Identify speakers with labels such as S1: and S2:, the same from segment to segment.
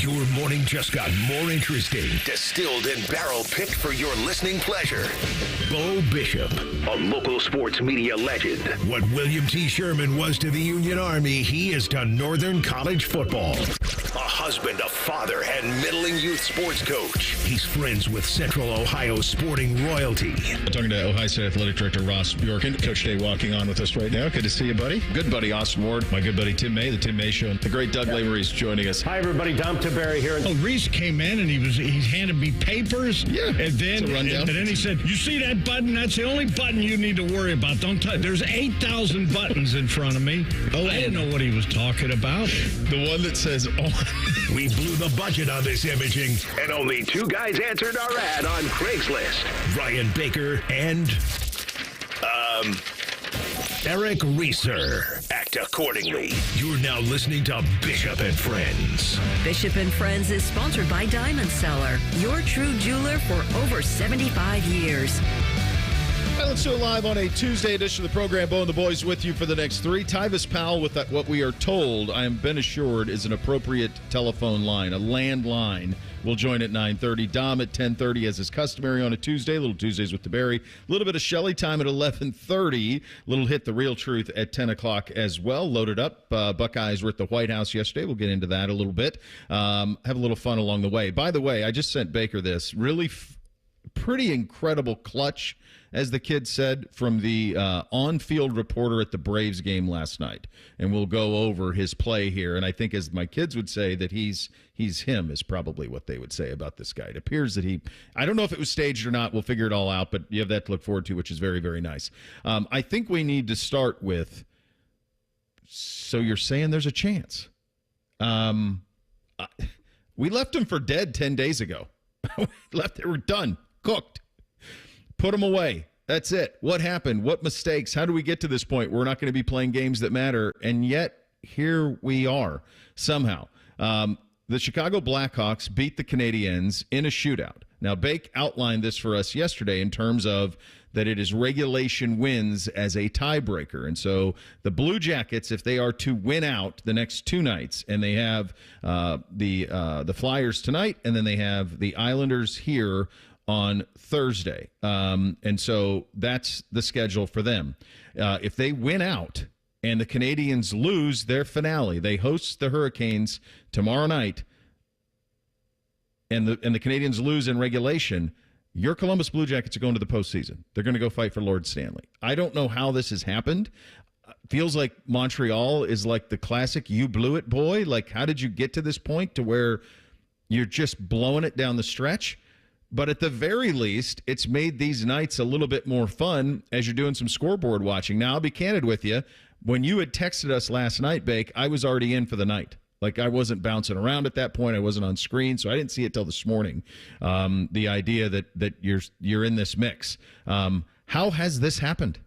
S1: Your morning just got more interesting. Distilled and barrel-picked for your listening pleasure. Bo Bishop, a local sports media legend. What William T. Sherman was to the Union Army, he is to Northern College football. A husband, a father, and middling youth sports coach. He's friends with Central Ohio sporting royalty.
S2: I'm talking to Ohio State Athletic Director Ross Bjork. Coach Day walking on with us right now. Good to see you, buddy. Good buddy, Austin Ward. My good buddy, Tim May, the Tim May Show. The great Doug Lavery's joining us.
S3: Hi, everybody. Dom Tiberi here.
S4: Oh, Reese came in and he handed me papers.
S2: Yeah,
S4: and then he said, "You see that button? That's the only button you need to worry about. Don't touch. There's 8,000 buttons in front of me." Oh, I didn't know what he was talking about.
S2: The one that says on.
S1: We blew the budget on this imaging, and only two guys answered our ad on Craigslist. Ryan Baker and Eric Reeser. Act accordingly. You're now listening to Bishop and Friends.
S5: Bishop and Friends is sponsored by Diamond Seller, your true jeweler for over 75 years.
S2: All right, let's do it live on a Tuesday edition of the program. Bo and the boys with you for the next three. Tyvis Powell with what we are told, I am been assured, is an appropriate telephone line, a landline. We'll join at 9:30. Dom at 10:30 as is customary on a Tuesday. Little Tuesdays with Tiberi. A little bit of Shelley time at 11:30. Little Hit the Real Truth at 10 o'clock as well. Loaded up. Buckeyes were at the White House yesterday. We'll get into that a little bit. Have a little fun along the way. By the way, I just sent Baker this. Really pretty incredible clutch, as the kids said, from the on-field reporter at the Braves game last night. And we'll go over his play here. And I think, as my kids would say, that he's him is probably what they would say about this guy. It appears that I don't know if it was staged or not. We'll figure it all out, but you have that to look forward to, which is very, very nice. I think we need to start with, so you're saying there's a chance. We left him for dead 10 days ago. They were done. Cooked. Put them away. That's it. What happened? What mistakes? How do we get to this point? We're not going to be playing games that matter, and yet here we are somehow. The Chicago Blackhawks beat the Canadiens in a shootout. Now, Bake outlined this for us yesterday in terms of that it is regulation wins as a tiebreaker. And so the Blue Jackets, if they are to win out the next two nights, and they have the Flyers tonight, and then they have the Islanders here on Thursday. And so that's the schedule for them. If they win out and the Canadiens lose their finale, they host the Hurricanes tomorrow night, and the Canadiens lose in regulation, your Columbus Blue Jackets are going to the postseason. They're going to go fight for Lord Stanley. I don't know how this has happened. Feels like Montreal is like the classic "you blew it, boy." Like, how did you get to this point to where you're just blowing it down the stretch? But at the very least, it's made these nights a little bit more fun as you're doing some scoreboard watching. Now, I'll be candid with you. When you had texted us last night, Bake, I was already in for the night. Like, I wasn't bouncing around at that point. I wasn't on screen, so I didn't see it till this morning. The idea that you're in this mix. How has this happened?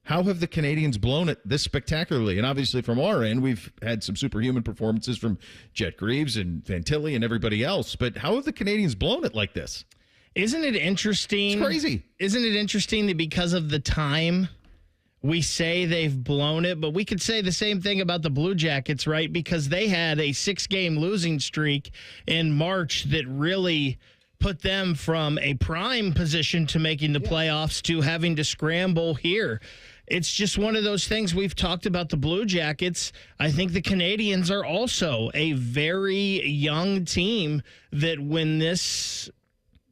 S2: How have the Canadiens blown it this spectacularly? And obviously from our end, we've had some superhuman performances from Jet Greaves and Fantilli and everybody else. But how have the Canadiens blown it like this?
S6: Isn't it interesting?
S2: It's crazy.
S6: Isn't it interesting that because of the time we say they've blown it, but we could say the same thing about the Blue Jackets, right? Because they had a 6-game losing streak in March that really put them from a prime position to making the playoffs to having to scramble here. It's just one of those things. We've talked about the Blue Jackets. I think the Canadiens are also a very young team that when this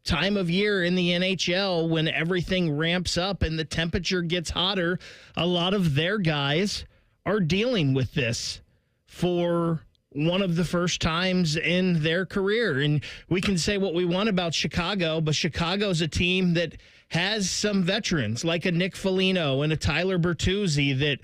S6: time of year in the NHL, when everything ramps up and the temperature gets hotter, a lot of their guys are dealing with this for one of the first times in their career. And we can say what we want about Chicago, but Chicago's a team that has some veterans like a Nick Foligno and a Tyler Bertuzzi that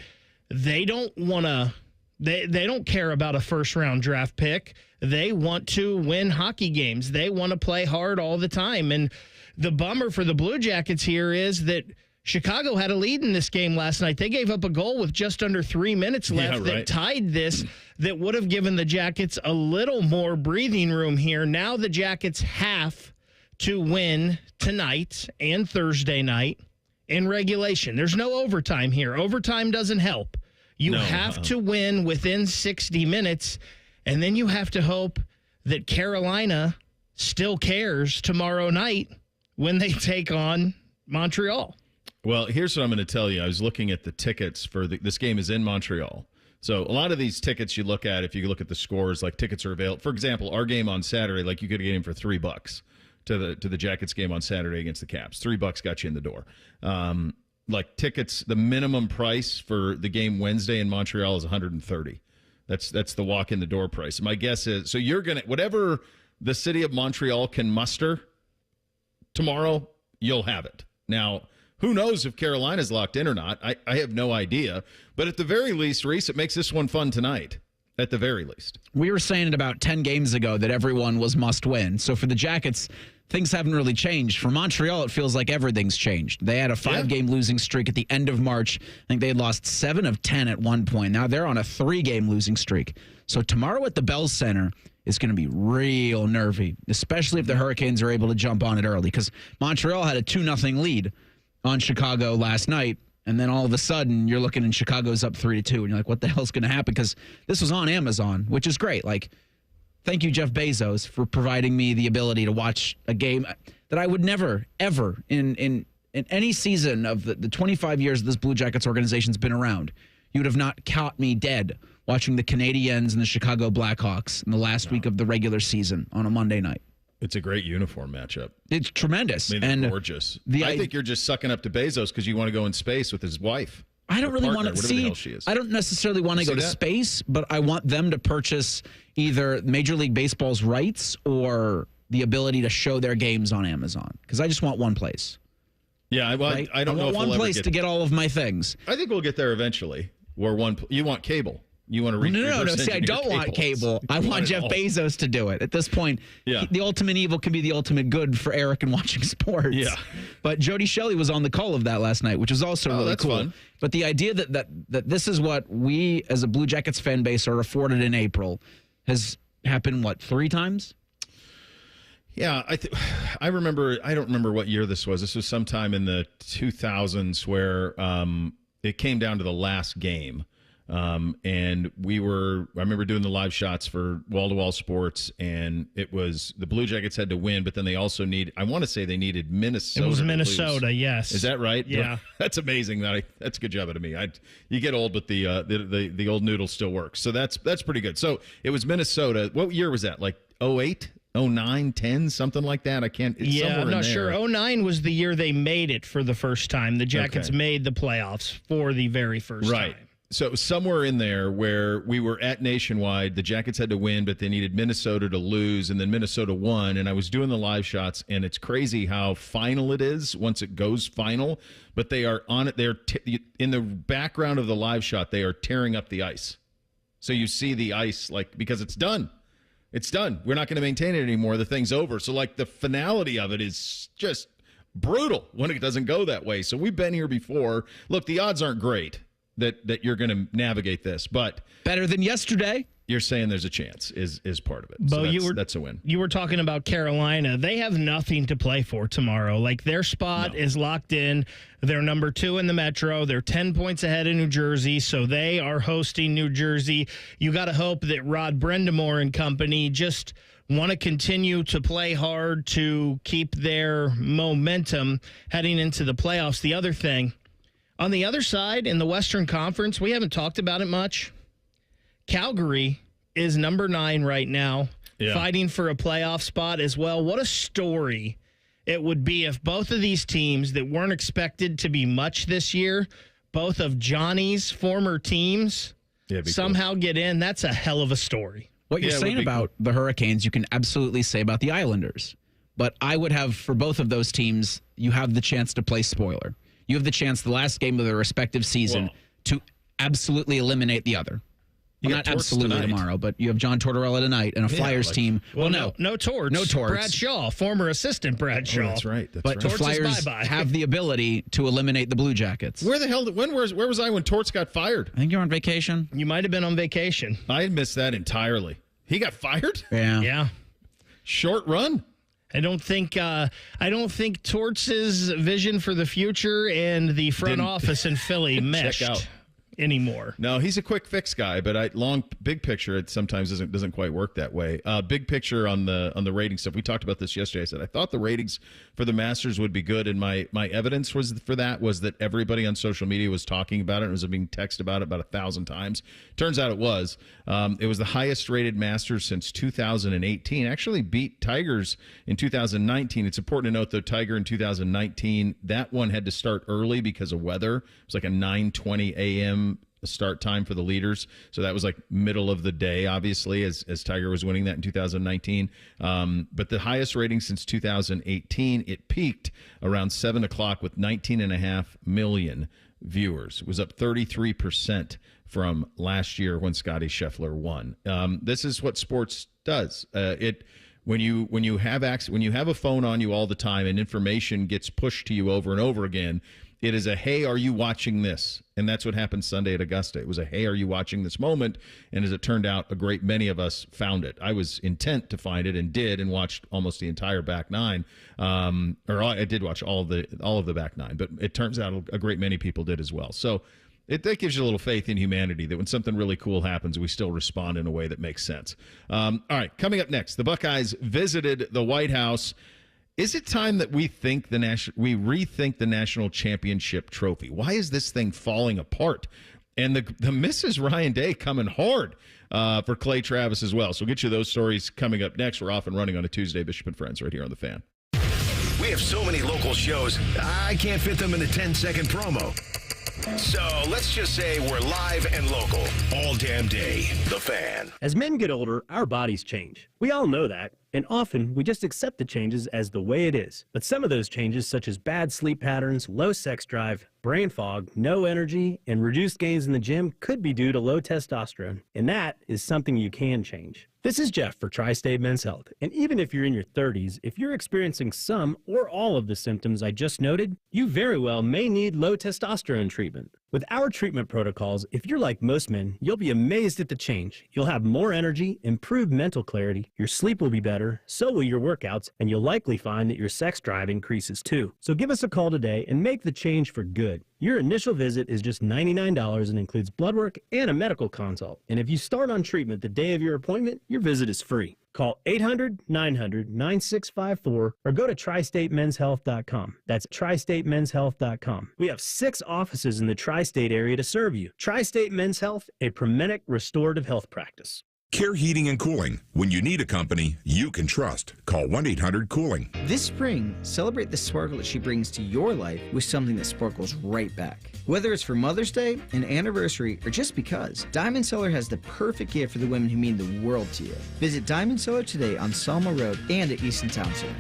S6: they don't want to, they don't care about a first-round draft pick. They want to win hockey games. They want to play hard all the time. And the bummer for the Blue Jackets here is that Chicago had a lead in this game last night. They gave up a goal with just under 3 minutes left that tied this, that would have given the Jackets a little more breathing room here. Now the Jackets have to win tonight and Thursday night in regulation. There's no overtime here. Overtime doesn't help. You have to win within 60 minutes, and then you have to hope that Carolina still cares tomorrow night when they take on Montreal.
S2: Well, here's what I'm going to tell you. I was looking at the tickets for this game is in Montreal. So a lot of these tickets you look at, if you look at the scores, like tickets are available. For example, our game on Saturday, like you could get in for $3 to the Jackets game on Saturday against the Caps. $3 got you in the door. Like tickets, the minimum price for the game Wednesday in Montreal is $130. That's the walk in the door price. My guess is, so you're going to, whatever the city of Montreal can muster tomorrow, you'll have it. Now, who knows if Carolina's locked in or not? I have no idea. But at the very least, Reese, it makes this one fun tonight. At the very least.
S3: We were saying it about 10 games ago that everyone was must win. So for the Jackets, things haven't really changed. For Montreal, it feels like everything's changed. They had a 5-game losing streak at the end of March. I think they had lost 7 of 10 at one point. Now they're on a 3-game losing streak. So tomorrow at the Bell Center is going to be real nervy, especially if the Hurricanes are able to jump on it early, because Montreal had a 2-0 lead on Chicago last night, and then all of a sudden you're looking and Chicago's up 3-2, and you're like, what the hell's going to happen? Because this was on Amazon, which is great. Like, thank you, Jeff Bezos, for providing me the ability to watch a game that I would never, ever, in any season of the 25 years this Blue Jackets organization's been around, you would have not caught me dead watching the Canadiens and the Chicago Blackhawks in the last week of the regular season on a Monday night.
S2: It's a great uniform matchup.
S3: It's tremendous.
S2: I mean, they're gorgeous. I think you're just sucking up to Bezos because you want to go in space with his wife.
S3: I don't really want to see. I don't necessarily want to go to space, but I want them to purchase either Major League Baseball's rights or the ability to show their games on Amazon. Because I just want one place.
S2: Yeah, I don't know if
S3: one place to get all of my things.
S2: I think we'll get there eventually. Where you want cable. You want to read.
S3: No. See, I don't want cable. I want Jeff Bezos to do it. At this point, the ultimate evil can be the ultimate good for Eric and watching sports.
S2: Yeah.
S3: But Jody Shelley was on the call of that last night, which was also really cool.
S2: Fun.
S3: But the idea that this is what we as a Blue Jackets fan base are afforded in April has happened, 3 times?
S2: Yeah, I remember. I don't remember what year this was. This was sometime in the 2000s where it came down to the last game. And I remember doing the live shots for Wall to Wall Sports, and it was the Blue Jackets had to win, but then they also I want to say they needed Minnesota.
S6: It was Minnesota, yes.
S2: Is that right?
S6: Yeah.
S2: That's amazing. That's a good job out of me. You get old, but the old noodle still works. So that's pretty good. So it was Minnesota. What year was that? Like 08? 09, 10, something like that.
S6: I'm not sure. 09 was the year they made it for the first time. The Jackets made the playoffs for the very first time.
S2: So it was somewhere in there where we were at Nationwide. The Jackets had to win, but they needed Minnesota to lose, and then Minnesota won. And I was doing the live shots, and it's crazy how final it is once it goes final. But they are on it. They're in the background of the live shot. They are tearing up the ice. So you see the ice, because it's done. It's done. We're not going to maintain it anymore. The thing's over. So the finality of it is just brutal when it doesn't go that way. So we've been here before. Look, the odds aren't great that you're going to navigate this, but
S3: better than yesterday.
S2: You're saying there's a chance is part of it. So that's a win.
S6: You were talking about Carolina. They have nothing to play for tomorrow. Their spot is locked in. They're number 2 in the Metro. They're 10 points ahead of New Jersey, so they are hosting New Jersey. You got to hope that Rod Brindamore and company just want to continue to play hard to keep their momentum heading into the playoffs. The other thing, on the other side, in the Western Conference, we haven't talked about it much. Calgary is number 9 right now, fighting for a playoff spot as well. What a story it would be if both of these teams that weren't expected to be much this year, both of Johnny's former teams, somehow get in. That's a hell of a story.
S3: What you're saying about the Hurricanes, you can absolutely say about the Islanders. But I would have, for both of those teams, you have the chance to play spoiler. You have the chance, the last game of their respective season, to absolutely eliminate the other. Not absolutely tomorrow, but you have John Tortorella tonight and a Flyers team.
S6: No Torts.
S3: No Torts.
S6: Brad Shaw, former assistant Brad Shaw.
S2: That's right.
S3: But the Flyers have the ability to eliminate the Blue Jackets.
S2: Where the hell? Where was I when Torts got fired?
S3: I think you're on vacation.
S6: You might have been on vacation.
S2: I missed that entirely. He got fired?
S6: Yeah.
S2: Short run.
S6: I don't think Torts' vision for the future and the front office in Philly meshed.
S2: Check out.
S6: anymore.
S2: No, he's a quick fix guy, but big picture, it sometimes doesn't quite work that way. Big picture on the rating stuff. We talked about this yesterday. I said I thought the ratings for the Masters would be good, and my evidence was that everybody on social media was talking about it and was being texted about it about 1,000 times. Turns out it was. It was the highest rated Masters since 2018. Actually beat Tiger's in 2019. It's important to note though, Tiger in 2019, that one had to start early because of weather. It was like a 9:20 a.m. start time for the leaders, so that was like middle of the day, obviously, as Tiger was winning that in 2019. But the highest rating since 2018, it peaked around 7 o'clock with 19.5 million viewers. It was up 33% from last year when Scottie Scheffler won. This is what sports does. When you have a phone on you all the time and information gets pushed to you over and over again, it is a, hey, are you watching this? And that's what happened Sunday at Augusta. It was a, hey, are you watching this moment? And as it turned out, a great many of us found it. I was intent to find it and did, and watched almost the entire back nine. Or I did watch all of the back nine, but it turns out a great many people did as well. So that gives you a little faith in humanity, that when something really cool happens, we still respond in a way that makes sense. All right, coming up next, the Buckeyes visited the White House. Is it time that we rethink the national championship trophy? Why is this thing falling apart? And the Mrs. Ryan Day coming hard for Clay Travis as well. So we'll get you those stories coming up next. We're off and running on a Tuesday, Bishop and Friends, right here on The Fan.
S1: We have so many local shows, I can't fit them in a 10-second promo. So let's just say we're live and local all damn day. The Fan.
S7: As men get older, our bodies change. We all know that, and often we just accept the changes as the way it is. But some of those changes, such as bad sleep patterns, low sex drive, brain fog, no energy, and reduced gains in the gym, could be due to low testosterone. And that is something you can change. This is Jeff for Tri-State Men's Health, and even if you're in your 30s, if you're experiencing some or all of the symptoms I just noted, you very well may need low testosterone treatment. With our treatment protocols, if you're like most men, you'll be amazed at the change. You'll have more energy, improved mental clarity, your sleep will be better, so will your workouts, and you'll likely find that your sex drive increases too. So give us a call today and make the change for good. Your initial visit is just $99 and includes blood work and a medical consult. And if you start on treatment the day of your appointment, your visit is free. Call 800-900-9654 or go to tristatemenshealth.com. That's tristatemenshealth.com. We have 6 offices in the tri-state area to serve you. Tri-State Men's Health, a Promenic restorative health practice.
S8: Care Heating and Cooling. When you need a company you can trust, call 1-800-COOLING.
S9: This spring, celebrate the sparkle that she brings to your life with something that sparkles right back. Whether it's for Mother's Day, an anniversary, or just because, Diamond Cellar has the perfect gift for the women who mean the world to you. Visit Diamond Cellar today on Selma Road and at Easton Town Center.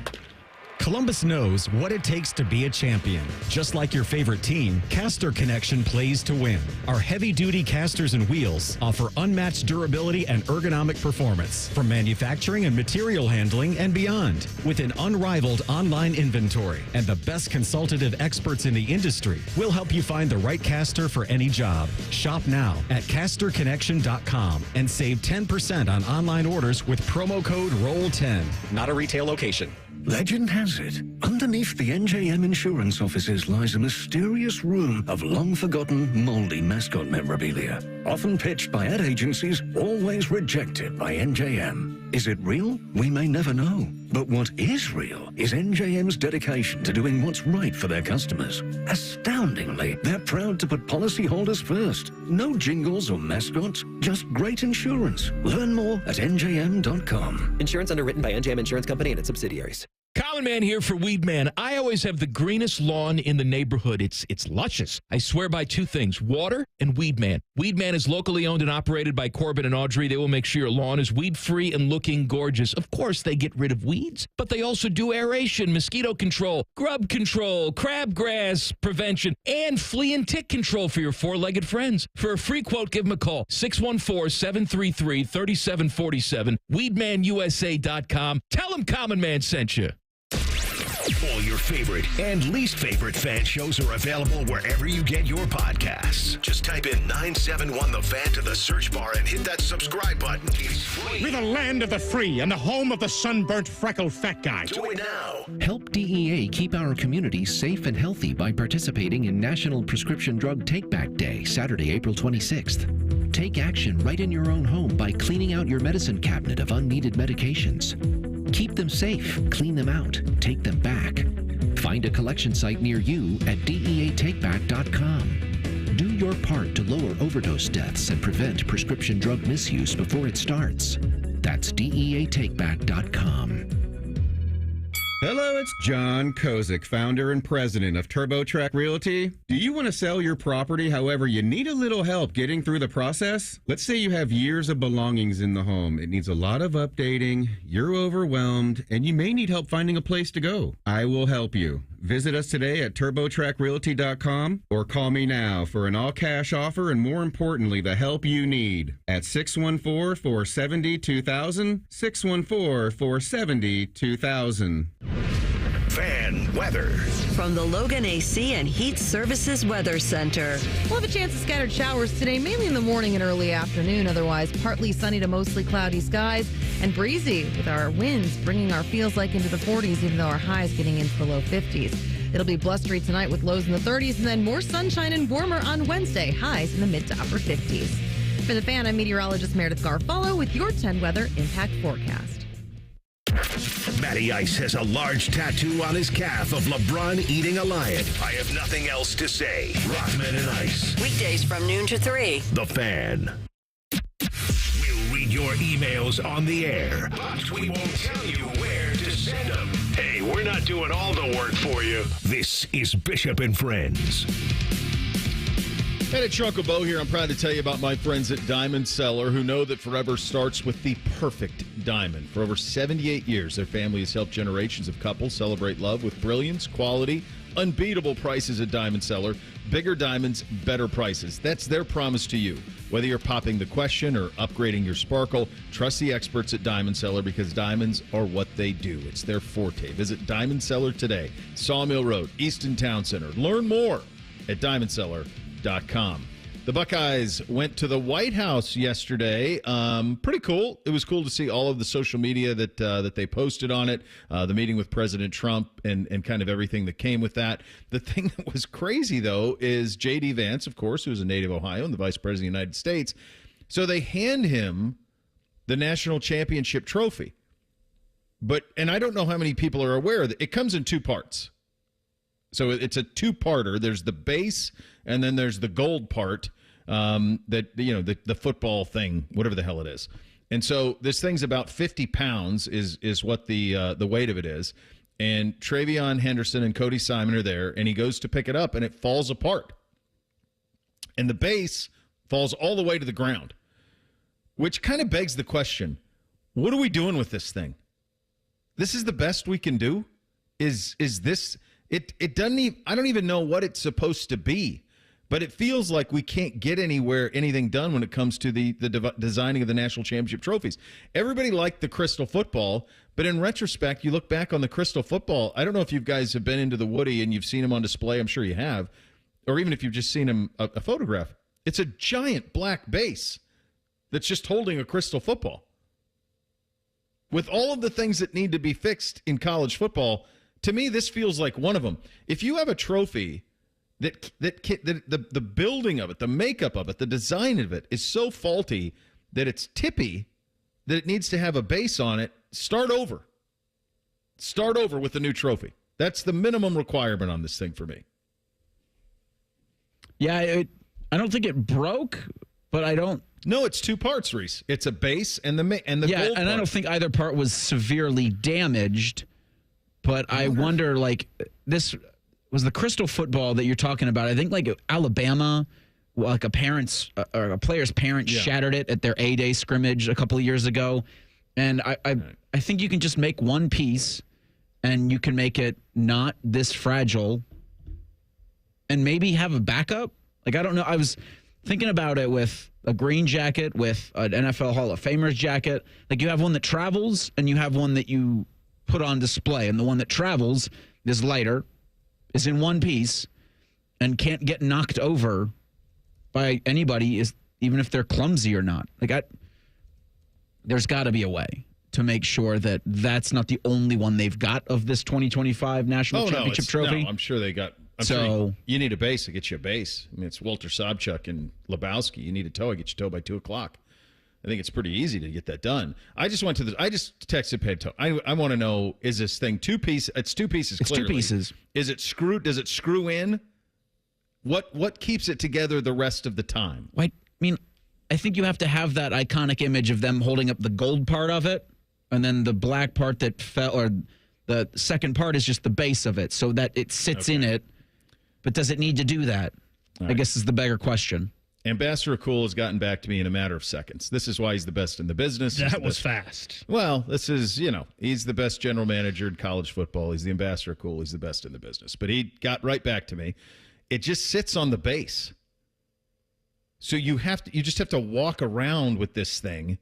S10: Columbus knows what it takes to be a champion. Just like your favorite team, Caster Connection plays to win. Our heavy-duty casters and wheels offer unmatched durability and ergonomic performance from manufacturing and material handling and beyond. With an unrivaled online inventory and the best consultative experts in the industry, we'll help you find the right caster for any job. Shop now at casterconnection.com and save 10% on online orders with promo code ROLL10. Not a retail location.
S11: Legend has it, underneath the NJM insurance offices lies a mysterious room of long-forgotten, moldy mascot memorabilia. Often pitched by ad agencies, always rejected by NJM. Is it real? We may never know. But what is real is NJM's dedication to doing what's right for their customers. Astoundingly, they're proud to put policyholders first. No jingles or mascots, just great insurance. Learn more at njm.com.
S12: Insurance underwritten by NJM Insurance Company and its subsidiaries.
S13: Common Man here for Weed Man. I always have the greenest lawn in the neighborhood. It's luscious. I swear by 2 things, water and Weed Man. Weed Man is locally owned and operated by Corbin and Audrey. They will make sure your lawn is weed-free and looking gorgeous. Of course, they get rid of weeds, but they also do aeration, mosquito control, grub control, crabgrass prevention, and flea and tick control for your 4-legged friends. For a free quote, give them a call, 614-733-3747, weedmanusa.com. Tell them Common Man sent you.
S1: All your favorite and least favorite fan shows are available wherever you get your podcasts. Just type in 971 The Fan to the search bar and hit that subscribe button. It's free.
S14: We're the land of the free and the home of the sunburnt, freckled fat guy.
S1: Do it now.
S15: Help DEA keep our communities safe and healthy by participating in National Prescription Drug Take-Back Day, Saturday, April 26th. Take action right in your own home by cleaning out your medicine cabinet of unneeded medications. Keep them safe, clean them out, take them back. Find a collection site near you at DEATakeback.com. Do your part to lower overdose deaths and prevent prescription drug misuse before it starts. That's DEATakeback.com.
S16: Hello, it's John Kozik, founder and president of TurboTrack Realty. Do you want to sell your property, however, you need a little help getting through the process? Let's say you have years of belongings in the home. It needs a lot of updating, you're overwhelmed, and you may need help finding a place to go. I will help you. Visit us today at TurboTrackRealty.com or call me now for an all-cash offer and, more importantly, the help you need at 614-470-2000, 614-470-2000.
S1: Fan weather.
S5: From the Logan AC and Heat Services Weather Center.
S17: We'll have a chance of scattered showers today, mainly in the morning and early afternoon. Otherwise, partly sunny to mostly cloudy skies and breezy with our winds bringing our feels like into the 40s, even though our highs getting into the low 50s. It'll be blustery tonight with lows in the 30s and then more sunshine and warmer on Wednesday, highs in the mid to upper 50s. For the Fan, I'm meteorologist Meredith Garfalo with your 10 weather impact forecast.
S1: Matty Ice has a large tattoo on his calf of LeBron eating a lion. I have nothing else to say. Rockman and Ice.
S5: Weekdays from noon to 3.
S1: The Fan. We'll read your emails on the air, but we won't tell you where to send them. Hey, we're not doing all the work for you. This is Bishop and Friends.
S2: Hey, it's Uncle Bo here. I'm proud to tell you about my friends at Diamond Cellar who know that forever starts with the perfect diamond. For over 78 years, their family has helped generations of couples celebrate love with brilliance, quality, unbeatable prices at Diamond Cellar. Bigger diamonds, better prices. That's their promise to you. Whether you're popping the question or upgrading your sparkle, trust the experts at Diamond Cellar because diamonds are what they do. It's their forte. Visit Diamond Cellar today. Sawmill Road, Easton Town Center. Learn more at diamondcellar.com. The Buckeyes went to the White House yesterday. Pretty cool. It was cool to see all of the social media that they posted on it. The meeting with President Trump and kind of everything that came with that. The thing that was crazy, though, is J.D. Vance, of course, who is a native Ohioan, the Vice President of the United States. So they hand him the national championship trophy. And I don't know how many people are aware that it comes in two parts. So it's a two-parter. There's the base, and then there's the gold part, the football thing, whatever the hell it is. And so this thing's about 50 pounds is what the weight of it is. And Travion Henderson and Cody Simon are there, and he goes to pick it up, and it falls apart. And the base falls all the way to the ground, which kind of begs the question, what are we doing with this thing? This is the best we can do? Is this... It doesn't even, I don't even know what it's supposed to be, but it feels like we can't get anything done when it comes to the designing of the national championship trophies. Everybody liked the crystal football, but in retrospect, you look back on the crystal football. I don't know if you guys have been into the Woody and you've seen them on display. I'm sure you have, or even if you've just seen them a photograph. It's a giant black base that's just holding a crystal football. With all of the things that need to be fixed in college football, to me, this feels like one of them. If you have a trophy that the building of it, the makeup of it, the design of it is so faulty that it's tippy, that it needs to have a base on it, start over. Start over with the new trophy. That's the minimum requirement on this thing for me.
S3: Yeah, I don't think it broke, but I don't.
S2: No, it's two parts, Reese. It's a base and the gold
S3: and
S2: part.
S3: I don't think either part was severely damaged. But I wonder, this was the crystal football that you're talking about. I think, Alabama, a player's parent shattered it at their A-Day scrimmage a couple of years ago. And I think you can just make one piece, and you can make it not this fragile, and maybe have a backup. I don't know. I was thinking about it with a green jacket, with an NFL Hall of Famers jacket. You have one that travels, and you have one that you put on display, and the one that travels is lighter, is in one piece, and can't get knocked over by anybody, even if they're clumsy or not. There's got to be a way to make sure that that's not the only one they've got of this 2025 National Championship trophy.
S2: No, I'm sure they got. Sure you need a base to get you a base. I mean, it's Walter Sobchak and Lebowski. You need a toe. I get your toe by 2:00. I think it's pretty easy to get that done. I just texted Pedro. I want to know, is this thing two piece? It's two pieces.
S3: It's
S2: clearly.
S3: 2 pieces.
S2: Is it screwed? Does it screw in? What keeps it together the rest of the time?
S3: I mean, I think you have to have that iconic image of them holding up the gold part of it, and then the black part that fell, or the second part is just the base of it, so that it sits in it. But does it need to do that? I guess is the bigger question.
S2: Ambassador Cool has gotten back to me in a matter of seconds. This is why he's the best in the business.
S6: That was fast.
S2: Well, this is, he's the best general manager in college football. He's the Ambassador Cool. He's the best in the business. But he got right back to me. It just sits on the base. So you just have to walk around with this thing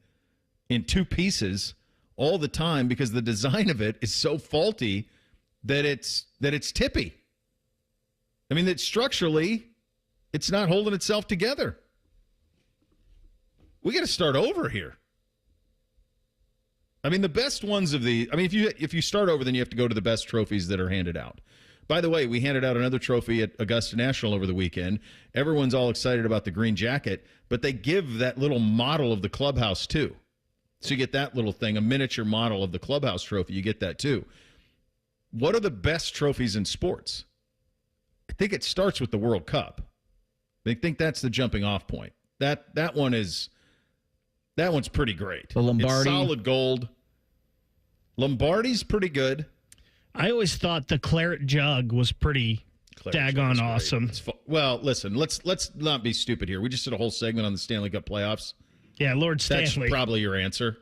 S2: in 2 pieces all the time because the design of it is so faulty that it's tippy. I mean, that structurally, it's not holding itself together. We got to start over here. I mean, the best ones if you start over, then you have to go to the best trophies that are handed out. By the way, we handed out another trophy at Augusta National over the weekend. Everyone's all excited about the green jacket, but they give that little model of the clubhouse too. So you get that little thing, a miniature model of the clubhouse trophy. You get that too. What are the best trophies in sports? I think it starts with the World Cup. I think that's the jumping off point. That one's pretty great.
S3: The Lombardi.
S2: It's solid gold. Lombardi's pretty good.
S6: I always thought the claret jug was pretty daggone awesome.
S2: Well, listen, let's not be stupid here. We just did a whole segment on the Stanley Cup playoffs.
S6: Yeah, Lord Stanley.
S2: That's probably your answer.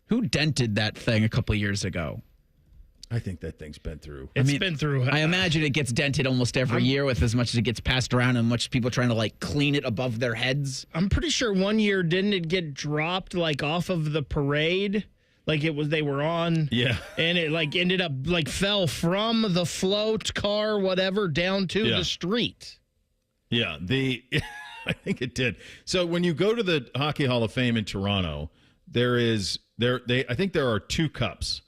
S3: Who dented that thing a couple years ago?
S2: I think that thing's been through.
S6: It's been through.
S3: I imagine it gets dented almost every year with as much as it gets passed around and much people trying to clean it above their heads.
S6: I'm pretty sure one year didn't it get dropped off of the parade? They were on.
S2: Yeah.
S6: And it ended up fell from the float car, whatever, down to the street.
S2: Yeah. I think it did. So when you go to the Hockey Hall of Fame in Toronto, I think there are 2 cups.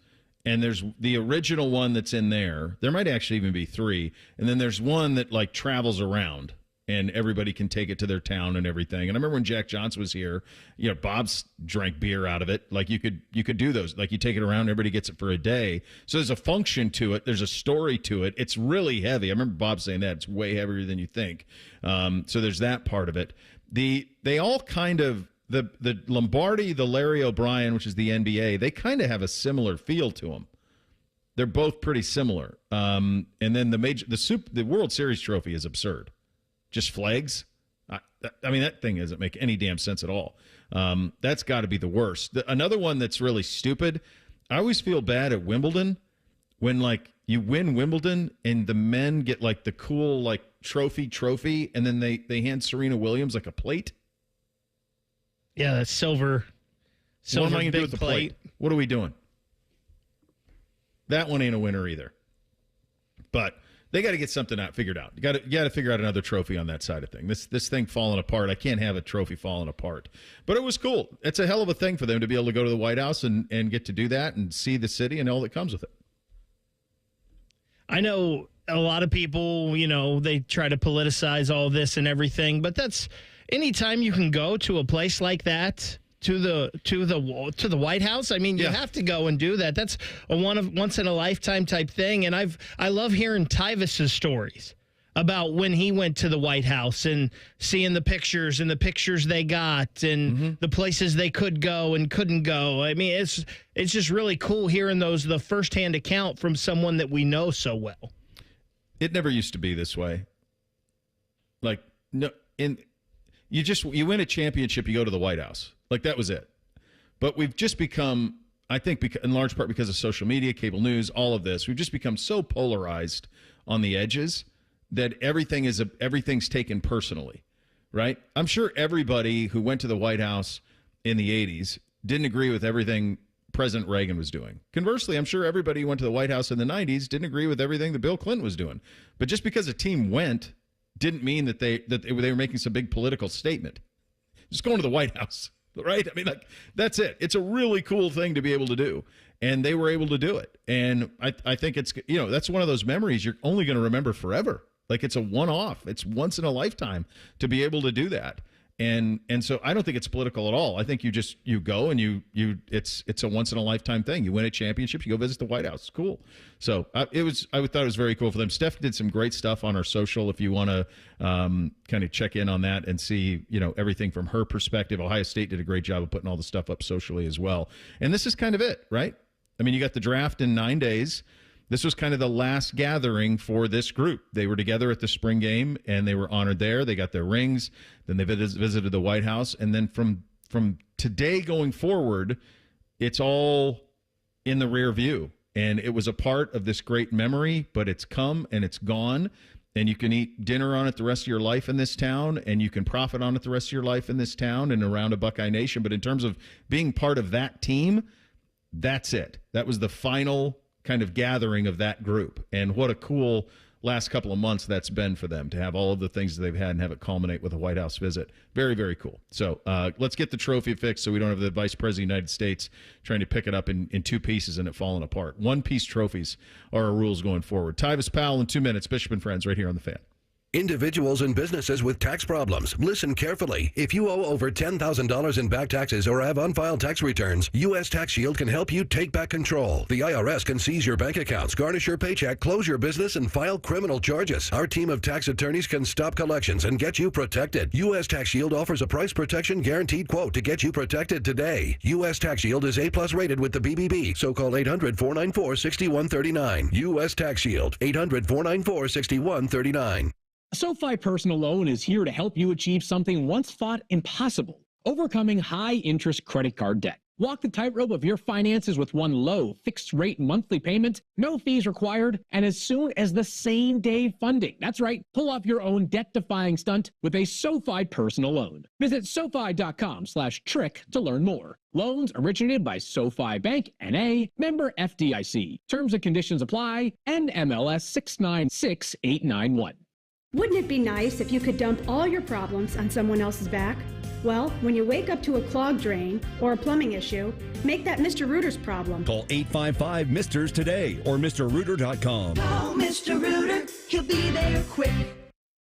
S2: And there's the original one that's in there. There might actually even be 3. And then there's one that travels around and everybody can take it to their town and everything. And I remember when Jack Johnson was here, Bob's drank beer out of it. You could do those. You take it around, everybody gets it for a day. So there's a function to it. There's a story to it. It's really heavy. I remember Bob saying that. It's way heavier than you think. So there's that part of it. They all kind of, the Lombardi, the Larry O'Brien, which is the NBA, they kind of have a similar feel to them. They're both pretty similar. And then the World Series trophy is absurd. Just flags. I mean, that thing doesn't make any damn sense at all. That's got to be the worst. Another one that's really stupid. I always feel bad at Wimbledon when you win Wimbledon and the men get the cool trophy, and then they hand Serena Williams a plate.
S6: Yeah, that silver
S2: What am I going to do with the
S6: plate.
S2: What are we doing? That one ain't a winner either. But they got to get something figured out. You got to figure out another trophy on that side of thing. This thing falling apart. I can't have a trophy falling apart. But it was cool. It's a hell of a thing for them to be able to go to the White House and get to do that and see the city and all that comes with it.
S6: I know a lot of people, they try to politicize all this and everything, but that's anytime you can go to a place like that, to the White House. I mean, you have to go and do that. That's a once in a lifetime type thing. And I love hearing Tyvis's stories about when he went to the White House and seeing the pictures and the pictures they got and the places they could go and couldn't go. I mean, it's just really cool hearing the firsthand account from someone that we know so well.
S2: It never used to be this way. You win a championship, you go to the White House. That was it. But we've just become, I think, in large part because of social media, cable news, all of this, we've just become so polarized on the edges that everything's taken personally, right? I'm sure everybody who went to the White House in the 80s didn't agree with everything President Reagan was doing. Conversely, I'm sure everybody who went to the White House in the 90s didn't agree with everything that Bill Clinton was doing. But just because a team went didn't mean that they were making some big political statement. Just going to the White House, right? I mean, like, that's it. It's a really cool thing to be able to do. And they were able to do it. And I think it's, that's one of those memories you're only going to remember forever. Like, it's a one-off. It's once in a lifetime to be able to do that. And so I don't think it's political at all. I think you go and it's a once in a lifetime thing. You win a championship, you go visit the White House. It's cool. So I thought it was very cool for them. Steph did some great stuff on our social. If you want to kind of check in on that and see everything from her perspective. Ohio State did a great job of putting all the stuff up socially as well. And this is kind of it, right? I mean, you got the draft in 9 days. This was kind of the last gathering for this group. They were together at the spring game, and they were honored there. They got their rings. Then they visited the White House. And then from today going forward, it's all in the rear view. And it was a part of this great memory, but it's come and it's gone. And you can eat dinner on it the rest of your life in this town, and you can profit on it the rest of your life in this town and around a Buckeye Nation. But in terms of being part of that team, that's it. That was the final kind of gathering of that group. And what a cool last couple of months that's been for them, to have all of the things that they've had and have it culminate with a White House visit. Very, very cool. So let's get the trophy fixed so we don't have the Vice President of the United States trying to pick it up in two pieces and it falling apart. One-piece trophies are our rules going forward. Tyvis Powell in 2 minutes. Bishop and Friends right here on The Fan.
S18: Individuals and businesses with tax problems, listen carefully. If you owe over $10,000 in back taxes or have unfiled tax returns, U.S. Tax Shield can help you take back control. The IRS can seize your bank accounts, garnish your paycheck, close your business, and file criminal charges. Our team of tax attorneys can stop collections and get you protected. U.S. Tax Shield offers a price protection guaranteed quote to get you protected today. U.S. Tax Shield is A+ rated with the BBB, so call 800-494-6139. U.S. Tax Shield, 800-494-6139.
S19: A SoFi personal loan is here to help you achieve something once thought impossible: overcoming high-interest credit card debt. Walk the tightrope of your finances with one low, fixed-rate monthly payment, no fees required, and as soon as the same-day funding. That's right, pull off your own debt-defying stunt with a SoFi personal loan. Visit SoFi.com/trick to learn more. Loans originated by SoFi Bank, N.A., member FDIC. Terms and conditions apply. NMLS 696891.
S20: Wouldn't it be nice if you could dump all your problems on someone else's back? Well, when you wake up to a clogged drain or a plumbing issue, make that Mr. Rooter's problem.
S21: Call 855-MISTERS today or MrRooter.com.
S22: Call Mr. Rooter, he'll be there quick.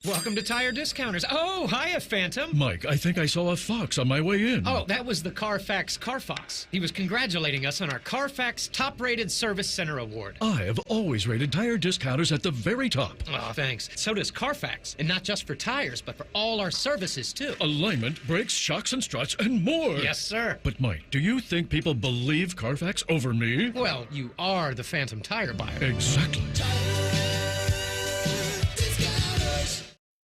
S23: Welcome to Tire Discounters. Oh, hiya, Phantom.
S24: Mike, I think I saw a fox on my way in.
S23: Oh, that was the Carfax Carfox. He was congratulating us on our Carfax Top-Rated Service Center Award.
S24: I have always rated Tire Discounters at the very top.
S23: Oh, thanks. So does Carfax. And not just for tires, but for all our services, too.
S24: Alignment, brakes, shocks, and struts, and more.
S23: Yes, sir.
S24: But, Mike, do you think people believe Carfax over me?
S23: Well, you are the Phantom tire buyer.
S24: Exactly.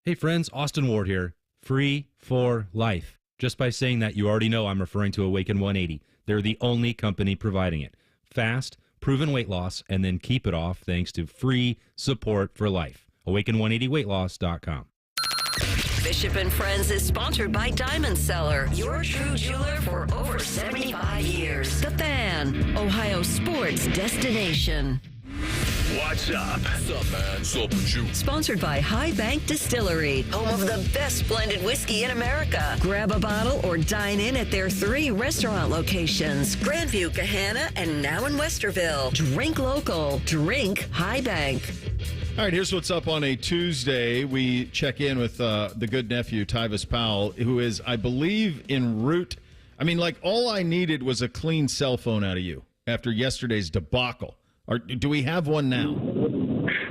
S25: Hey friends, Austin Ward here. Free for life. Just by saying that, you already know I'm referring to Awaken 180. They're the only company providing it. Fast, proven weight loss, and then keep it off thanks to free support for life. Awaken180weightloss.com.
S5: Bishop and Friends is sponsored by Diamond Seller, your true jeweler for over 75 years. The Fan, Ohio sports destination.
S1: What's up?
S26: What's up, man? What's up with you?
S5: Sponsored by High Bank Distillery, home of the best blended whiskey in America. Grab a bottle or dine in at their 3 restaurant locations: Grandview, Gahanna, and now in Westerville. Drink local. Drink High Bank.
S2: All right, here's what's up on a Tuesday. We check in with the good nephew, Tyvis Powell, who is, I believe, en route. I mean, like, all I needed was a clean cell phone out of you after yesterday's debacle. Or do we have one now?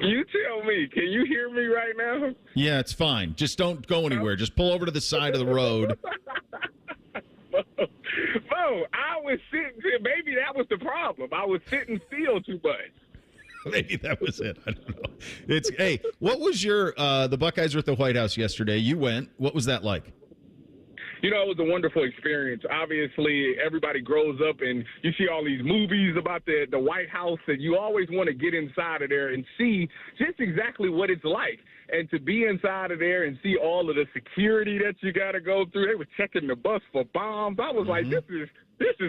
S27: You tell me. Can you hear me right now?
S2: Yeah, it's fine. Just don't go anywhere. Just pull over to the side of the road.
S27: Bo, I was sitting. Maybe that was the problem. I was sitting still too much.
S2: Maybe that was it. I don't know. Hey, what was your the Buckeyes were at the White House yesterday. You went. What was that like?
S27: it was a wonderful experience. Obviously, everybody grows up and you see all these movies about the White House, and you always want to get inside of there and see just exactly what it's like. And to be inside of there and see all of the security that you got to go through, they were checking the bus for bombs. I was like, this is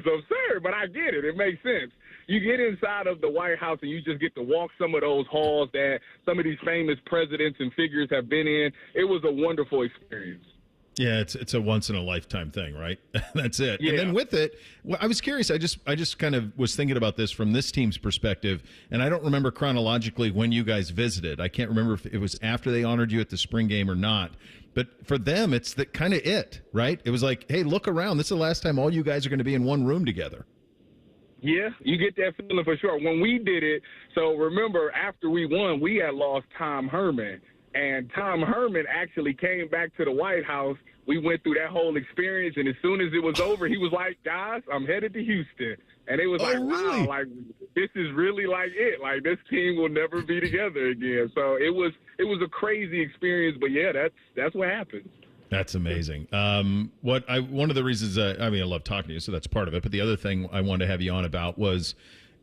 S27: absurd, but I get it. It makes sense. You get inside of the White House and you just get to walk some of those halls that some of these famous presidents and figures have been in. It was a wonderful experience.
S2: Yeah, it's a once in a lifetime thing, right? That's it.
S27: Yeah.
S2: And then with it, well, I was curious. I just kind of was thinking about this from this team's perspective, and I don't remember chronologically when you guys visited. I can't remember if it was after they honored you at the spring game or not. But for them, it's the kind of it, right? It was like, hey, look around. This is the last time all you guys are going to be in one room together.
S27: Yeah, you get that feeling for sure. When we did it, so remember, after we won, we had lost Tom Herman. And Tom Herman actually came back to the White House. We went through that whole experience, and as soon as it was over, he was like, guys, I'm headed to Houston. And it was wow, like, this is really like it. Like, this team will never be together again. So it was a crazy experience, but, yeah, that's what happens.
S2: That's amazing. One of the reasons, I love talking to you, so that's part of it. But the other thing I wanted to have you on about was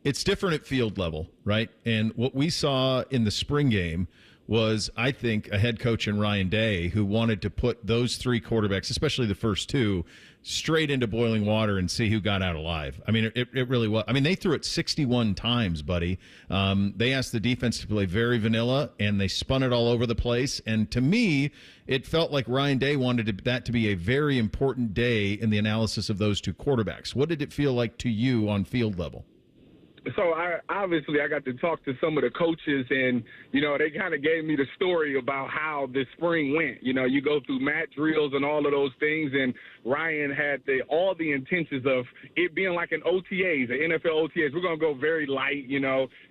S2: it's different at field level, right? And what we saw in the spring game was, I think, a head coach in Ryan Day who wanted to put those three quarterbacks, especially the first two, straight into boiling water and see who got out alive. I mean, it really was. I mean, they threw it 61 times, buddy. They asked the defense to play very vanilla, and they spun it all over the place. And to me, it felt like Ryan Day wanted that to be a very important day in the analysis of those two quarterbacks. What did it feel like to you on field level?
S27: So I got to talk to some of the coaches, and they kind of gave me the story about how this spring went. You go through mat drills and all of those things, and Ryan had all the intentions of it being like an OTAs, an NFL OTAs. We're gonna go very light.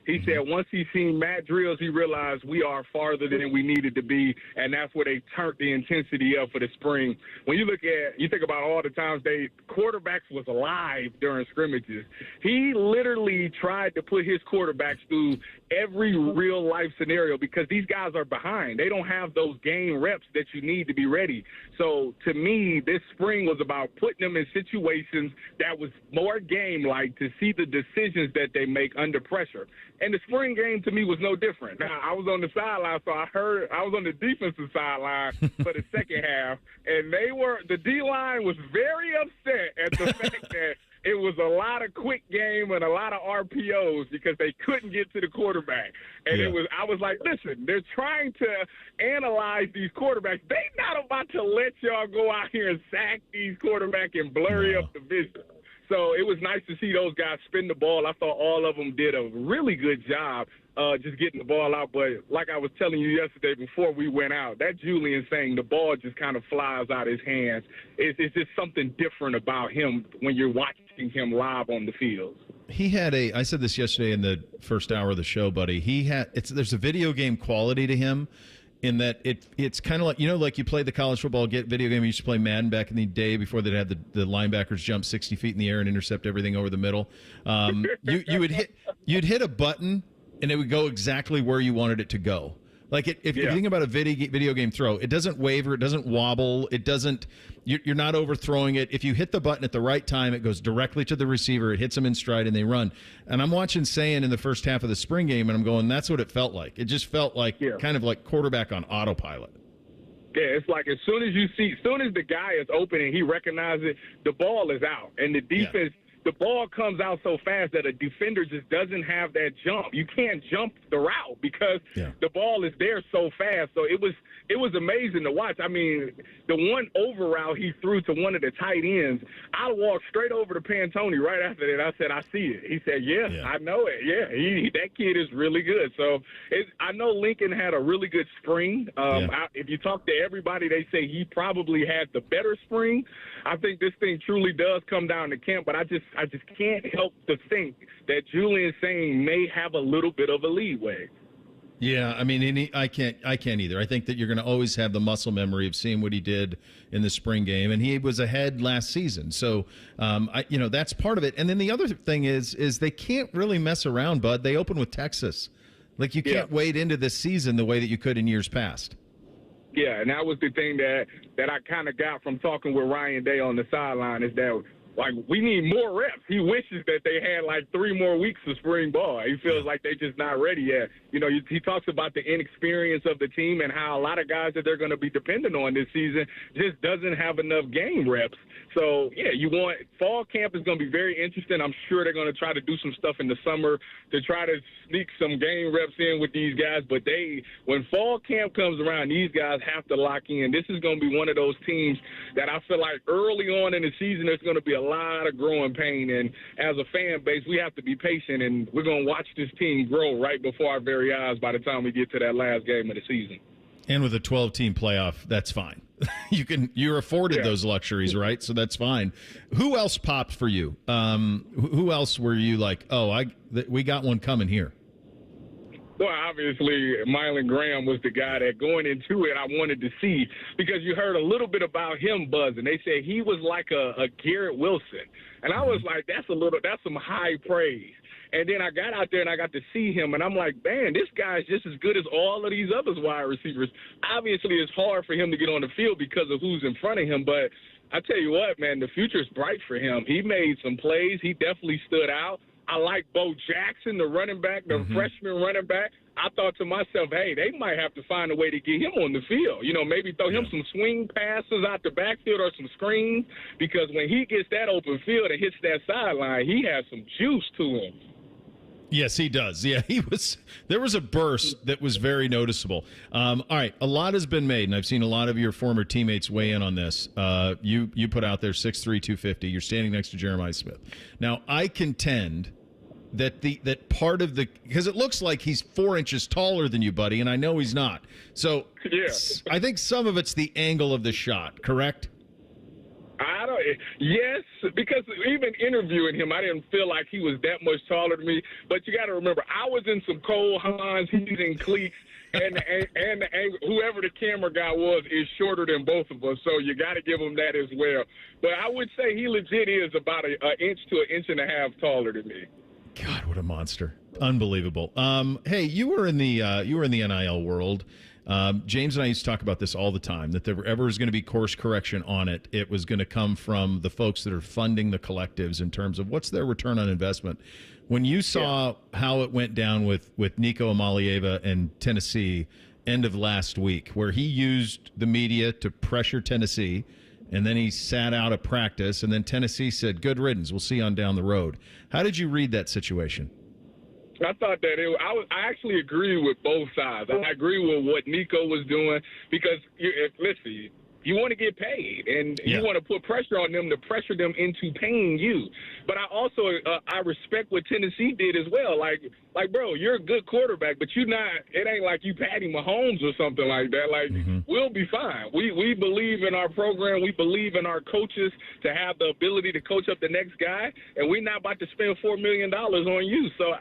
S27: He said once he seen mat drills, he realized we are farther than we needed to be, and that's where they turned the intensity up for the spring. When you think about all the times quarterbacks was alive during scrimmages. He literally tried to put his quarterbacks through every real life scenario because these guys are behind. They don't have those game reps that you need to be ready. So to me, this spring was about putting them in situations that was more game-like to see the decisions that they make under pressure. And the spring game to me was no different. Now, I was on the sideline, so I was on the defensive sideline for the second half, and the D-line was very upset at the fact that it was a lot of quick game and a lot of RPOs because they couldn't get to the quarterback. And I was like, listen, they're trying to analyze these quarterbacks. They not about to let y'all go out here and sack these quarterbacks and blurry up the vision. So it was nice to see those guys spin the ball. I thought all of them did a really good job just getting the ball out. But like I was telling you yesterday before we went out, that Julian saying the ball just kind of flies out his hands. It's just something different about him when you're watching him live on the field.
S2: He had I said this yesterday in the first hour of the show, buddy. There's a video game quality to him in that it's kind of like, like you play the college football video game. You used to play Madden back in the day before they'd have the linebackers jump 60 feet in the air and intercept everything over the middle. You'd hit a button and it would go exactly where you wanted it to go. Like if you think about a video game throw, it doesn't waver, it doesn't wobble, you're not overthrowing it. If you hit the button at the right time, it goes directly to the receiver, it hits them in stride, and they run. And I'm watching Sayan in the first half of the spring game, and I'm going, that's what it felt like. It just felt like kind of like quarterback on autopilot.
S27: Yeah, it's like as soon as the guy is open and he recognizes it, the ball is out, and the defense. Yeah. The ball comes out so fast that a defender just doesn't have that jump. You can't jump the route because the ball is there so fast. So it was amazing to watch. I mean, the one over route he threw to one of the tight ends, I walked straight over to Pantone right after that. I said, I see it. He said, yeah. I know it. Yeah, that kid is really good. So I know Lincoln had a really good spring. If you talk to everybody, they say he probably had the better spring. I think this thing truly does come down to camp, but I just can't help to think that Julian Sain may have a little bit of a leeway.
S2: Yeah, I mean, I can't either. I think that you're going to always have the muscle memory of seeing what he did in the spring game, and he was ahead last season. So, that's part of it. And then the other thing is they can't really mess around, bud. They open with Texas. Like, you can't wade into this season the way that you could in years past.
S27: Yeah, and that was the thing that I kind of got from talking with Ryan Day on the sideline is that, like, we need more reps. He wishes that they had, like, 3 more weeks of spring ball. He feels like they're just not ready yet. You know, he talks about the inexperience of the team and how a lot of guys that they're going to be dependent on this season just doesn't have enough game reps. So, yeah, fall camp is going to be very interesting. I'm sure they're going to try to do some stuff in the summer to try to sneak some game reps in with these guys. But when fall camp comes around, these guys have to lock in. This is going to be one of those teams that I feel like early on in the season there's going to be a lot of growing pain. And as a fan base, we have to be patient, and we're going to watch this team grow right before our very eyes by the time we get to that last game of the season.
S2: And with a 12-team playoff, that's fine. You're afforded those luxuries, right? So that's fine. Who else popped for you? Who else were you like, we got one coming here?
S27: Well, obviously, Mylan Graham was the guy that going into it I wanted to see because you heard a little bit about him buzzing. They said he was like a Garrett Wilson. And I was like, that's some high praise. And then I got out there and I got to see him, and I'm like, man, this guy's just as good as all of these other wide receivers. Obviously, it's hard for him to get on the field because of who's in front of him, but I tell you what, man, the future's bright for him. He made some plays. He definitely stood out. I like Bo Jackson, the running back, the freshman running back. I thought to myself, hey, they might have to find a way to get him on the field. You know, maybe throw him some swing passes out the backfield or some screens, because when he gets that open field and hits that sideline, he has some juice to him.
S2: Yes, he does. Yeah, there was a burst that was very noticeable. All right, a lot has been made, and I've seen a lot of your former teammates weigh in on this. You put out there 6'3", 250. You're standing next to Jeremiah Smith. Now, I contend that part of because it looks like he's 4 inches taller than you, buddy, and I know he's not. So I think some of it's the angle of the shot, correct?
S27: Yes, because even interviewing him, I didn't feel like he was that much taller than me. But you got to remember, I was in some Cole Haans, he's in cleats, and whoever the camera guy was is shorter than both of us. So you got to give him that as well. But I would say he legit is about an inch to an inch and a half taller than me.
S2: God, what a monster! Unbelievable. Hey, you were in the NIL world. James and I used to talk about this all the time, that there ever is going to be course correction on it, it was going to come from the folks that are funding the collectives in terms of what's their return on investment. When you saw how it went down with Nico Amalieva and Tennessee end of last week, where he used the media to pressure Tennessee, and then he sat out of practice, and then Tennessee said, good riddance, we'll see you on down the road. How did you read that situation?
S27: I thought that I actually agree with both sides. I agree with what Nico was doing because, listen, you want to get paid, and you want to put pressure on them to pressure them into paying you. But I also I respect what Tennessee did as well. Like, bro, you're a good quarterback, but you're not. It ain't like you Patty Mahomes or something like that. Like, we'll be fine. We believe in our program. We believe in our coaches to have the ability to coach up the next guy, and we're not about to spend $4 million on you. So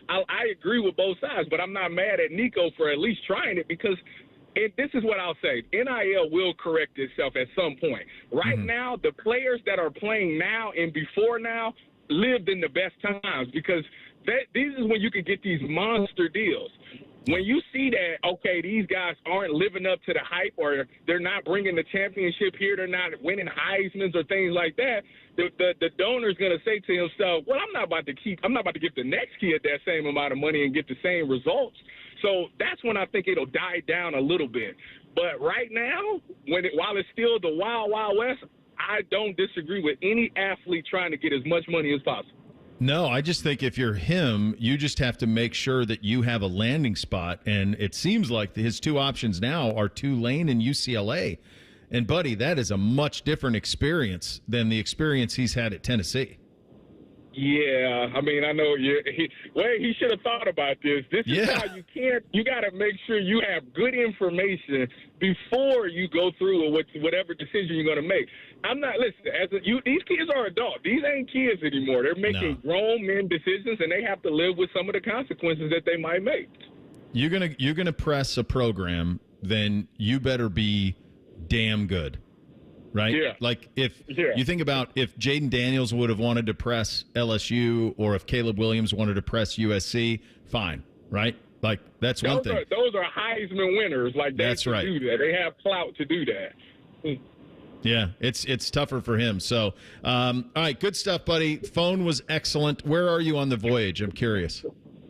S27: I agree with both sides, but I'm not mad at Nico for at least trying it because. And this is what I'll say. NIL will correct itself at some point. Right now, the players that are playing now and before now lived in the best times because this is when you can get these monster deals. When you see that, okay, these guys aren't living up to the hype or they're not bringing the championship here, they're not winning Heismans or things like that, the donor's going to say to himself, well, I'm not about to give the next kid that same amount of money and get the same results. So that's when I think it'll die down a little bit. But right now, while it's still the wild, wild west, I don't disagree with any athlete trying to get as much money as possible.
S2: No, I just think if you're him, you just have to make sure that you have a landing spot. And it seems like his two options now are Tulane and UCLA. And, buddy, that is a much different experience than the experience he's had at Tennessee.
S27: Yeah, I mean, I know he should have thought about this. This is how you got to make sure you have good information before you go through with whatever decision you're going to make. These kids are adults. These ain't kids anymore. They're making grown men decisions, and they have to live with some of the consequences that they might make.
S2: You're gonna press a program, then you better be damn good. Right?
S27: Yeah.
S2: Like if you think about if Jaden Daniels would have wanted to press LSU or if Caleb Williams wanted to press USC, fine, right? Like, that's one thing.
S27: Those are Heisman winners. Like,
S2: that's right.
S27: Do that. They have clout to do that.
S2: Yeah, it's tougher for him. So, all right, good stuff, buddy. Phone was excellent. Where are you on the voyage? I'm curious.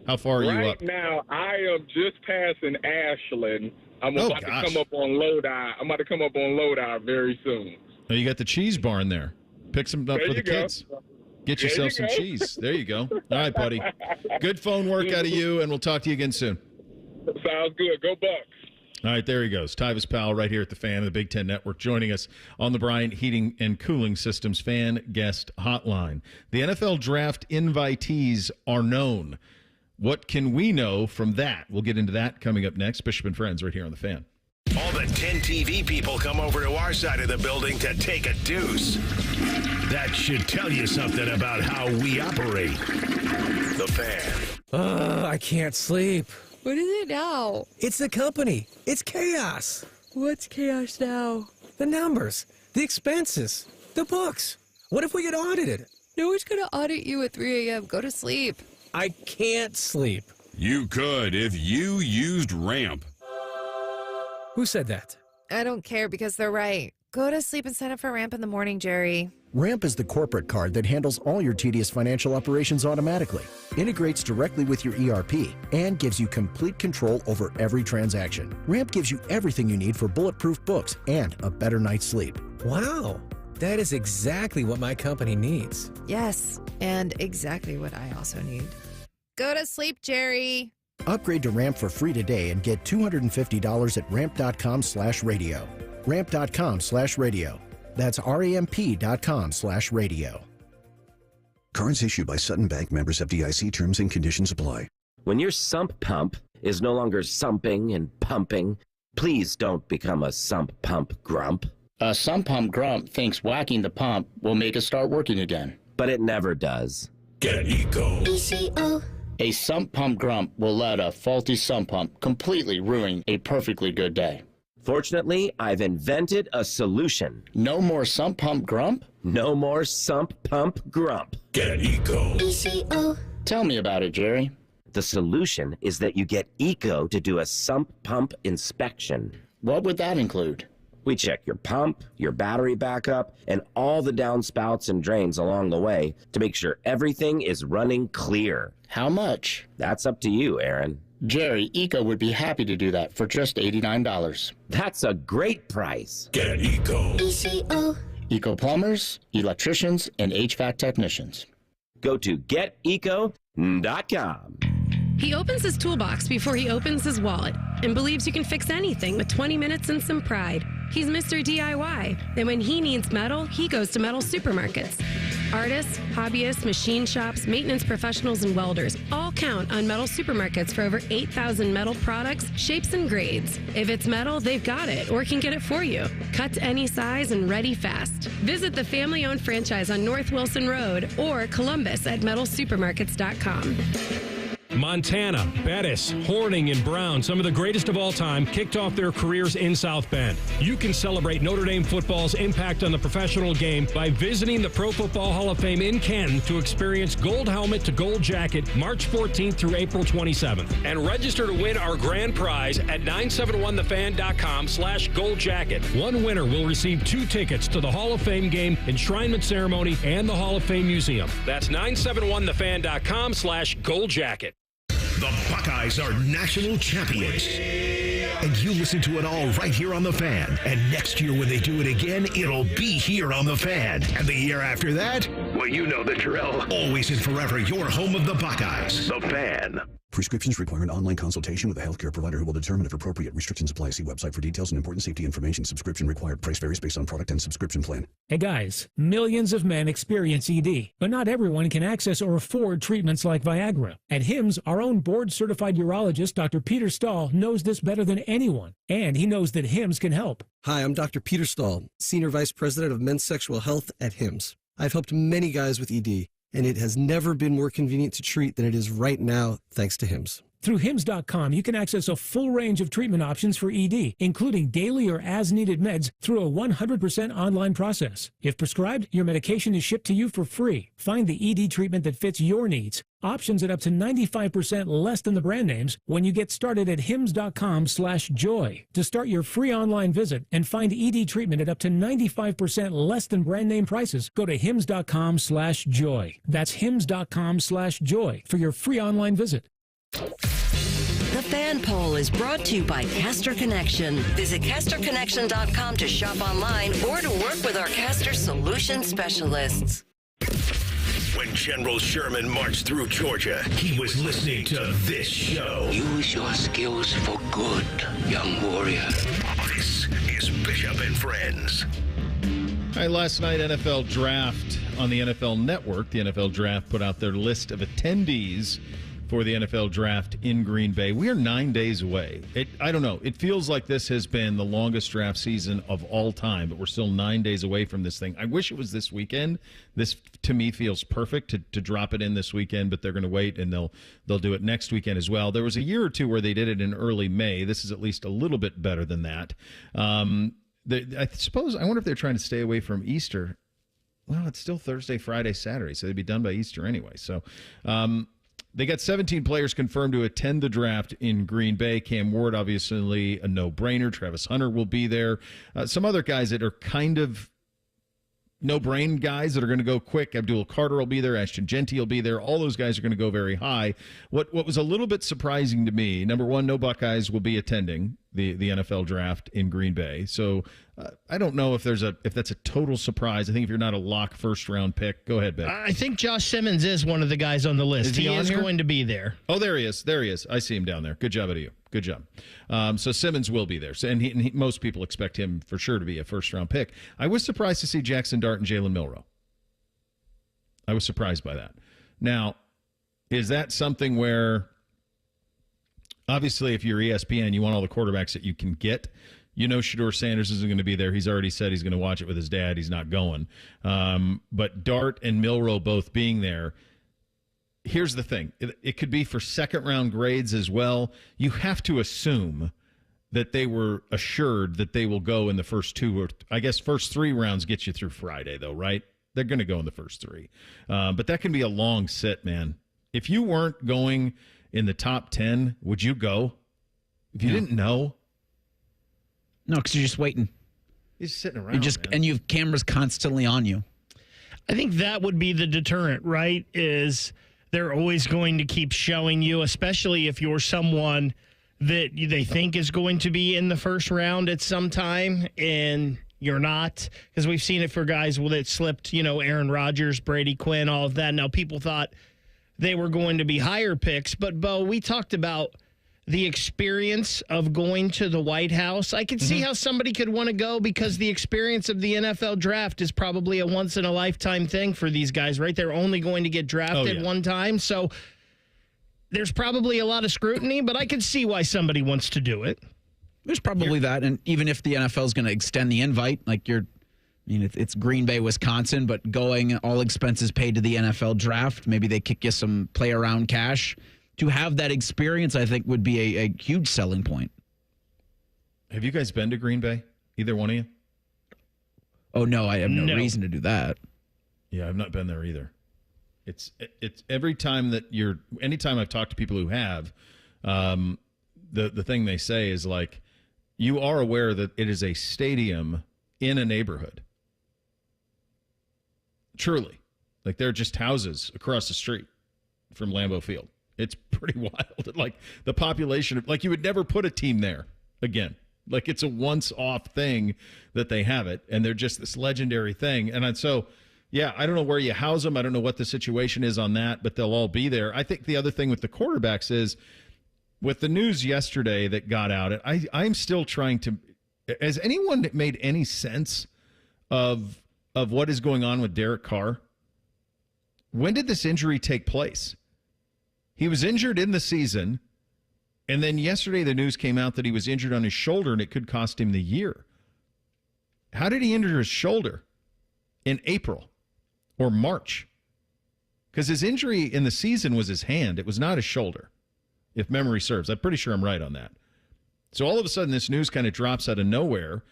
S2: How far are you up?
S27: Right now, I am just passing Ashland. I'm about to come up on Lodi. I'm about to come up on Lodi very soon.
S2: Oh, you got the cheese barn there. Pick some up for the kids. Get yourself some cheese. There you go. All right, buddy. Good phone work out of you, and we'll talk to you again soon.
S27: Sounds good. Go Bucks.
S2: All right, there he goes. Tyvis Powell right here at the Fan, the Big Ten Network, joining us on the Bryant Heating and Cooling Systems Fan Guest Hotline. The NFL Draft invitees are known. What can we know from that? We'll get into that coming up next. Bishop and Friends right here on the Fan.
S1: All the 10 TV people come over to our side of the building to take a deuce. That should tell you something about how we operate. The Fan.
S4: I can't sleep.
S7: What is it now?
S4: It's the company. It's chaos.
S7: What's chaos now?
S4: The numbers, the expenses, the books. What if we get audited?
S7: No one's going to audit you at 3 a.m. Go to sleep.
S4: I can't sleep.
S8: You could if you used Ramp.
S4: Who said that?
S7: I don't care because they're right. Go to sleep and sign up for Ramp in the morning, Jerry.
S9: Ramp is the corporate card that handles all your tedious financial operations automatically, integrates directly with your ERP, and gives you complete control over every transaction. Ramp gives you everything you need for bulletproof books and a better night's sleep.
S4: Wow, that is exactly what my company needs.
S7: Yes, and exactly what I also need. Go to sleep, Jerry.
S9: Upgrade to Ramp for free today and get $250 at ramp.com/radio. Ramp.com/radio. That's ramp.com/radio.
S10: Cards issued by Sutton Bank, members FDIC. Terms and conditions apply.
S11: When your sump pump is no longer sumping and pumping, please don't become a sump pump grump.
S12: A sump pump grump thinks whacking the pump will make it start working again.
S11: But it never does.
S1: Get Eco.
S12: ECO. A sump pump grump will let a faulty sump pump completely ruin a perfectly good day.
S11: Fortunately, I've invented a solution.
S12: No more sump pump grump?
S11: No more sump pump grump.
S1: Get Eco.
S12: ECO. Tell me about it, Jerry.
S11: The solution is that you get Eco to do a sump pump inspection.
S12: What would that include?
S11: We check your pump, your battery backup, and all the downspouts and drains along the way to make sure everything is running clear.
S12: How much?
S11: That's up to you, Aaron.
S12: Jerry, Eco would be happy to do that for just $89.
S11: That's a great price.
S1: Get Eco.
S12: ECO. Eco plumbers, electricians, and HVAC technicians.
S11: Go to geteco.com.
S28: He opens his toolbox before he opens his wallet and believes you can fix anything with 20 minutes and some pride. He's Mr. DIY, and when he needs metal, he goes to metal supermarkets. Artists, hobbyists, machine shops, maintenance professionals, and welders all count on metal supermarkets for over 8,000 metal products, shapes, and grades. If it's metal, they've got it or can get it for you. Cut to any size and ready fast. Visit the family-owned franchise on North Wilson Road or Columbus at metalsupermarkets.com.
S29: Montana, Bettis, Horning, and Brown, some of the greatest of all time, kicked off their careers in South Bend. You can celebrate Notre Dame football's impact on the professional game by visiting the Pro Football Hall of Fame in Canton to experience Gold Helmet to Gold Jacket March 14th through April 27th. And register to win our grand prize at 971thefan.com/goldjacket. One winner will receive 2 tickets to the Hall of Fame game, enshrinement ceremony, and the Hall of Fame Museum. That's 971thefan.com/goldjacket.
S1: The Buckeyes are national champions. And you listen to it all right here on The Fan. And next year when they do it again, it'll be here on The Fan. And the year after that, well, you know the drill. Always and forever, your home of the Buckeyes. The Fan.
S10: Prescriptions require an online consultation with a healthcare provider who will determine if appropriate. Restrictions apply. See website for details and important safety information. Subscription required. Price varies based on product and subscription plan.
S30: Hey guys, millions of men experience ED, but not everyone can access or afford treatments like Viagra. At HIMSS, our own board-certified urologist, Dr. Peter Stahl, knows this better than anyone, and he knows that HIMSS can help.
S31: Hi, I'm Dr. Peter Stahl, Senior Vice President of Men's Sexual Health at HIMSS. I've helped many guys with ED, and it has never been more convenient to treat than it is right now, thanks to HIMSS.
S30: Through Hims.com, you can access a full range of treatment options for ED, including daily or as-needed meds through a 100% online process. If prescribed, your medication is shipped to you for free. Find the ED treatment that fits your needs. Options at up to 95% less than the brand names when you get started at hims.com/joy. To start your free online visit and find ED treatment at up to 95% less than brand name prices, go to hims.com/joy. That's hims.com/joy for your free online visit.
S5: The Fan Poll is brought to you by Caster Connection. Visit casterconnection.com to shop online or to work with our Caster Solution specialists.
S1: When General Sherman marched through Georgia, he was listening to this show.
S3: Use your skills for good, young warrior.
S1: This is Bishop and Friends.
S2: All right, last night, NFL Draft on the NFL Network. The NFL Draft put out their list of attendees for the NFL Draft in Green Bay. We are 9 days away. I don't know. It feels like this has been the longest draft season of all time, but we're still 9 days away from this thing. I wish it was this weekend. This, to me, feels perfect to drop it in this weekend, but they're going to wait, and they'll do it next weekend as well. There was a year or two where they did it in early May. This is at least a little bit better than that. I wonder if they're trying to stay away from Easter. Well, it's still Thursday, Friday, Saturday, so they'd be done by Easter anyway. So, they got 17 players confirmed to attend the draft in Green Bay. Cam Ward, obviously a no-brainer. Travis Hunter will be there. Some other guys that are kind of no-brain guys that are going to go quick. Abdul Carter will be there. Ashton Genty will be there. All those guys are going to go very high. What was a little bit surprising to me, number one, no Buckeyes will be attending the NFL draft in Green Bay. So I don't know if that's a total surprise. I think if you're not a lock first-round pick, go ahead, Ben.
S6: I think Josh Simmons is one of the guys on the list. He is going to be there.
S2: Oh, there he is. There he is. I see him down there. Good job out of you. Good job. So Simmons will be there. And most people expect him for sure to be a first-round pick. I was surprised to see Jackson Dart and Jalen Milroe. I was surprised by that. Now, is that something where, obviously, if you're ESPN, you want all the quarterbacks that you can get. You know Shedeur Sanders isn't going to be there. He's already said he's going to watch it with his dad. He's not going. But Dart and Milroe both being there, here's the thing. It could be for second-round grades as well. You have to assume that they were assured that they will go in the first two, or I guess first three rounds get you through Friday, though, right? They're going to go in the first three. But that can be a long sit, man. If you weren't going in the top 10, would you go? If you didn't know?
S13: No, because you're just waiting.
S2: You're just sitting around,
S13: and you have cameras constantly on you.
S6: I think that would be the deterrent, right? Is they're always going to keep showing you, especially if you're someone that they think is going to be in the first round at some time and you're not. Because we've seen it for guys that slipped, Aaron Rodgers, Brady Quinn, all of that. Now, people thought they were going to be higher picks. But, Bo, we talked about the experience of going to the White House. I could see how somebody could want to go because the experience of the NFL draft is probably a once-in-a-lifetime thing for these guys, right? They're only going to get drafted one time. So there's probably a lot of scrutiny, but I could see why somebody wants to do it.
S13: There's probably that. And even if the NFL is going to extend the invite, it's Green Bay, Wisconsin, but going all expenses paid to the NFL draft, maybe they kick you some play-around cash. To have that experience, I think, would be a huge selling point.
S2: Have you guys been to Green Bay? Either one of you?
S13: Oh, no, I have no reason to do that.
S2: Yeah, I've not been there either. It's every time anytime I've talked to people who have, the thing they say is like, you are aware that it is a stadium in a neighborhood. Truly. Like, they're just houses across the street from Lambeau Field. It's pretty wild. Like, the population, you would never put a team there again. Like, it's a once-off thing that they have it, and they're just this legendary thing. And so, yeah, I don't know where you house them. I don't know what the situation is on that, but they'll all be there. I think the other thing with the quarterbacks is, with the news yesterday that got out, I'm still trying to – has anyone made any sense of what is going on with Derek Carr? When did this injury take place? He was injured in the season, and then yesterday the news came out that he was injured on his shoulder, and it could cost him the year. How did he injure his shoulder in April or March? Because his injury in the season was his hand. It was not his shoulder. if memory serves. I'm pretty sure I'm right on that. So all of a sudden, this news kind of drops out of nowhere.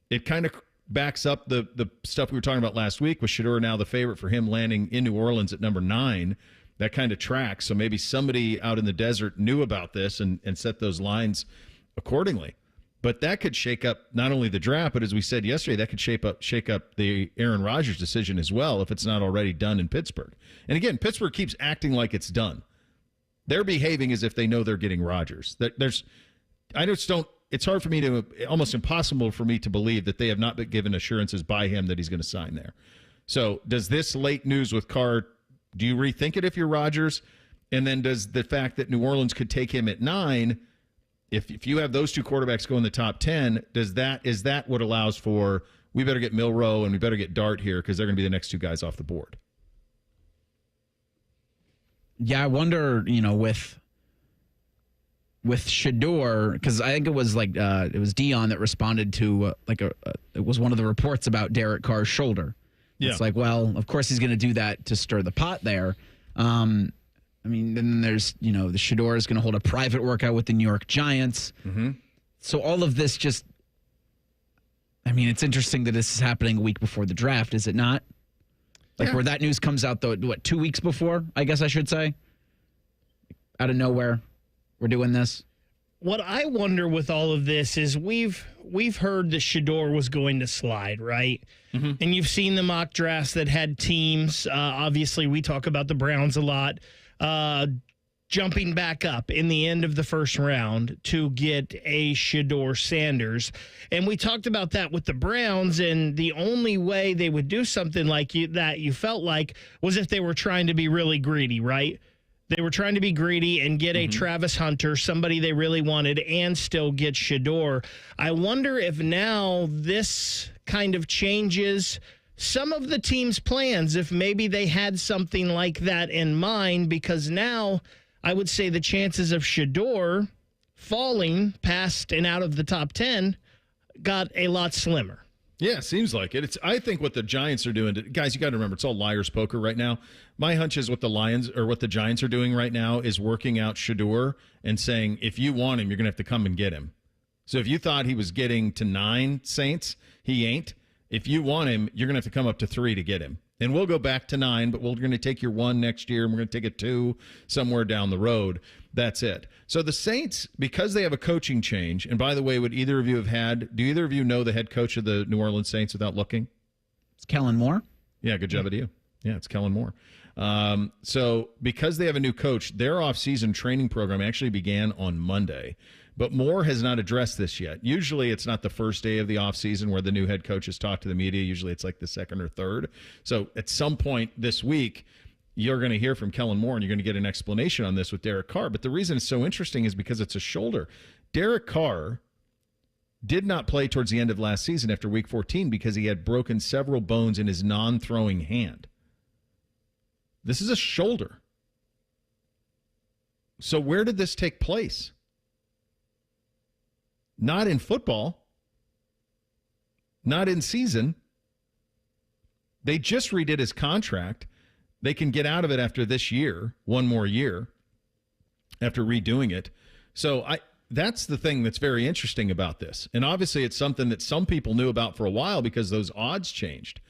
S2: It kind of backs up the stuff we were talking about last week with Shedeur now the favorite for him landing in New Orleans at number 9. That kind of tracks. So maybe somebody out in the desert knew about this and set those lines accordingly. But that could shake up not only the draft, but as we said yesterday, that could shake up the Aaron Rodgers decision as well if it's not already done in Pittsburgh. And again, Pittsburgh keeps acting like it's done. They're behaving as if they know they're getting Rodgers. It's hard for me to, almost impossible for me to believe that they have not been given assurances by him that he's going to sign there. So does this late news with Carr, do you rethink it if you're Rodgers? And then does the fact that New Orleans could take him at 9, if you have those two quarterbacks go in the top 10, is that what allows for, we better get Milroe and we better get Dart here because they're going to be the next two guys off the board?
S13: Yeah, I wonder, with Shedeur, because I think it was it was Dion that responded to it was one of the reports about Derek Carr's shoulder. Yeah. It's like, well, of course he's going to do that to stir the pot there. Then there's, the Shedeur is going to hold a private workout with the New York Giants. Mm-hmm. So all of this just, it's interesting that this is happening a week before the draft, is it not? Where that news comes out, 2 weeks before, I guess I should say? Out of nowhere, we're doing this.
S6: What I wonder with all of this is we've heard that Shedeur was going to slide, right? Mm-hmm. And you've seen the mock drafts that had teams. Obviously, we talk about the Browns a lot. Jumping back up in the end of the first round to get a Shedeur Sanders. And we talked about that with the Browns, and the only way they would do something like that, you felt like, was if they were trying to be really greedy, right? They were trying to be greedy and get a Travis Hunter, somebody they really wanted, and still get Shedeur. I wonder if now this kind of changes some of the team's plans, if maybe they had something like that in mind, because now I would say the chances of Shedeur falling past and out of the top 10 got a lot slimmer.
S2: Yeah, seems like it. I think what the Giants are doing, guys, you got to remember, it's all liar's poker right now. My hunch is what the Giants are doing right now is working out Shedeur and saying, if you want him, you're going to have to come and get him. So if you thought he was getting to 9 Saints, he ain't. If you want him, you're going to have to come up to 3 to get him. And we'll go back to 9, but we're going to take your 1 next year, and we're going to take a 2 somewhere down the road. That's it. So the Saints, because they have a coaching change, and by the way, do either of you know the head coach of the New Orleans Saints without looking?
S13: It's Kellen Moore.
S2: Yeah, good job at you. Yeah, it's Kellen Moore. So because they have a new coach, their off-season training program actually began on Monday. But Moore has not addressed this yet. Usually it's not the first day of the offseason where the new head coaches talk to the media. Usually it's like the second or third. So at some point this week, you're going to hear from Kellen Moore and you're going to get an explanation on this with Derek Carr. But the reason it's so interesting is because it's a shoulder. Derek Carr did not play towards the end of last season after week 14 because he had broken several bones in his non-throwing hand. This is a shoulder. So where did this take place? Not in football. Not in season. They just redid his contract. They can get out of it after this year, one more year, after redoing it. So that's the thing that's very interesting about this. And obviously it's something that some people knew about for a while because those odds changed.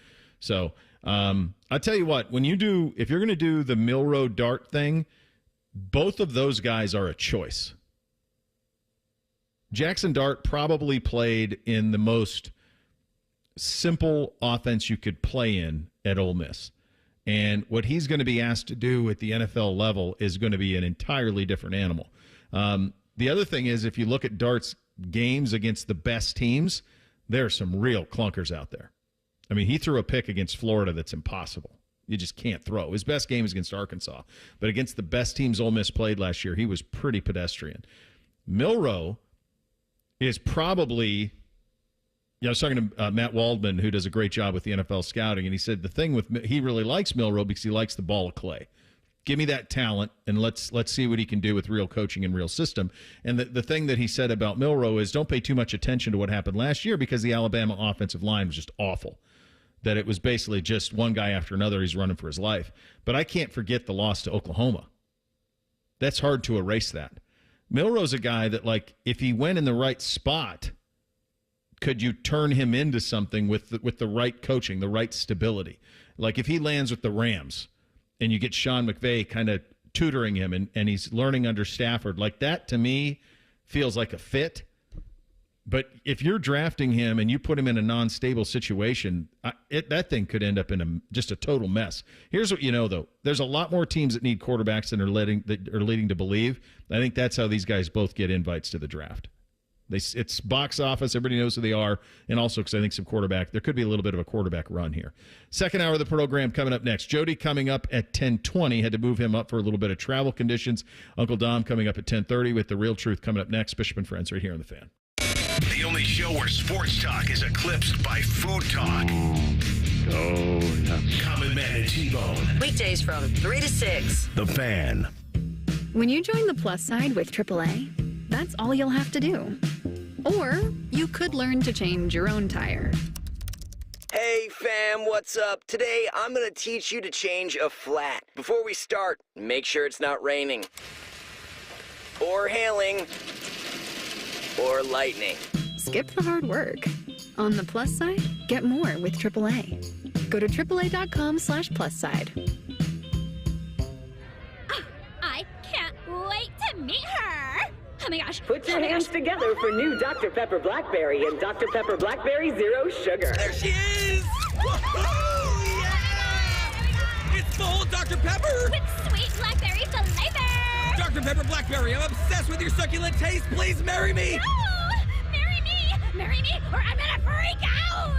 S2: So I'll tell you what, if you're going to do the Milroe Dart thing, both of those guys are a choice. Jackson Dart probably played in the most simple offense you could play in at Ole Miss. And what he's going to be asked to do at the NFL level is going to be an entirely different animal. The other thing is, if you look at Dart's games against the best teams, there are some real clunkers out there. I mean, he threw a pick against Florida that's impossible. You just can't throw. His best game is against Arkansas. But against the best teams Ole Miss played last year, he was pretty pedestrian. Milroe is probably, I was talking to Matt Waldman, who does a great job with the NFL scouting, and he said the thing he really likes Milroe because he likes the ball of clay. Give me that talent, and let's see what he can do with real coaching and real system. And the thing that he said about Milroe is don't pay too much attention to what happened last year because the Alabama offensive line was just awful. That it was basically just one guy after another. He's running for his life. But I can't forget the loss to Oklahoma. That's hard to erase that. Milrow's a guy that, like, if he went in the right spot, could you turn him into something with the right coaching, the right stability? Like, if he lands with the Rams and you get Sean McVay kind of tutoring him and he's learning under Stafford, like, that to me feels like a fit. But if you're drafting him and you put him in a non-stable situation, that thing could end up in just a total mess. Here's what you know, though. There's a lot more teams that need quarterbacks than are leading to believe. I think that's how these guys both get invites to the draft. It's box office. Everybody knows who they are. And also because I think there could be a little bit of a quarterback run here. Second hour of the program coming up next. Jody coming up at 10:20. Had to move him up for a little bit of travel conditions. Uncle Dom coming up at 10:30 with The Real Truth coming up next. Bishop and Friends right here on The Fan.
S1: The only show where sports talk is eclipsed by food talk. Oh, yeah. Common Man and T-Bone.
S5: Weekdays from 3 to 6.
S1: The Fan.
S14: When you join the plus side with AAA, that's all you'll have to do. Or you could learn to change your own tire.
S15: Hey fam, what's up? Today I'm gonna teach you to change a flat. Before we start, make sure it's not raining, or hailing, or lightning.
S14: Skip the hard work. On the plus side, get more with AAA. Go to AAA.com/plus side.
S16: I can't wait to meet her. Oh my gosh.
S17: Put your hands together for new Dr. Pepper Blackberry and Dr. Pepper Blackberry Zero Sugar.
S18: There she is! Woohoo! Yeah! It's full Dr. Pepper!
S16: With sweet blackberry flavor!
S18: Dr. Pepper Blackberry, I'm obsessed with your succulent taste. Please marry me!
S16: No! Marry me! Marry me, or I'm gonna freak out!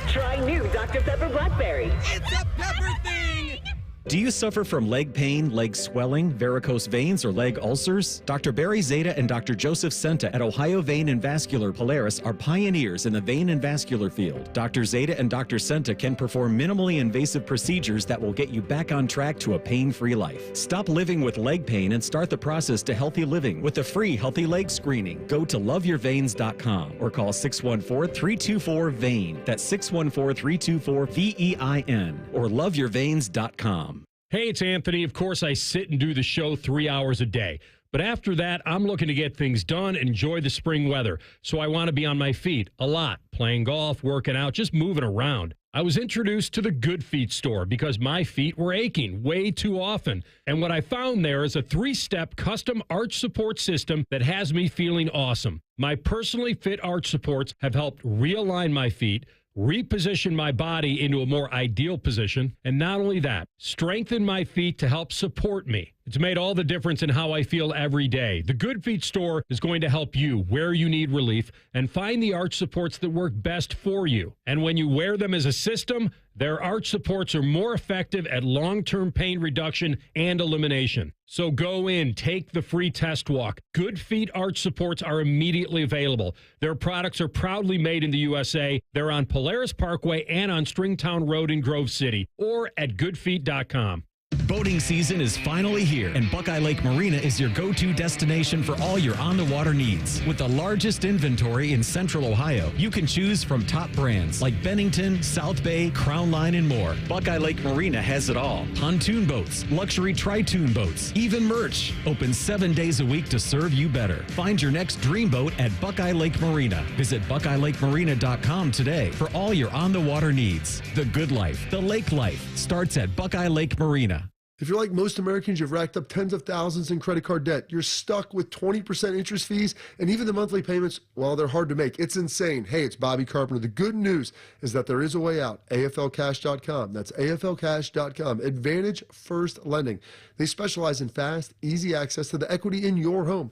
S17: Try new Dr. Pepper Blackberry.
S18: It's a pepper thing!
S19: Do you suffer from leg pain, leg swelling, varicose veins, or leg ulcers? Dr. Barry Zeta and Dr. Joseph Senta at Ohio Vein and Vascular Polaris are pioneers in the vein and vascular field. Dr. Zeta and Dr. Senta can perform minimally invasive procedures that will get you back on track to a pain-free life. Stop living with leg pain and start the process to healthy living with a free healthy leg screening. Go to loveyourveins.com or call 614-324-VEIN. That's 614-324-VEIN or loveyourveins.com.
S29: Hey, it's Anthony. Of course, I sit and do the show 3 hours a day. But after that, I'm looking to get things done and enjoy the spring weather. So I want to be on my feet a lot, playing golf, working out, just moving around. I was introduced to the Good Feet store because my feet were aching way too often. And what I found there is a 3-step custom arch support system that has me feeling awesome. My personally fit arch supports have helped realign my feet, reposition my body into a more ideal position, and not only that, strengthen my feet to help support me. It's made all the difference in how I feel every day. The Good Feet store is going to help you where you need relief and find the arch supports that work best for you. And when you wear them as a system, their arch supports are more effective at long-term pain reduction and elimination. So go in, take the free test walk. Good Feet arch supports are immediately available. Their products are proudly made in the USA. They're on Polaris Parkway and on Stringtown Road in Grove City or at goodfeet.com.
S20: Boating season is finally here, and Buckeye Lake Marina is your go-to destination for all your on-the-water needs. With the largest inventory in Central Ohio, you can choose from top brands like Bennington, South Bay, Crown Line, and more. Buckeye Lake Marina has it all. Pontoon boats, luxury tri-toon boats, even merch. Open 7 days a week to serve you better. Find your next dream boat at Buckeye Lake Marina. Visit BuckeyeLakeMarina.com today for all your on-the-water needs. The good life, the lake life, starts at Buckeye Lake Marina.
S21: If you're like most Americans, you've racked up tens of thousands in credit card debt. You're stuck with 20% interest fees, and even the monthly payments, well, they're hard to make. It's insane. Hey, it's Bobby Carpenter. The good news is that there is a way out. AFLcash.com. That's AFLcash.com. Advantage First Lending. They specialize in fast, easy access to the equity in your home.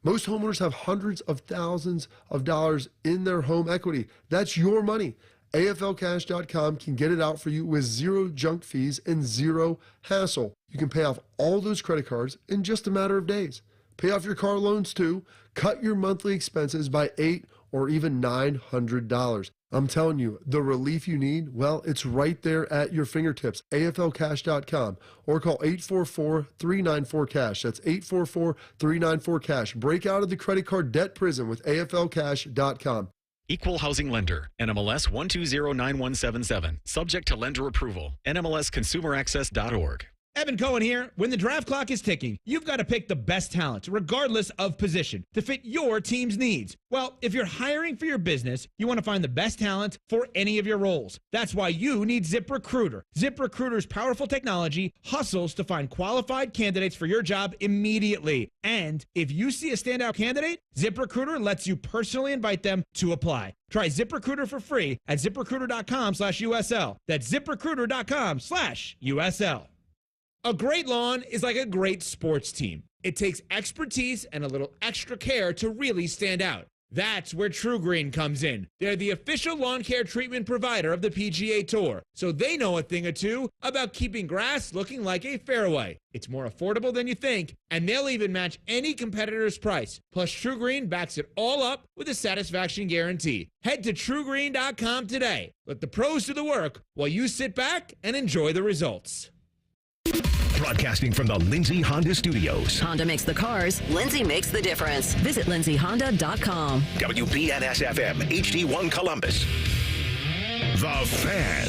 S21: Most homeowners have hundreds of thousands of dollars in their home equity. That's your money. AFLcash.com can get it out for you with zero junk fees and zero hassle. You can pay off all those credit cards in just a matter of days. Pay off your car loans too. Cut your monthly expenses by $800 or even $900. I'm telling you, the relief you need, well, it's right there at your fingertips. AFLcash.com or call 844-394-CASH. That's 844-394-CASH. Break out of the credit card debt prison with AFLcash.com.
S20: Equal Housing Lender, NMLS 1209177. Subject to lender approval. NMLSConsumerAccess.org.
S4: Evan Cohen here. When the draft clock is ticking, you've got to pick the best talent, regardless of position, to fit your team's needs. Well, if you're hiring for your business, you want to find the best talent for any of your roles. That's why you need ZipRecruiter. ZipRecruiter's powerful technology hustles to find qualified candidates for your job immediately. And if you see a standout candidate, ZipRecruiter lets you personally invite them to apply. Try ZipRecruiter for free at ZipRecruiter.com/USL. That's ZipRecruiter.com/USL. A great lawn is like a great sports team. It takes expertise and a little extra care to really stand out. That's where True Green comes in. They're the official lawn care treatment provider of the PGA Tour, so they know a thing or two about keeping grass looking like a fairway. It's more affordable than you think, and they'll even match any competitor's price. Plus, True Green backs it all up with a satisfaction guarantee. Head to TrueGreen.com today. Let the pros do the work while you sit back and enjoy the results.
S1: Broadcasting from the Lindsay Honda Studios.
S5: Honda makes the cars. Lindsay makes the difference. Visit lindsayhonda.com.
S1: WBNS-FM, HD1 Columbus. The Fan.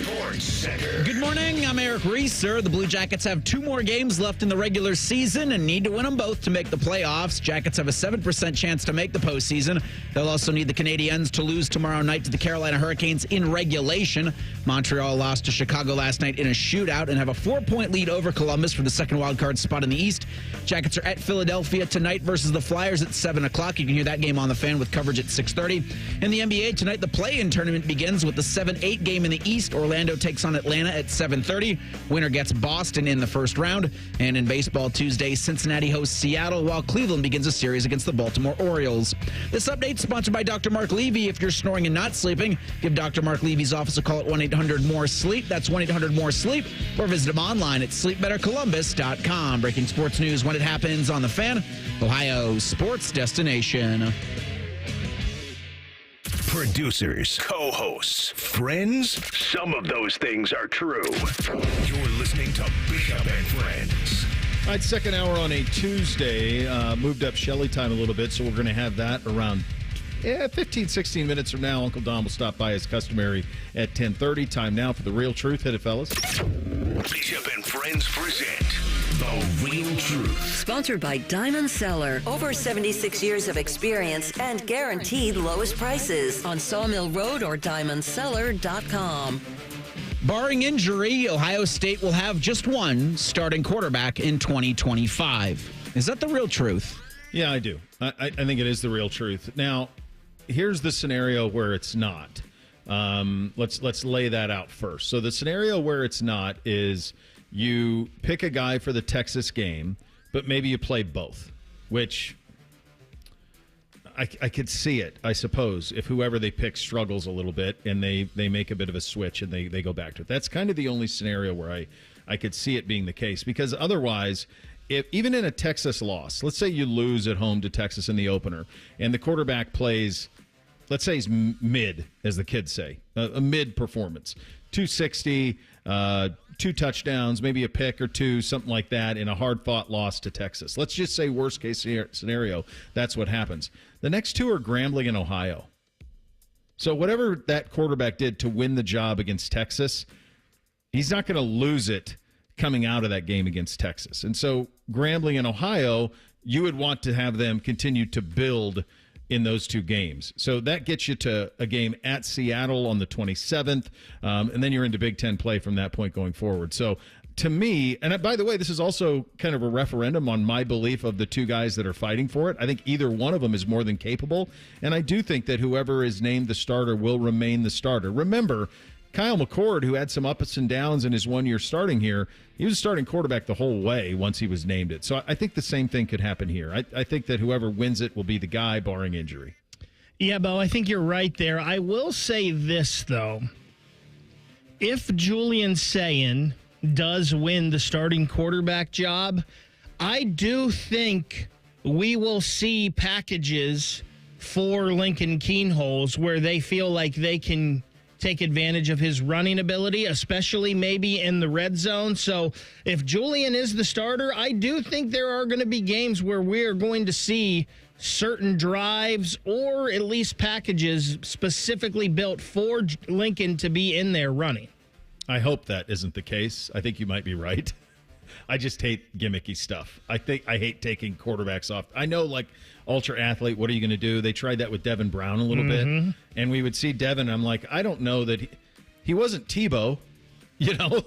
S1: Sports Center.
S13: Good morning. I'm Eric Reeser. The Blue Jackets have 2 more games left in the regular season and need to win them both to make the playoffs. Jackets have a 7% chance to make the postseason. They'll also need the Canadiens to lose tomorrow night to the Carolina Hurricanes in regulation. Montreal lost to Chicago last night in a shootout and have a 4-point lead over Columbus for the second wildcard spot in the East. Jackets are at Philadelphia tonight versus the Flyers at 7 o'clock. You can hear that game on the Fan with coverage at 6:30. In the NBA tonight, the play-in tournament begins with the 7-8 game in the East. Orlando takes on Atlanta at 7:30. Winner gets Boston in the first round. And in baseball Tuesday, Cincinnati hosts Seattle while Cleveland begins a series against the Baltimore Orioles. This update sponsored by Dr. Mark Levy. If you're snoring and not sleeping, give Dr. Mark Levy's office a call at 1-800-MORE-SLEEP. That's 1-800-MORE-SLEEP. Or visit him online at sleepbettercolumbus.com. Breaking sports news when it happens on the Fan, Ohio sports destination.
S1: Producers, co-hosts, friends, some of those things are true. You're listening to Bishop and Friends.
S2: All right, second hour on a Tuesday. Moved up Shelley time a little bit, so we're going to have that around 15, 16 minutes from now. Uncle Dom will stop by as customary at 10:30. Time now for The Real Truth. Hit it, fellas.
S1: Bishop and Friends present The Real Truth.
S5: Sponsored by Diamond Cellar. Over 76 years of experience and guaranteed lowest prices on Sawmill Road or diamondcellar.com.
S13: Barring injury, Ohio State will have just one starting quarterback in 2025. Is that the real truth?
S2: Yeah, I do. I think it is the real truth. Now, here's the scenario where it's not. Let's lay that out first. So the scenario where it's not is you pick a guy for the Texas game, but maybe you play both, which I could see it, I suppose, if whoever they pick struggles a little bit and they make a bit of a switch and they go back to it. That's kind of the only scenario where I could see it being the case, because otherwise, if even in a Texas loss, let's say you lose at home to Texas in the opener and the quarterback plays, let's say he's mid, as the kids say, a mid performance, 260, 2 touchdowns, maybe a pick or 2, something like that, in a hard-fought loss to Texas. Let's just say worst-case scenario, that's what happens. The next 2 are Grambling and Ohio. So whatever that quarterback did to win the job against Texas, he's not going to lose it coming out of that game against Texas. And so Grambling and Ohio, you would want to have them continue to build in those 2 games. So that gets you to a game at Seattle on the 27th, and then you're into Big Ten play from that point going forward. So to me, and by the way, this is also kind of a referendum on my belief of the 2 guys that are fighting for it. I think either one of them is more than capable, and I do think that whoever is named the starter will remain the starter. Remember, Kyle McCord, who had some ups and downs in his 1 year starting here, he was a starting quarterback the whole way once he was named it. So I think the same thing could happen here. I think that whoever wins it will be the guy, barring injury.
S6: Yeah, Bo, I think you're right there. I will say this, though. If Julian Sayin does win the starting quarterback job, I do think we will see packages for Lincoln Keenholz where they feel like they can take advantage of his running ability, especially maybe in the red zone. So if Julian is the starter, I do think there are going to be games where we're going to see certain drives or at least packages specifically built for Lincoln to be in there running.
S2: I hope that isn't the case. I think you might be right. I just hate gimmicky stuff. I hate taking quarterbacks off. I know, like, ultra athlete, what are you going to do? They tried that with Devin Brown a little bit, and we would see Devin. I'm like, I don't know that he wasn't Tebow,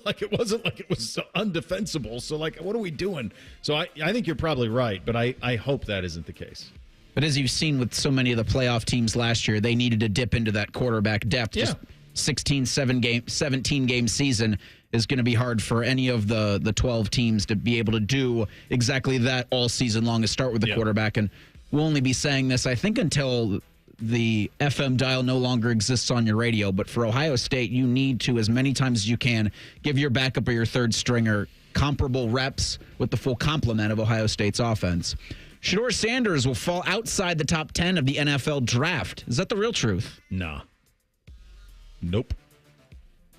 S2: like it wasn't like it was so undefensible. So, like, what are we doing? So I think you're probably right, but I hope that isn't the case.
S13: But as you've seen with so many of the playoff teams last year, they needed to dip into that quarterback depth.
S2: Yeah.
S13: Just 17-game season is going to be hard for any of the 12 teams to be able to do exactly that all season long, to start with the quarterback. And we'll only be saying this, I think, until the FM dial no longer exists on your radio. But for Ohio State, you need to, as many times as you can, give your backup or your third stringer comparable reps with the full complement of Ohio State's offense. Shedeur Sanders will fall outside the top 10 of the NFL draft. Is that the real truth?
S2: Nah. Nope.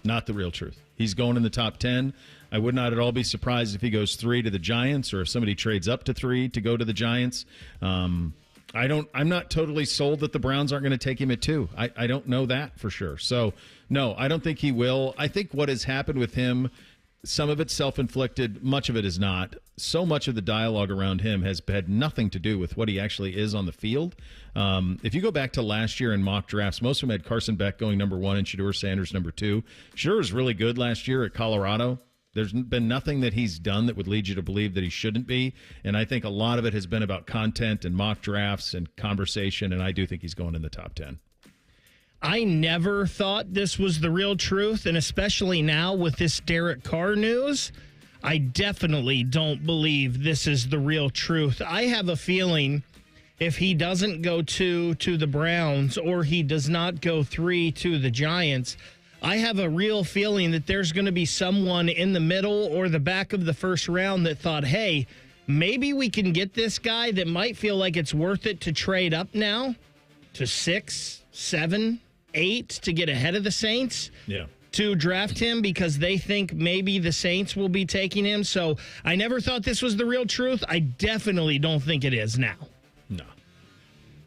S2: Not the real truth. He's going in the top 10. I would not at all be surprised if he goes 3 to the Giants, or if somebody trades up to 3 to go to the Giants. I'm not totally sold that the Browns aren't going to take him at 2. I don't know that for sure. So, no, I don't think he will. I think what has happened with him, some of it's self-inflicted, much of it is not. So much of the dialogue around him has had nothing to do with what he actually is on the field. If you go back to last year in mock drafts, most of them had Carson Beck going number 1 and Shedeur Sanders number 2. Shedeur was really good last year at Colorado. There's been nothing that he's done that would lead you to believe that he shouldn't be. And I think a lot of it has been about content and mock drafts and conversation, and I do think he's going in the top 10.
S6: I never thought this was the real truth, and especially now with this Derek Carr news, I definitely don't believe this is the real truth. I have a feeling if he doesn't go 2 to the Browns, or he does not go 3 to the Giants, I have a real feeling that there's going to be someone in the middle or the back of the first round that thought, hey, maybe we can get this guy that might feel like it's worth it to trade up now to 6, 7, 8 to get ahead of the Saints.
S2: Yeah.
S6: To draft him because they think maybe the Saints will be taking him. So I never thought this was the real truth. I definitely don't think it is now.
S2: No.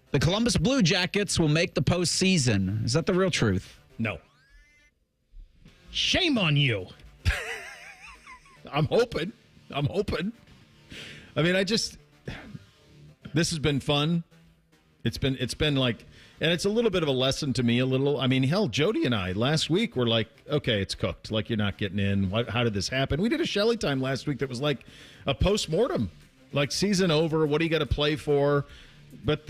S13: The Columbus Blue Jackets will make the postseason. Is that the real truth?
S2: No.
S6: Shame on you.
S2: I'm hoping. I mean, this has been fun. It's been like, and it's a little bit of a lesson to me, I mean, hell, Jody and I last week were like, okay, it's cooked. Like, you're not getting in. How did this happen? We did a Shelley time last week that was like a postmortem, like season over. What do you got to play for? But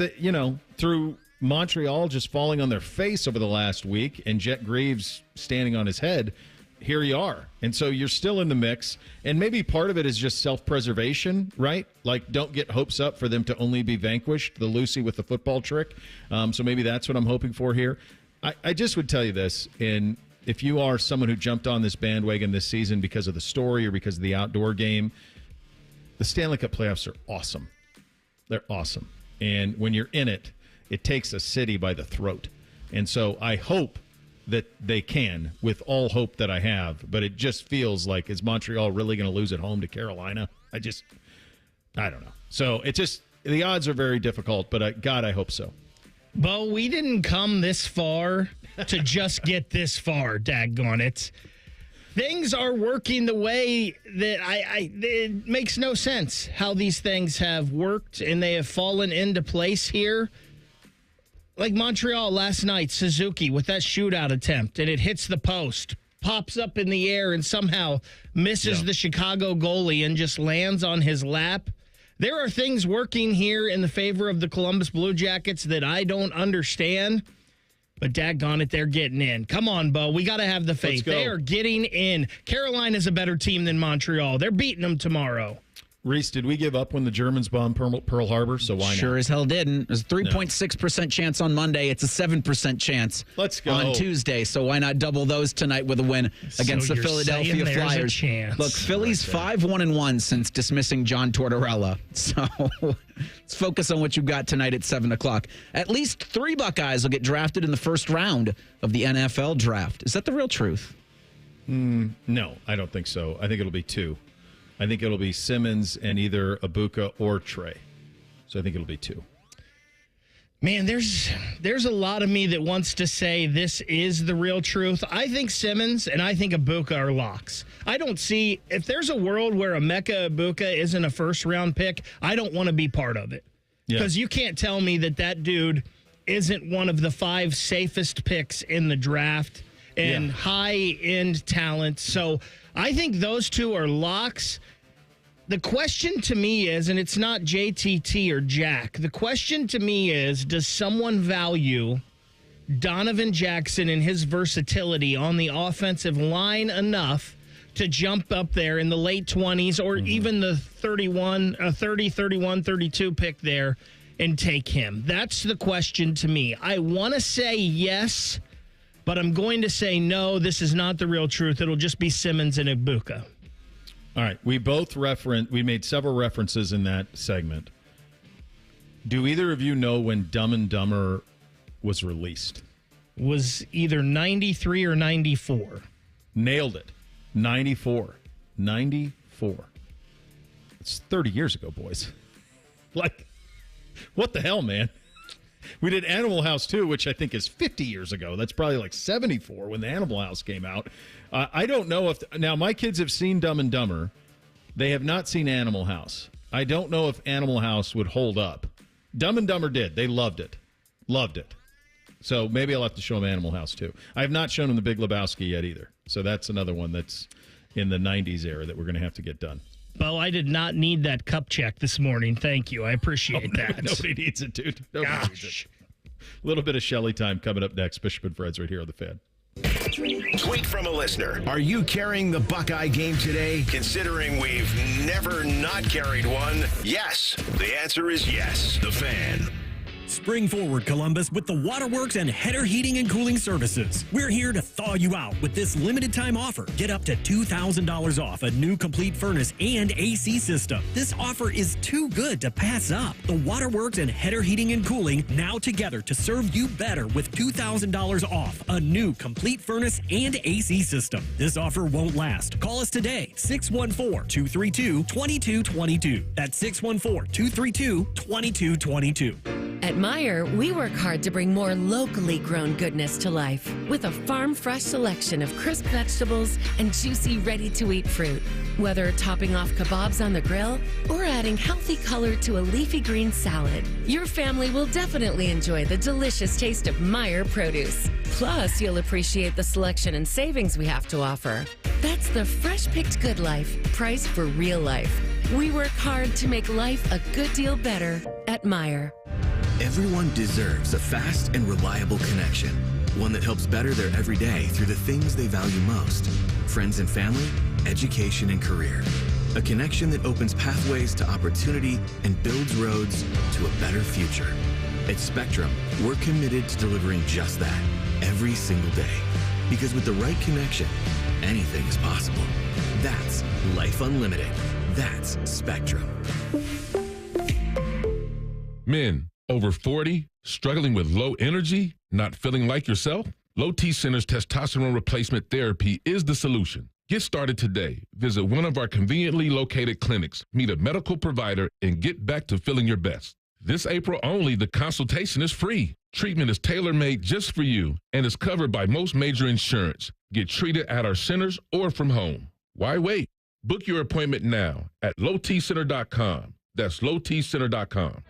S2: through Montreal just falling on their face over the last week and Jet Greaves standing on his head, here you are. And so you're still in the mix. And maybe part of it is just self-preservation, right? Like, don't get hopes up for them to only be vanquished, the Lucy with the football trick. So maybe that's what I'm hoping for here. I just would tell you this, and if you are someone who jumped on this bandwagon this season because of the story or because of the outdoor game, the Stanley Cup playoffs are awesome. They're awesome. And when you're in it, it takes a city by the throat. And so I hope that they can, with all hope that I have. But it just feels like, is Montreal really going to lose at home to Carolina? I don't know. So the odds are very difficult, but God, I hope so.
S6: Bo, we didn't come this far to just get this far, daggone it. Things are working the way that it makes no sense how these things have worked, and they have fallen into place here. Like Montreal last night, Suzuki with that shootout attempt, and it hits the post, pops up in the air, and somehow misses the Chicago goalie and just lands on his lap. There are things working here in the favor of the Columbus Blue Jackets that I don't understand, but daggone it, they're getting in. Come on, Bo. We got to have the faith. They are getting in. Carolina's a better team than Montreal. They're beating them tomorrow.
S2: Reese, did we give up when the Germans bombed Pearl Harbor? So why not?
S13: Sure as hell didn't. There's a 3.6% chance on Monday. It's a 7% chance on Tuesday. So why not double those tonight with a win against the Philadelphia Flyers? Look, Philly's 5-1-1 since dismissing John Tortorella. So let's focus on what you got tonight at 7 o'clock. At least 3 Buckeyes will get drafted in the first round of the NFL draft. Is that the real truth?
S2: No, I don't think so. I think it'll be 2. I think it'll be Simmons and either Ibuka or Trey. So I think it'll be 2.
S6: Man, there's a lot of me that wants to say this is the real truth. I think Simmons and I think Ibuka are locks. I don't see, if there's a world where Emeka Ibuka isn't a first-round pick, I don't want to be part of it. Because you can't tell me that dude isn't one of the 5 safest picks in the draft and high-end talent. So I think those two are locks. The question to me is, and it's not JTT or Jack, the question to me is, does someone value Donovan Jackson and his versatility on the offensive line enough to jump up there in the late 20s or even the 30, 31, 32 pick there and take him? That's the question to me. I want to say yes, but I'm going to say no, this is not the real truth. It'll just be Simmons and Ibuka.
S2: All right, we made several references in that segment. Do either of you know when Dumb and Dumber was released?
S6: Was either 93 or 94.
S2: Nailed it. 94. 94. It's 30 years ago, boys. Like, what the hell, man? We did Animal House 2, which I think is 50 years ago. That's probably like 74 when the Animal House came out. I don't know if... Now, my kids have seen Dumb and Dumber. They have not seen Animal House. I don't know if Animal House would hold up. Dumb and Dumber did. They loved it. Loved it. So maybe I'll have to show them Animal House, too. I have not shown them The Big Lebowski yet, either. So that's another one that's in the 90s era that we're going to have to get done.
S6: Well, I did not need that cup check this morning. Thank you. I appreciate that.
S2: Nobody needs it, dude. Nobody needs it. A little bit of Shelley time coming up next. Bishop and Fred's right here on the Fan.
S1: Tweet from a listener. Are you carrying the Buckeye game today? Considering we've never not carried one, yes. The answer is yes. The Fan.
S7: Spring forward, Columbus, with the Waterworks and Header Heating and Cooling Services. We're here to thaw you out with this limited time offer. Get up to $2,000 off a new complete furnace and AC system. This offer is too good to pass up. The Waterworks and Header Heating and Cooling now together to serve you better with $2,000 off a new complete furnace and AC system. This offer won't last. Call us today, 614-232-2222. That's 614-232-2222.
S8: At Meijer, we work hard to bring more locally grown goodness to life with a farm-fresh selection of crisp vegetables and juicy, ready-to-eat fruit. Whether topping off kebabs on the grill or adding healthy color to a leafy green salad, your family will definitely enjoy the delicious taste of Meijer produce. Plus, you'll appreciate the selection and savings we have to offer. That's the fresh-picked good life, priced for real life. We work hard to make life a good deal better at Meijer.
S9: Everyone deserves a fast and reliable connection, one that helps better their everyday through the things they value most: friends and family, education and career. A connection that opens pathways to opportunity and builds roads to a better future. At Spectrum, we're committed to delivering just that every single day. Because with the right connection, anything is possible. That's Life Unlimited. That's Spectrum.
S11: Men over 40, struggling with low energy, not feeling like yourself? Low T Center's testosterone replacement therapy is the solution. Get started today. Visit one of our conveniently located clinics, meet a medical provider, and get back to feeling your best. This April only, the consultation is free. Treatment is tailor-made just for you and is covered by most major insurance. Get treated at our centers or from home. Why wait? Book your appointment now at lowtcenter.com. That's lowtcenter.com.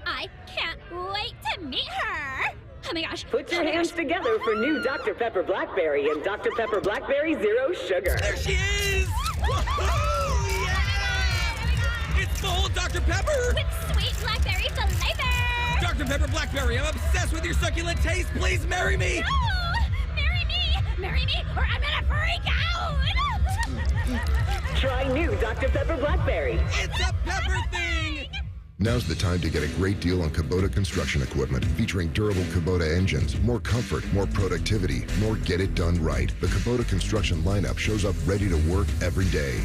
S16: I can't wait to meet her. Oh my gosh.
S17: Put your hands together for new Dr. Pepper Blackberry and Dr. Pepper Blackberry Zero Sugar.
S18: There she is! Woohoo! Yeah! It's full Dr. Pepper!
S16: With sweet blackberry flavor!
S18: Dr. Pepper Blackberry, I'm obsessed with your succulent taste. Please marry me!
S16: No! Marry me! Marry me, or I'm gonna freak out!
S17: Try new Dr. Pepper Blackberry.
S18: It's a pepper thing!
S12: Now's the time to get a great deal on Kubota construction equipment, featuring durable Kubota engines, more comfort, more productivity, more get it done right. The Kubota construction lineup shows up ready to work every day.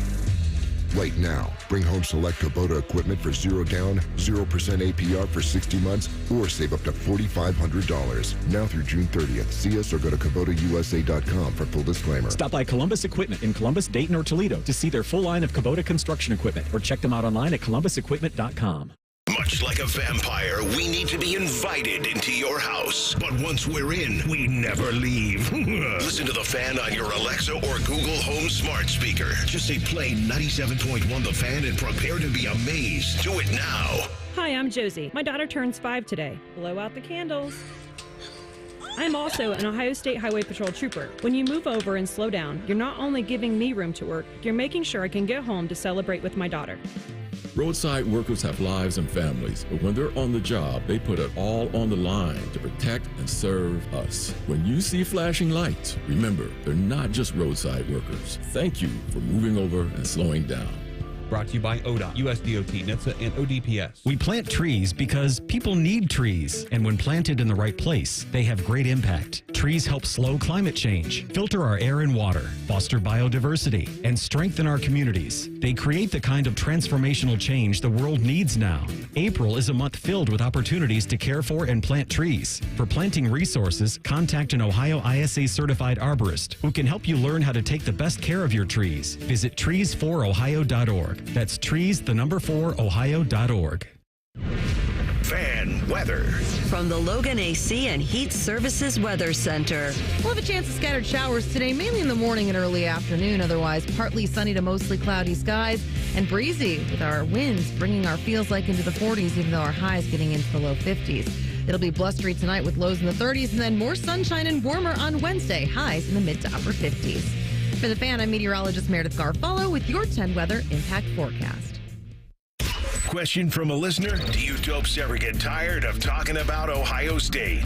S12: Right now, bring home select Kubota equipment for $0 down, 0% APR for 60 months, or save up to $4,500. Now through June 30th. See us or go to KubotaUSA.com for full disclaimer.
S19: Stop by Columbus Equipment in Columbus, Dayton, or Toledo to see their full line of Kubota construction equipment, or check them out online at columbusequipment.com.
S1: Much like like a vampire, we need to be invited into your house. But once we're in, we never leave. Listen to The Fan on your Alexa or Google Home smart speaker. Just say play 97.1 The Fan and prepare to be amazed. Do it now.
S3: Hi, I'm Josie. My daughter turns 5 today. Blow out the candles. I'm also an Ohio State Highway Patrol trooper. When you move over and slow down, you're not only giving me room to work, you're making sure I can get home to celebrate with my daughter.
S10: Roadside workers have lives and families, but when they're on the job, they put it all on the line to protect and serve us. When you see flashing lights, remember, they're not just roadside workers. Thank you for moving over and slowing down.
S22: Brought to you by ODOT, USDOT, NHTSA, and ODPS.
S20: We plant trees because people need trees, and when planted in the right place, they have great impact. Trees help slow climate change, filter our air and water, foster biodiversity, and strengthen our communities. They create the kind of transformational change the world needs now. April is a month filled with opportunities to care for and plant trees. For planting resources, contact an Ohio ISA certified arborist who can help you learn how to take the best care of your trees. Visit trees4ohio.org. That's trees4ohio.org.
S1: Fan weather.
S5: From the Logan AC and Heat Services Weather Center.
S23: We'll have a chance of scattered showers today, mainly in the morning and early afternoon. Otherwise, partly sunny to mostly cloudy skies and breezy with our winds bringing our feels like into the 40s, even though our highs getting into the low 50s. It'll be blustery tonight with lows in the 30s and then more sunshine and warmer on Wednesday, highs in the mid to upper 50s. For The Fan, I'm meteorologist Meredith Garfalo with your 10 weather impact forecast.
S1: Question from a listener: do you dopes ever get tired of talking about Ohio State?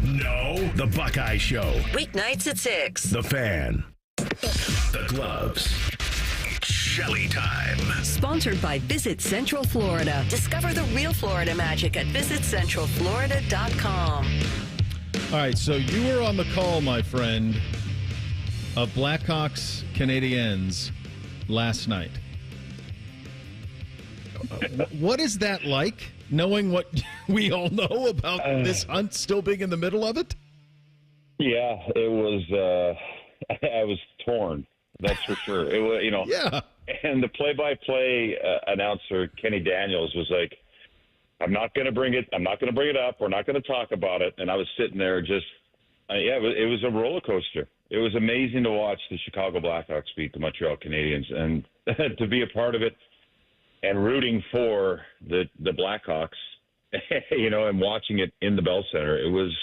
S1: No. The Buckeye Show.
S5: Weeknights at 6.
S1: The Fan. The Gloves. It's Shelley time.
S5: Sponsored by Visit Central Florida. Discover the real Florida magic at visitcentralflorida.com.
S2: All right, so you were on the call, my friend, of Blackhawks Canadiens last night. What is that like, knowing what we all know about this hunt still being in the middle of it?
S24: Yeah, it was. I was torn. That's for sure. It was, Yeah. And the play-by-play announcer Kenny Daniels was like, "I'm not going to bring it. I'm not going to bring it up. We're not going to talk about it." And I was sitting there just. It was a roller coaster. It was amazing to watch the Chicago Blackhawks beat the Montreal Canadiens and to be a part of it and rooting for the Blackhawks, and watching it in the Bell Center. It was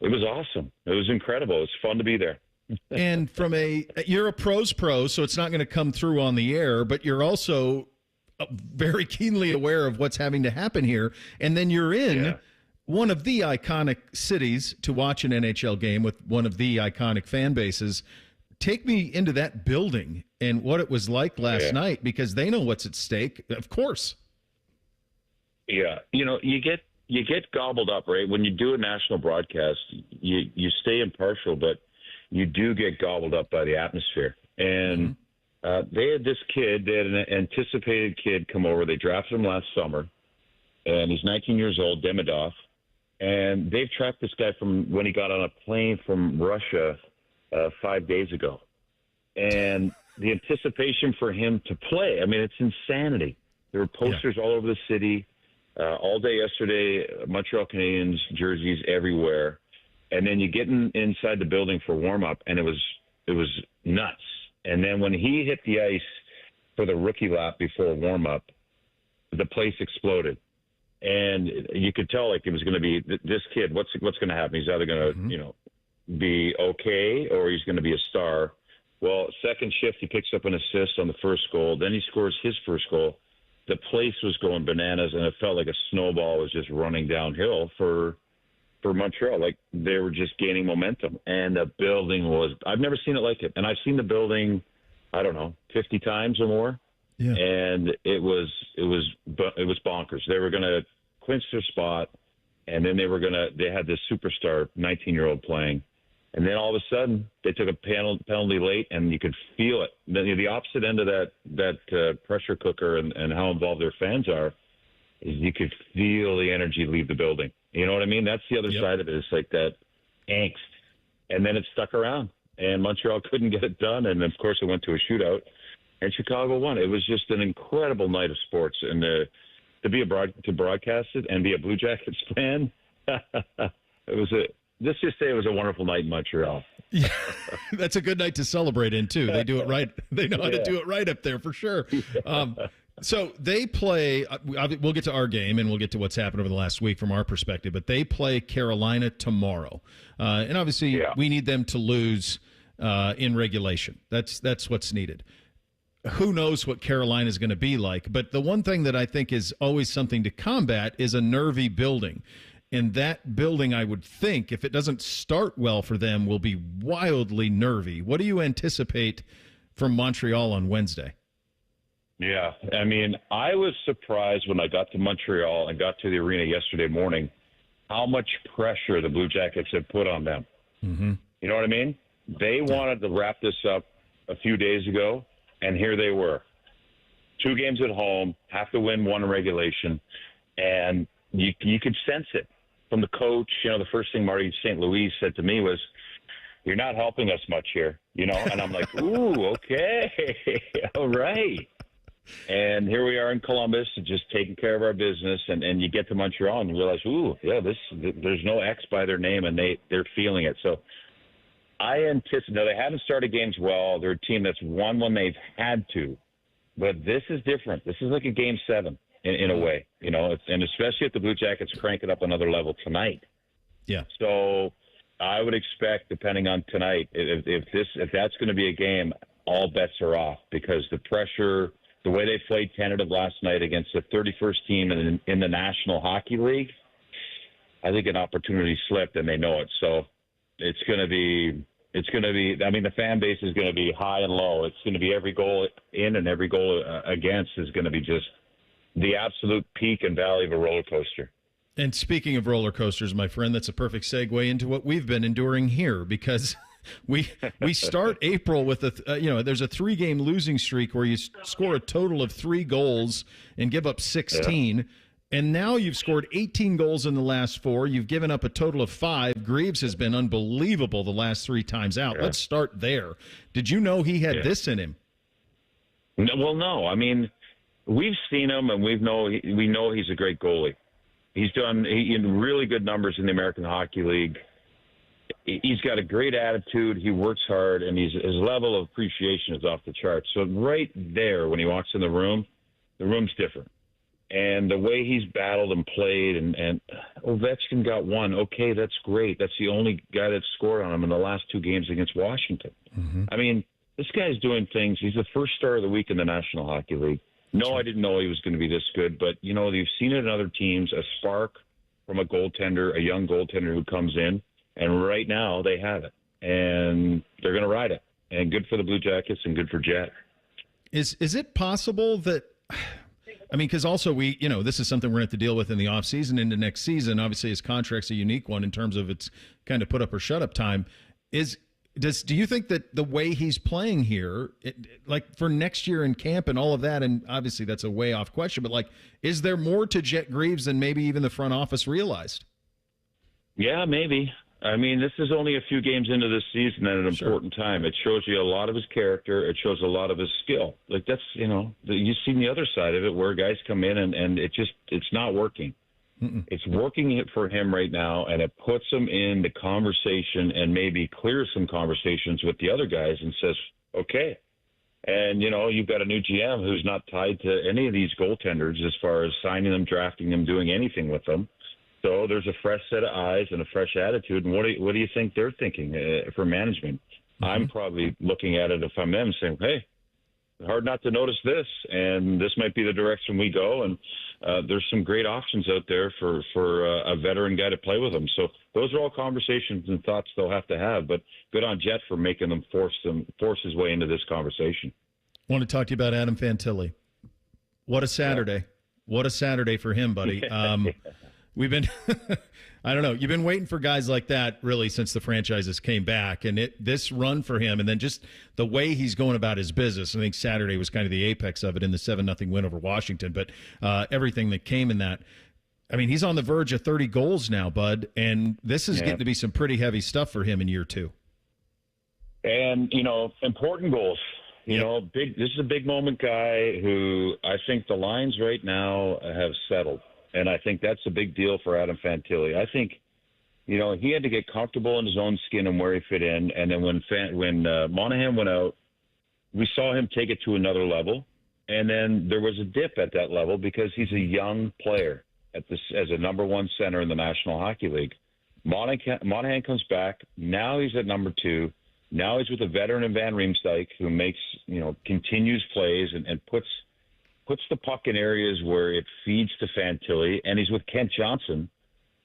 S24: awesome. It was incredible. It was fun to be there.
S2: And you're a pro's pro, so it's not going to come through on the air, but you're also very keenly aware of what's having to happen here. And then you're in one of the iconic cities to watch an NHL game with one of the iconic fan bases. Take me into that building and what it was like last night, because they know what's at stake, of course.
S24: Yeah. You get gobbled up, right? When you do a national broadcast, you stay impartial, but you do get gobbled up by the atmosphere. And they had this kid, they had an anticipated kid come over. They drafted him last summer, and he's 19 years old, Demidov. And they've tracked this guy from when he got on a plane from Russia 5 days ago. And the anticipation for him to play, it's insanity. There were posters all over the city all day yesterday, Montreal Canadiens jerseys everywhere. And then you get inside the building for warm-up, and it was nuts. And then when he hit the ice for the rookie lap before warm-up, the place exploded. And you could tell it was going to be this kid. What's going to happen? He's either going to, be okay or he's going to be a star. Well, second shift, he picks up an assist on the first goal. Then he scores his first goal. The place was going bananas, and it felt like a snowball was just running downhill for Montreal. Like they were just gaining momentum. And the building I've never seen it like it. And I've seen the building, 50 times or more. Yeah. And it was bonkers. They were going to clinch their spot, and then they had this superstar 19-year-old playing. And then all of a sudden, they took a penalty late, and you could feel it. The opposite end of that pressure cooker and how involved their fans are is you could feel the energy leave the building. You know what I mean? That's the other side of it. It's like that angst. And then it stuck around, and Montreal couldn't get it done. And, of course, it went to a shootout, and Chicago won. It was just an incredible night of sports. And the to broadcast it and be a Blue Jackets fan. Let's just say it was a wonderful night in Montreal.
S2: Yeah, that's a good night to celebrate in too. They do it right. They know how to do it right up there for sure. So they play. We'll get to our game and we'll get to what's happened over the last week from our perspective. But they play Carolina tomorrow, and obviously we need them to lose in regulation. That's what's needed. Who knows what Carolina is going to be like? But the one thing that I think is always something to combat is a nervy building. And that building, I would think, if it doesn't start well for them, will be wildly nervy. What do you anticipate from Montreal on Wednesday?
S24: Yeah, I mean, I was surprised when I got to Montreal and got to the arena yesterday morning how much pressure the Blue Jackets had put on them.
S2: Mm-hmm.
S24: You know what I mean? They wanted to wrap this up a few days ago, and here they were. 2 games at home, have to win 1 in regulation, and you could sense it from the coach. You know, the first thing Marty St. Louis said to me was, "You're not helping us much here," you know, and I'm like, "Ooh, okay, all right." And here we are in Columbus, just taking care of our business, and you get to Montreal and you realize, ooh, yeah, there's no X by their name, and they're feeling it. So I anticipate. Now, they haven't started games well. They're a team that's won when they've had to, but this is different. This is like a Game 7 in a way, you know, and especially if the Blue Jackets crank it up another level tonight.
S2: Yeah.
S24: So I would expect, depending on tonight, if that's going to be a game, all bets are off, because the pressure, the way they played tentative last night against the 31st team in the National Hockey League, I think an opportunity slipped, and they know it. So it's going to be. I mean, the fan base is going to be high and low. It's going to be every goal in and every goal against is going to be just the absolute peak and valley of a roller coaster.
S2: And speaking of roller coasters, my friend, that's a perfect segue into what we've been enduring here, because we start April with there's a 3-game losing streak where you score a total of 3 goals and give up 16. Yeah. And now you've scored 18 goals in the last 4. You've given up a total of 5. Greaves has been unbelievable the last 3 times out. Yeah. Let's start there. Did you know he had this in him?
S24: No, well, no. I mean, we've seen him, and we know he's a great goalie. He's done really good numbers in the American Hockey League. He's got a great attitude. He works hard, and his level of appreciation is off the charts. So right there, when he walks in the room's different. And the way he's battled and played, and Ovechkin got 1. Okay, that's great. That's the only guy that scored on him in the last 2 games against Washington. Mm-hmm. I mean, this guy's doing things. He's the first star of the week in the National Hockey League. No, I didn't know he was going to be this good, but, you know, you've seen it in other teams, a spark from a goaltender, a young goaltender who comes in, and right now they have it, and they're going to ride it. And good for the Blue Jackets and good for Jet.
S2: Is it possible that – I mean, because also this is something we're going to have to deal with in the offseason into next season. Obviously, his contract's a unique one in terms of its kind of put up or shut up time. Do you think that the way he's playing here, like for next year in camp and all of that, and obviously that's a way off question, but like, is there more to Jet Greaves than maybe even the front office realized?
S24: Yeah, maybe. I mean, this is only a few games into this season at an important time. It shows you a lot of his character. It shows a lot of his skill. Like that's, you've seen the other side of it where guys come in and it's not working. Mm-mm. It's working for him right now, and it puts him in the conversation and maybe clears some conversations with the other guys and says, okay. And, you've got a new GM who's not tied to any of these goaltenders as far as signing them, drafting them, doing anything with them. So there's a fresh set of eyes and a fresh attitude. And what do you think they're thinking for management? Mm-hmm. I'm probably looking at it, if I'm them, saying, hey, hard not to notice this, and this might be the direction we go. And there's some great options out there for a veteran guy to play with them. So those are all conversations and thoughts they'll have to have. But good on Jet for making them force his way into this conversation.
S2: I want to talk to you about Adam Fantilli. What a Saturday! Yeah. What a Saturday for him, buddy. We've been, I don't know, you've been waiting for guys like that really since the franchises came back, and this run for him, and then just the way he's going about his business. I think Saturday was kind of the apex of it in the 7-0 win over Washington, but everything that came in that. I mean, he's on the verge of 30 goals now, bud, and this is getting to be some pretty heavy stuff for him in year 2.
S24: And, important goals. You know, this is a big moment guy who I think the lines right now have settled. And I think that's a big deal for Adam Fantilli. I think, you know, he had to get comfortable in his own skin and where he fit in. And then when Monahan went out, we saw him take it to another level. And then there was a dip at that level because he's a young player as a number one center in the National Hockey League. Monahan comes back. Now he's at number 2. Now he's with a veteran in Van Riemsdyk who makes, you know, continues plays and puts the puck in areas where it feeds to Fantilli. And he's with Kent Johnson,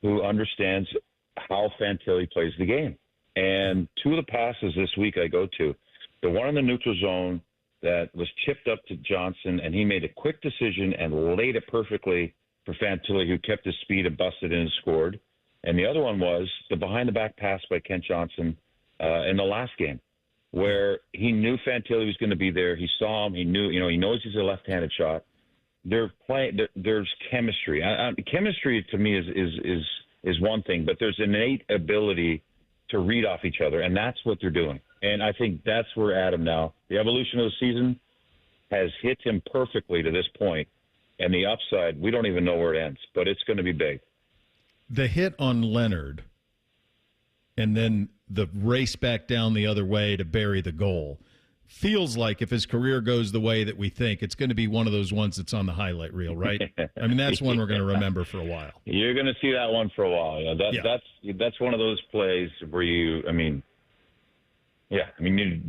S24: who understands how Fantilli plays the game. And 2 of the passes this week I go to, the one in the neutral zone that was chipped up to Johnson, and he made a quick decision and laid it perfectly for Fantilli, who kept his speed and busted in and scored. And the other one was the behind-the-back pass by Kent Johnson in the last game, where he knew Fantilli was going to be there. He saw him. He knew, you know, he knows he's a left-handed shot. They're playing. There's chemistry. Chemistry to me is one thing, but there's innate ability to read off each other, and that's what they're doing. And I think that's where Adam now, the evolution of the season has hit him perfectly to this point, and the upside, we don't even know where it ends, but it's going to be big.
S2: The hit on Leonard and then the race back down the other way to bury the goal feels like if his career goes the way that we think, it's going to be one of those ones that's on the highlight reel, right? I mean, that's one we're going to remember for a while.
S24: You're going to see that one for a while. That's one of those plays where you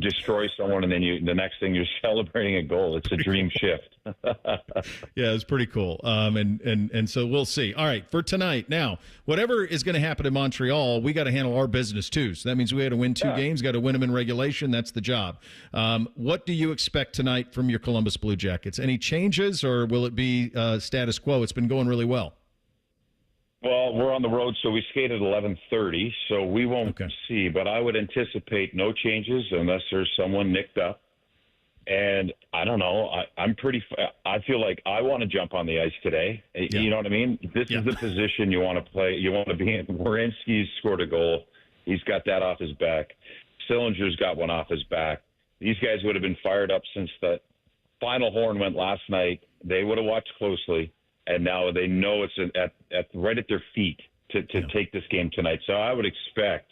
S24: destroy someone and then the next thing you're celebrating a goal. It's a dream shift.
S2: Yeah, it's pretty cool. And so we'll see. All right, for tonight. Now, whatever is going to happen in Montreal, we got to handle our business too. So that means we had to win 2 games, got to win them in regulation. That's the job. What do you expect tonight from your Columbus Blue Jackets? Any changes, or will it be status quo? It's been going really well.
S24: Well, we're on the road, so we skate at 11:30, so we won't see. But I would anticipate no changes unless there's someone nicked up. And I don't know. I feel like I want to jump on the ice today. Yeah. You know what I mean? This is the position you want to play. You want to be in. Werenski's scored a goal. He's got that off his back. Sillinger's got one off his back. These guys would have been fired up since the final horn went last night. They would have watched closely. And now they know it's right at their feet to take this game tonight. So I would expect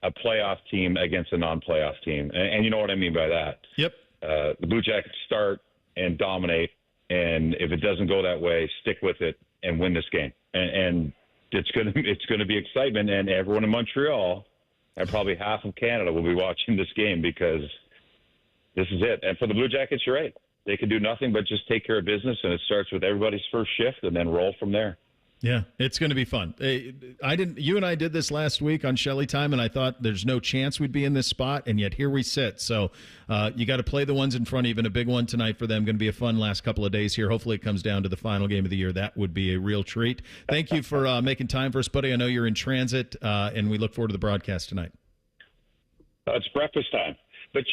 S24: a playoff team against a non-playoff team. And you know what I mean by that.
S2: Yep.
S24: The Blue Jackets start and dominate. And if it doesn't go that way, stick with it and win this game. And it's going to be excitement. And everyone in Montreal and probably half of Canada will be watching this game because this is it. And for the Blue Jackets, you're right. They can do nothing but just take care of business, and it starts with everybody's first shift and then roll from there.
S2: Yeah, it's going to be fun. You and I did this last week on Shelley Time, and I thought there's no chance we'd be in this spot, and yet here we sit. So you got to play the ones in front of you, and a big one tonight for them. Going to be a fun last couple of days here. Hopefully it comes down to the final game of the year. That would be a real treat. Thank you for making time for us, buddy. I know you're in transit, and we look forward to the broadcast tonight.
S24: It's breakfast time. But,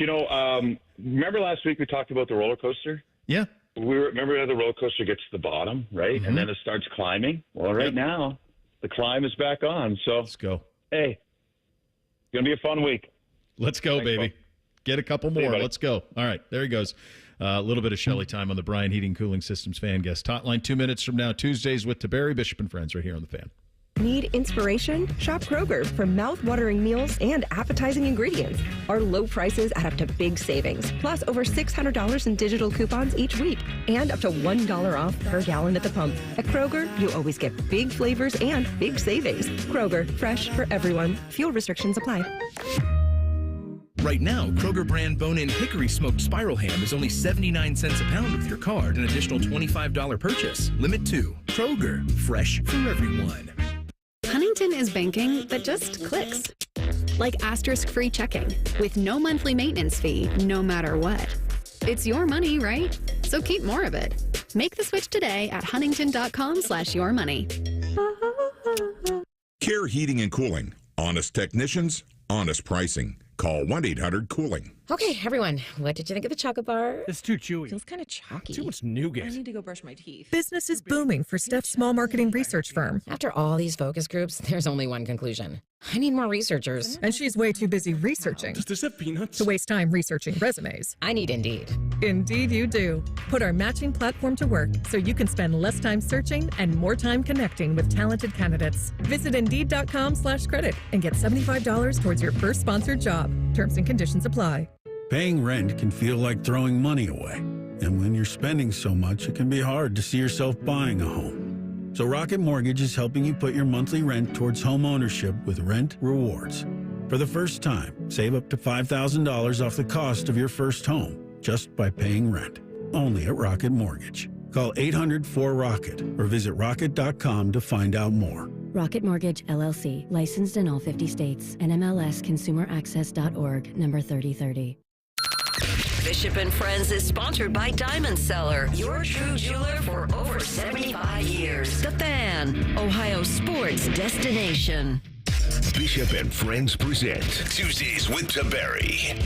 S24: remember last week we talked about the roller coaster?
S2: Yeah.
S24: Remember how the roller coaster gets to the bottom, right? Mm-hmm. And then it starts climbing? Well, right now, the climb is back on. So
S2: let's go.
S24: Hey, it's going to be a fun week.
S2: Let's go, baby. Get a couple more. Let's go. All right, there he goes. A little bit of Shelley time on the Brian Heating Cooling Systems Fan Guest Hotline. 2 minutes from now, Tuesdays with Tiberi, Bishop and Friends right here on The Fan.
S4: Need inspiration? Shop Kroger for mouth-watering meals and appetizing ingredients. Our low prices add up to big savings, plus over $600 in digital coupons each week, and up to $1 off per gallon at the pump. At Kroger, you always get big flavors and big savings. Kroger, fresh for everyone. Fuel restrictions apply.
S14: Right now, Kroger brand bone-in hickory smoked spiral ham is only 79 cents a pound with your card, an additional $25 purchase. Limit 2. Kroger, fresh for everyone.
S15: Huntington is banking that just clicks. Like asterisk-free checking with no monthly maintenance fee, no matter what. It's your money, right? So keep more of it. Make the switch today at huntington.com/yourmoney.
S21: Care Heating and Cooling. Honest technicians, honest pricing.
S6: Call 1-800-COOLING.
S7: Okay, everyone, what did you think of the chocolate bar?
S13: It's too chewy.
S7: Feels kind of chalky.
S13: Too much nougat.
S21: I need to go brush my teeth.
S25: Business is booming for Steph's small marketing research firm.
S7: After all these focus groups, there's only one conclusion. I need more researchers.
S25: And she's way too busy researching.
S13: Does this have peanuts?
S25: To waste time researching resumes.
S7: I need Indeed.
S25: Indeed you do. Put our matching platform to work so you can spend less time searching and more time connecting with talented candidates. Visit Indeed.com/credit and get $75 towards your first sponsored job. Terms and conditions apply.
S26: Paying rent can feel like throwing money away. And when you're spending so much, it can be hard to see yourself buying a home. So Rocket Mortgage is helping you put your monthly rent towards home ownership with Rent Rewards. For the first time, save up to $5,000 off the cost of your first home just by paying rent. Only at Rocket Mortgage. Call 800-4ROCKET or visit rocket.com to find out more.
S27: Rocket Mortgage, LLC. Licensed in all 50 states. NMLSconsumeraccess.org, number 3030.
S5: Bishop and Friends is sponsored by Diamond Seller, your true jeweler for over 75 years. The Fan, Ohio sports destination.
S1: Bishop and Friends present Tuesdays with Tiberi.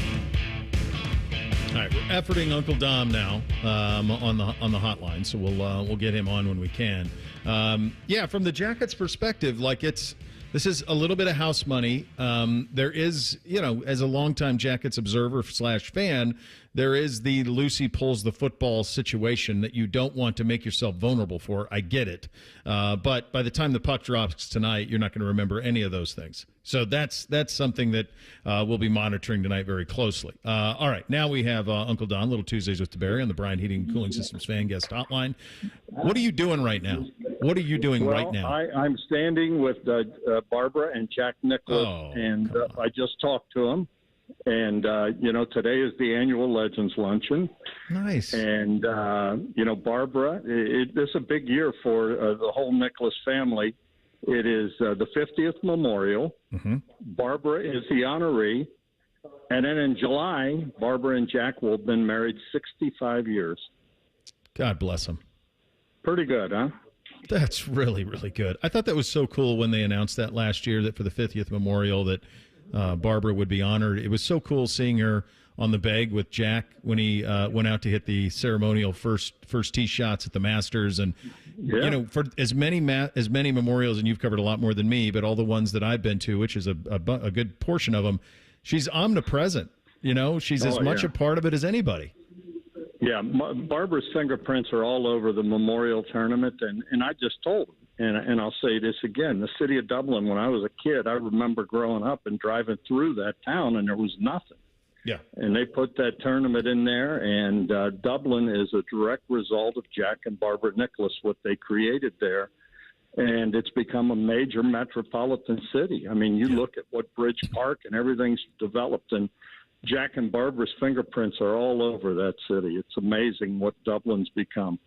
S2: All right, we're efforting Uncle Dom now on the hotline, so we'll get him on when we can. Yeah, from the Jackets' perspective, this is a little bit of house money. There is, as a longtime Jackets observer / fan, there is the Lucy pulls the football situation that you don't want to make yourself vulnerable for. I get it. But by the time the puck drops tonight, you're not going to remember any of those things. So that's something that we'll be monitoring tonight very closely. All right, now we have Uncle Don, Little Tuesdays with Tiberi on the Bryant Heating and Cooling Systems Fan Guest Hotline. What are you doing right now? What are you doing right now?
S28: I'm standing with Barbara and Jack Nicklaus, I just talked to them. And, today is the annual Legends Luncheon.
S2: Nice.
S28: And, Barbara, this is a big year for the whole Nicklaus family. It is the 50th memorial.
S2: Mm-hmm.
S28: Barbara is the honoree. And then in July, Barbara and Jack will have been married 65 years.
S2: God bless them.
S28: Pretty good, huh?
S2: That's really, really good. I thought that was so cool when they announced that last year, that for the 50th memorial that Barbara would be honored. It was so cool seeing her on the bag with Jack when he went out to hit the ceremonial first tee shots at the Masters. And, for as many memorials, and you've covered a lot more than me, but all the ones that I've been to, which is a good portion of them, she's omnipresent. She's as much a part of it as anybody.
S28: Yeah, Barbara's fingerprints are all over the memorial tournament, and I just told them, and I'll say this again, the city of Dublin, when I was a kid, I remember growing up and driving through that town, and there was nothing.
S2: Yeah.
S28: And they put that tournament in there, and Dublin is a direct result of Jack and Barbara Nicklaus, what they created there, and it's become a major metropolitan city. I mean, you look at what Bridge Park and everything's developed, and Jack and Barbara's fingerprints are all over that city. It's amazing what Dublin's become.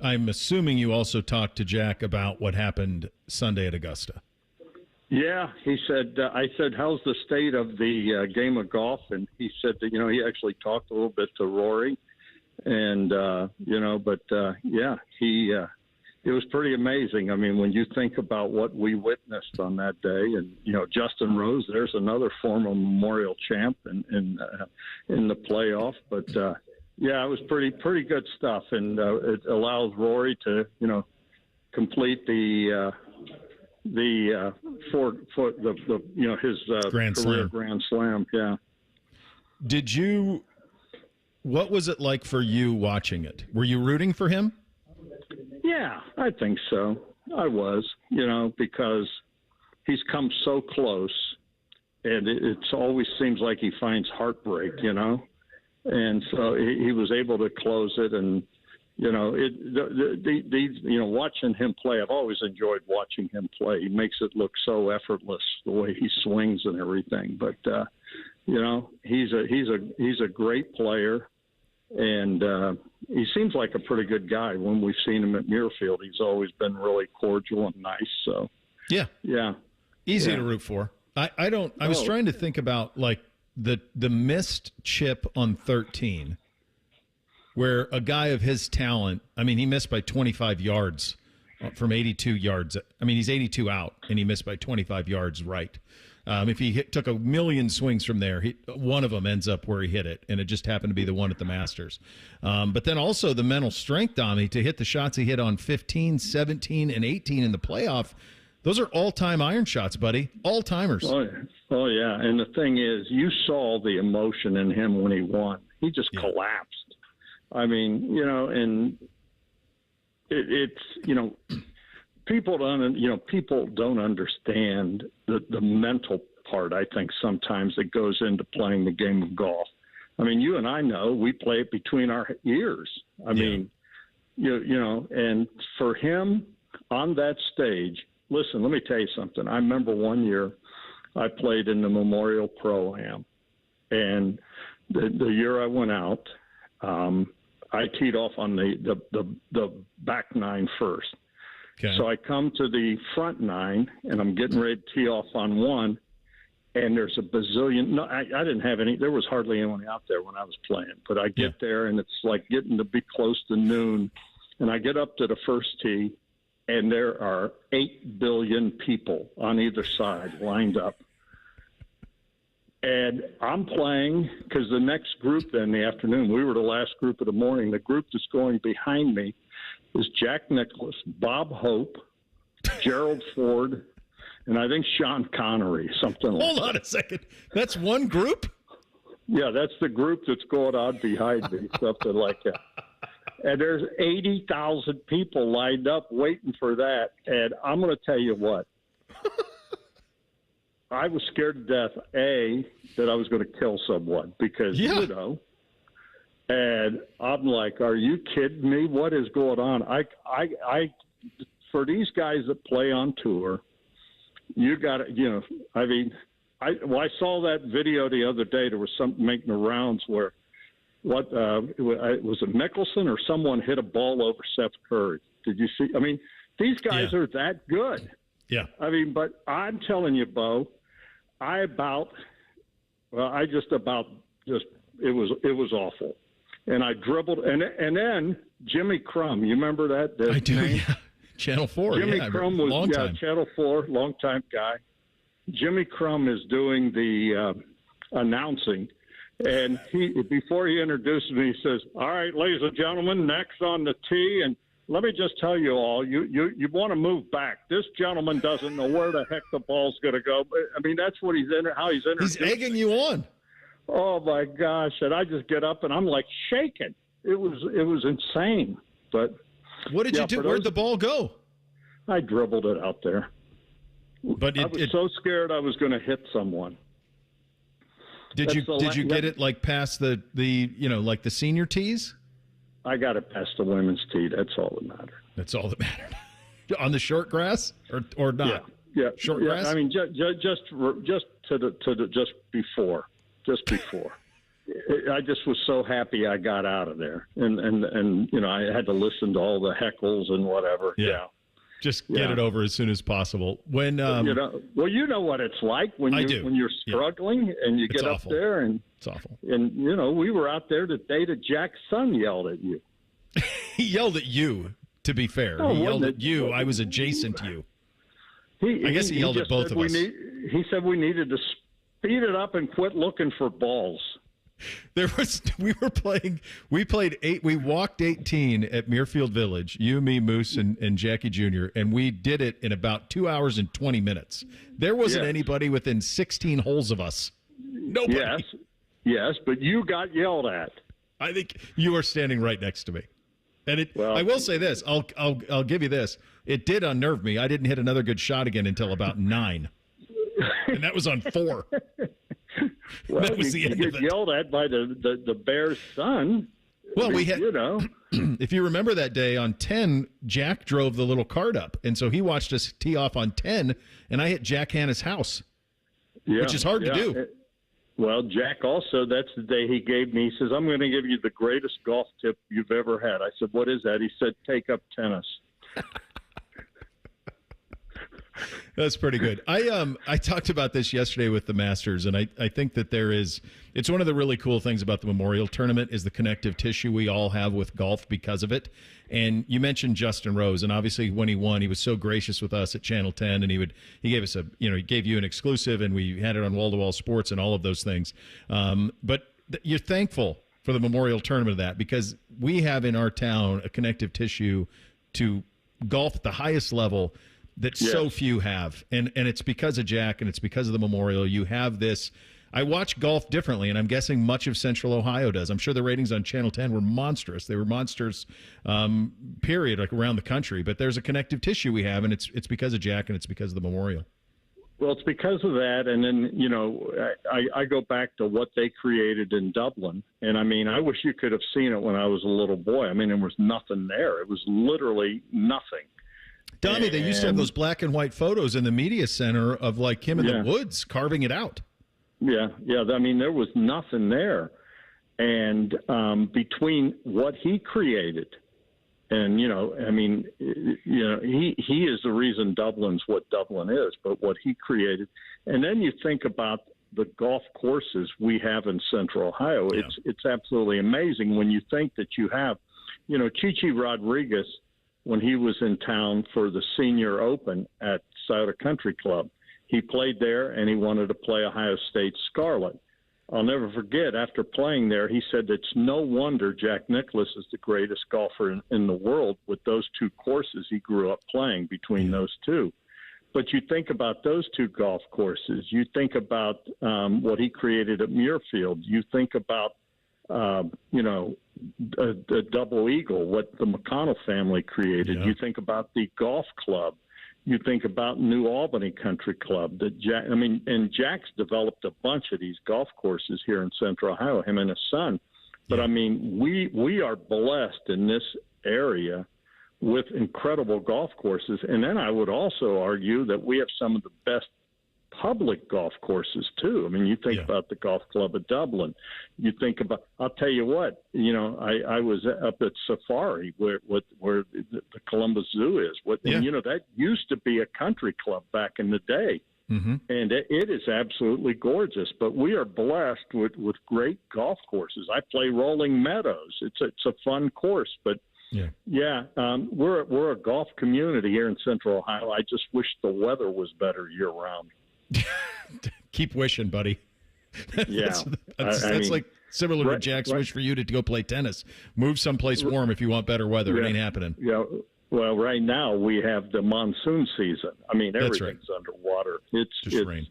S2: I'm assuming you also talked to Jack about what happened Sunday at Augusta.
S28: Yeah, he said, I said, how's the state of the game of golf? And he said that, he actually talked a little bit to Rory. And, it was pretty amazing. I mean, when you think about what we witnessed on that day, and Justin Rose, there's another former Memorial champ in the playoff. But it was pretty good stuff, and it allows Rory to complete his
S2: Grand
S28: career
S2: Slam.
S28: Grand Slam. Yeah.
S2: What was it like for you watching it? Were you rooting for him?
S28: Yeah, I think so. I was, because he's come so close, and it always seems like he finds heartbreak, and so he was able to close it, and watching him play. I've always enjoyed watching him play. He makes it look so effortless the way he swings and everything. But he's a great player. And he seems like a pretty good guy. When we've seen him at Muirfield, he's always been really cordial and nice. So
S2: yeah, easy
S28: Yeah.
S2: to root for. I was trying to think about the missed chip on 13, where a guy of his talent. I mean, he missed by 25 yards from 82 yards. I mean, he's 82 out, and he missed by 25 yards. Right. If he took a million swings from there, one of them ends up where he hit it, and it just happened to be the one at the Masters. But then also the mental strength, Dommy, to hit the shots he hit on 15, 17, and 18 in the playoff. Those are all-time iron shots, buddy. All-timers.
S28: Oh, yeah. And the thing is, you saw the emotion in him when he won. He just collapsed. I mean, and it's, people don't understand the mental part, I think, sometimes that goes into playing the game of golf. I mean, you and I know we play it between our ears. I mean, and for him on that stage, listen, let me tell you something. I remember one year I played in the Memorial Pro-Am, and the year I went out, I teed off on the back nine first. Okay. So I come to the front nine, and I'm getting ready to tee off on one, and there's a bazillion. No, I didn't have any. There was hardly anyone out there when I was playing. But I get there, and it's like getting to be close to noon, and I get up to the first tee, and there are 8 billion people on either side lined up. And I'm playing because the next group in the afternoon, we were the last group of the morning. The group that's going behind me is Jack Nicklaus, Bob Hope, Gerald Ford, and I think Sean Connery, something like that.
S2: Hold on a second. That's one group?
S28: Yeah, that's the group that's going on behind me, something like that. And there's 80,000 people lined up waiting for that. And I'm going to tell you what. I was scared to death, that I was going to kill someone because, and I'm like, are you kidding me? What is going on? I for these guys that play on tour, you got to, I mean, I saw that video the other day. There was something making the rounds where, was it Mickelson or someone hit a ball over Seth Curry? Did you see? I mean, these guys are that good.
S2: Yeah.
S28: I mean, but I'm telling you, Bo, it was awful. And I dribbled, and then Jimmy Crum, you remember that?
S2: I do, yeah. Channel 4,
S28: Jimmy Crum was,
S2: long time.
S28: Channel 4, long-time guy. Jimmy Crum is doing the announcing. And before he introduces me, he says, all right, ladies and gentlemen, next on the tee, and let me just tell you all, you want to move back. This gentleman doesn't know where the heck the ball's going to go. I mean, that's what how he's introduced.
S2: He's egging you on.
S28: Oh, my gosh. And I just get up, and I'm like shaking. It was insane. But
S2: what did you do? Where'd the ball go?
S28: I dribbled it out there.
S2: But
S28: I was so scared I was going to hit someone.
S2: Did you get it like past the like the senior tees?
S28: I got it past the women's tee. That's all that mattered.
S2: That's all that mattered. On the short grass or not?
S28: Yeah.
S2: Short grass.
S28: I mean, just before. I just was so happy I got out of there, and I had to listen to all the heckles and whatever. Yeah.
S2: Just get it over as soon as possible. When
S28: you know what it's like when you're struggling and you get up there, and
S2: it's awful.
S28: And we were out there the day that Jack's son yelled at you.
S2: He yelled at you. To be fair, he yelled at you. I was adjacent to you. I guess he yelled at both of us.
S28: He said we needed to speed it up and quit looking for balls.
S2: We walked 18 at Muirfield Village, you, me, Moose, and Jackie Jr., and we did it in about 2 hours and 20 minutes. There wasn't anybody within 16 holes of us. Nobody.
S28: Yes, but you got yelled at.
S2: I think you were standing right next to me. And I will say this, I'll give you this. It did unnerve me. I didn't hit another good shot again until about 9. And that was on 4.
S28: Well,
S2: that was the end of it.
S28: Yelled at by the Bears' son.
S2: Well, we had, if you remember that day on 10, Jack drove the little cart up, and so he watched us tee off on 10, and I hit Jack Hanna's house, which is hard to do.
S28: Well, Jack also, that's the day he gave me, he says, I'm going to give you the greatest golf tip you've ever had. I said, what is that? He said, take up tennis.
S2: That's pretty good. I talked about this yesterday with the Masters, and I think that it's one of the really cool things about the Memorial Tournament is the connective tissue we all have with golf because of it. And you mentioned Justin Rose, and obviously when he won, he was so gracious with us at Channel 10, and he gave us he gave you an exclusive, and we had it on Wall to Wall Sports and all of those things. But you're thankful for the Memorial Tournament of that, because we have in our town a connective tissue to golf at the highest level that so few have. And it's because of Jack, and it's because of the Memorial. You have this. I watch golf differently, and I'm guessing much of Central Ohio does. I'm sure the ratings on Channel 10 were monstrous. They were monsters, period, like around the country. But there's a connective tissue we have, and it's because of Jack, and it's because of the Memorial.
S28: Well, it's because of that. And then, I go back to what they created in Dublin. And, I wish you could have seen it when I was a little boy. There was nothing there. It was literally nothing.
S2: Tommy, they used to have those black and white photos in the media center of, like, him in the woods carving it out. Yeah. There was nothing there. And between what he created and, he is the reason Dublin's what Dublin is, but what he created. And then you think about the golf courses we have in Central Ohio. Yeah. It's absolutely amazing when you think that you have, Chichi Rodriguez, when he was in town for the Senior Open at Scioto Country Club. He played there, and he wanted to play Ohio State Scarlet. I'll never forget, after playing there, he said it's no wonder Jack Nicklaus is the greatest golfer in the world with those two courses he grew up playing between those two. But you think about those two golf courses. You think about what he created at Muirfield. You think about, the Double Eagle, what the McConnell family created. Yeah. You think about the golf club. You think about New Albany Country Club. And Jack's developed a bunch of these golf courses here in Central Ohio, him and his son. But, we are blessed in this area with incredible golf courses. And then I would also argue that we have some of the best public golf courses, too. You think about the Golf Club of Dublin. You think about, I'll tell you what, I was up at Safari where the Columbus Zoo is. And, that used to be a country club back in the day. Mm-hmm. And it is absolutely gorgeous. But we are blessed with great golf courses. I play Rolling Meadows. It's a fun course, but we're a golf community here in Central Ohio. I just wish the weather was better year round. Keep wishing, buddy. That's like similar to Jack's wish for you to go play tennis. Move someplace warm if you want better weather. It ain't happening. Yeah.
S28: Well, right now we have the monsoon season. Everything's underwater. It's rain.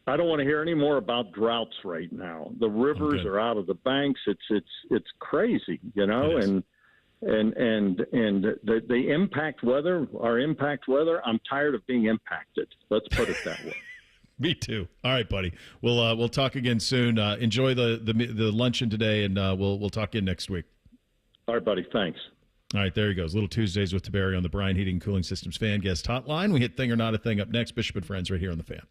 S28: I don't want to hear any more about droughts right now. The rivers are out of the banks. It's crazy, and the impact weather, our impact weather, I'm tired of being impacted. Let's put it that way.
S2: Me too. All right, buddy. We'll talk again soon. Enjoy the luncheon today, and we'll talk again next week.
S28: All right, buddy. Thanks.
S2: All right, there he goes. Little Tuesdays with Tiberi on the Bryan Heating and Cooling Systems Fan Guest Hotline. We hit Thing or Not a Thing up next. Bishop and Friends right here on the Fan.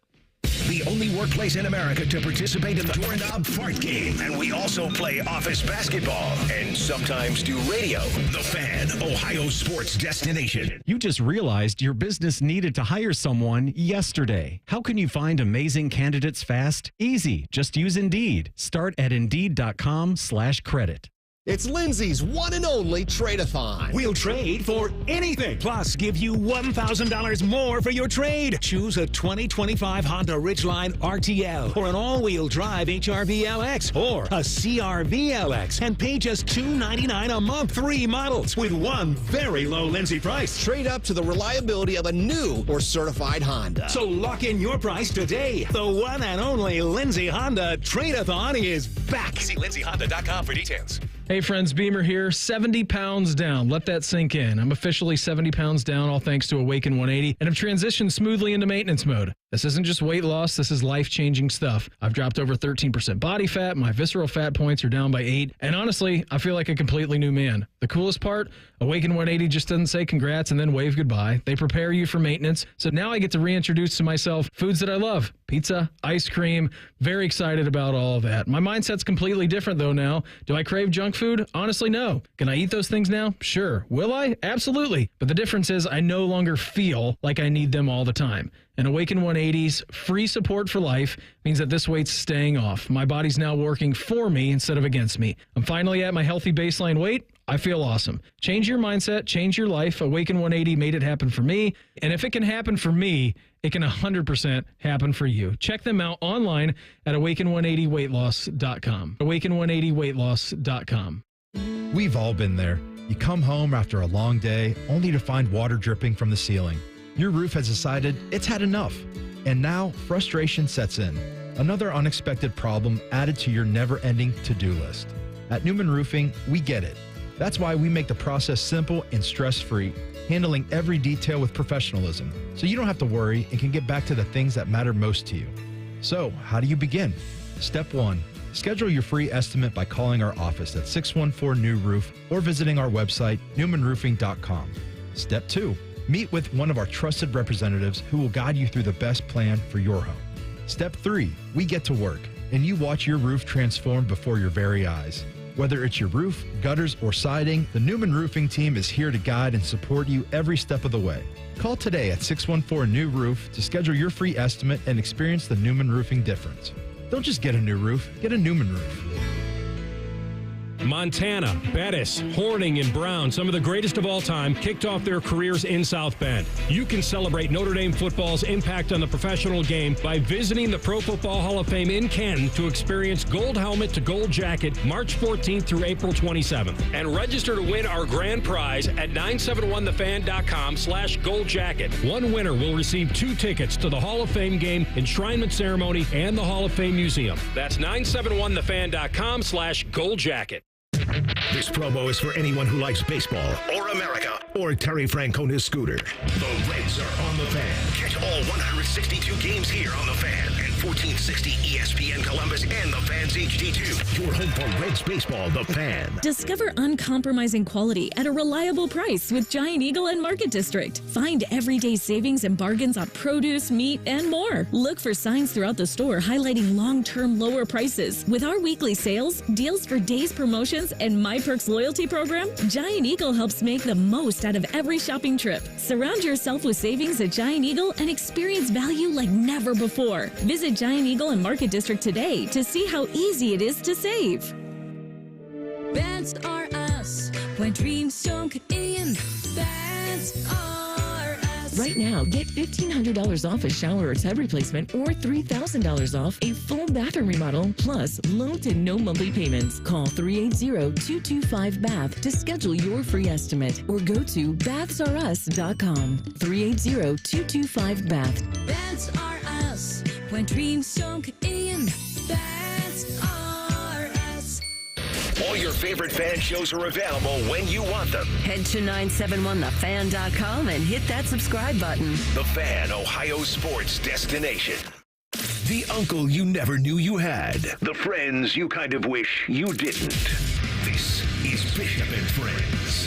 S1: The only workplace in America to participate in the Doorknob Fart Game. And we also play office basketball and sometimes do radio. The Fan, Ohio sports destination.
S20: You just realized your business needed to hire someone yesterday. How can you find amazing candidates fast? Easy. Just use Indeed. Start at Indeed.com/credit.
S6: It's Lindsay's one and only trade-a-thon.
S8: We'll trade for anything. Plus, give you $1,000 more for your trade. Choose a 2025 Honda Ridgeline RTL or an all-wheel drive HRV LX or a CRV LX and pay just $299 a month. 3 models with one very low Lindsay price.
S6: Trade up to the reliability of a new or certified Honda.
S8: So lock in your price today. The one and only Lindsay Honda Trade-a-thon is back. See lindsayhonda.com for details.
S9: Hey friends, Beamer here, 70 pounds down. Let that sink in. I'm officially 70 pounds down, all thanks to Awaken 180, and I've transitioned smoothly into maintenance mode. This isn't just weight loss, this is life-changing stuff. I've dropped over 13% body fat, my visceral fat points are down by 8, and honestly, I feel like a completely new man. The coolest part, Awaken 180 just doesn't say congrats and then wave goodbye. They prepare you for maintenance. So now I get to reintroduce to myself foods that I love. Pizza, ice cream, very excited about all of that. My mindset's completely different though now. Do I crave junk food? Honestly, no. Can I eat those things now? Sure. Will I? Absolutely. But the difference is I no longer feel like I need them all the time. And Awaken 180's free support for life means that this weight's staying off. My body's now working for me instead of against me. I'm finally at my healthy baseline weight. I feel awesome. Change your mindset, change your life. Awaken 180 made it happen for me. And if it can happen for me, it can 100% happen for you. Check them out online at awaken180weightloss.com. awaken180weightloss.com.
S11: We've all been there. You come home after a long day only to find water dripping from the ceiling. Your roof has decided it's had enough. And now frustration sets in. Another unexpected problem added to your never-ending to-do list. At Newman Roofing, we get it. That's why we make the process simple and stress-free, handling every detail with professionalism, so you don't have to worry and can get back to the things that matter most to you. So, how do you begin? Step 1. Schedule your free estimate by calling our office at 614-NEW-ROOF or visiting our website, newmanroofing.com. Step 2. Meet with one of our trusted representatives who will guide you through the best plan for your home. Step 3. We get to work, and you watch your roof transform before your very eyes. Whether it's your roof, gutters, or siding, the Newman Roofing team is here to guide and support you every step of the way. Call today at 614-NEW-ROOF to schedule your free estimate and experience the Newman Roofing difference. Don't just get a new roof, get a Newman roof.
S12: Montana, Bettis, Horning, and Brown, some of the greatest of all time, kicked off their careers in South Bend. You can celebrate Notre Dame football's impact on the professional game by visiting the Pro Football Hall of Fame in Canton to experience Gold Helmet to Gold Jacket March 14th through April 27th. And register to win our grand prize at 971thefan.com/goldjacket. One winner will receive 2 tickets to the Hall of Fame game, enshrinement ceremony, and the Hall of Fame Museum. That's 971thefan.com/goldjacket.
S1: This promo is for anyone who likes baseball or America or Terry Francona's scooter. The Reds are on the Fan. Catch all 162 games here on the Fan and 1460 ESPN Columbus and the Fan's HD2. Your home for Reds baseball, the Fan.
S13: Discover uncompromising quality at a reliable price with Giant Eagle and Market District. Find everyday savings and bargains on produce, meat, and more. Look for signs throughout the store highlighting long-term lower prices. With our weekly sales, deals for days promotions, and My Perks loyalty program, Giant Eagle helps make the most out of every shopping trip. Surround yourself with savings at Giant Eagle and experience value like never before. Visit Giant Eagle and Market District today to see how easy it is to save.
S16: Bands are us when dreams don't get in. Bands are us.
S17: Right now, get $1,500 off a shower or tub replacement or $3,000 off a full bathroom remodel, plus low to no monthly payments. Call 380-225-BATH to schedule your free estimate or go to bathsareus.com. 380-225-BATH.
S16: Bands are us when dreams don't get in. Bands are us.
S1: All your favorite fan shows are available when you want them.
S5: Head to 971thefan.com and hit that subscribe button.
S1: The Fan, Ohio sports destination. The uncle you never knew you had. The friends you kind of wish you didn't. This is Bishop and Friends.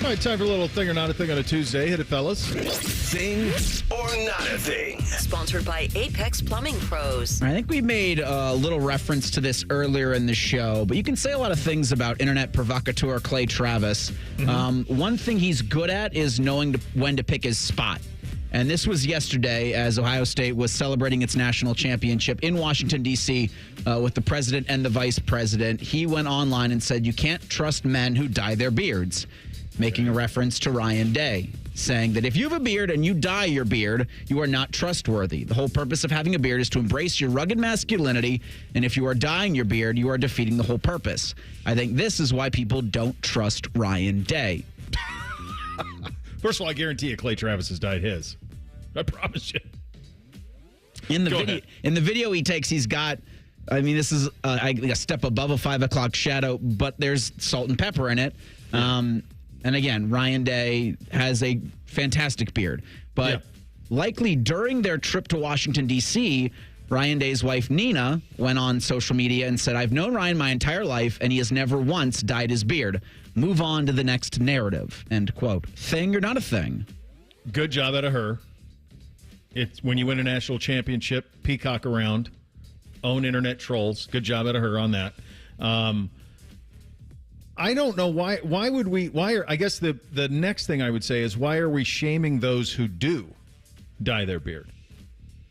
S2: All right, time for a little thing or not a thing on a Tuesday. Hit it, fellas.
S1: Thing or not a thing.
S5: Sponsored by Apex Plumbing Pros.
S18: I think we made a little reference to this earlier in the show, but you can say a lot of things about internet provocateur Clay Travis. One thing he's good at is knowing when to pick his spot. And this was yesterday as Ohio State was celebrating its national championship in Washington, D.C. With the president and the vice president. He went online and said, "You can't trust men who dye their beards," making a reference to Ryan Day, saying that if you have a beard and you dye your beard, you are not trustworthy. The whole purpose of having a beard is to embrace your rugged masculinity, and if you are dyeing your beard, you are defeating the whole purpose. I think this is why people don't trust Ryan Day.
S2: First of all, I guarantee you Clay Travis has dyed his. I promise you.
S18: In the video he takes, he's got, I mean, this is a step above a 5 o'clock shadow, but there's salt and pepper in it. And again, Ryan Day has a fantastic beard. But likely during their trip to Washington, D.C., Ryan Day's wife, Nina, went on social media and said, I've known Ryan my entire life, and he has never once dyed his beard. Move on to the next narrative, end quote. Thing or not a thing?
S2: Good job out of her. It's when you win a national championship, peacock around, own internet trolls. Good job out of her on that. I don't know why would we, I guess the next thing I would say is, why are we shaming those who do dye their beard?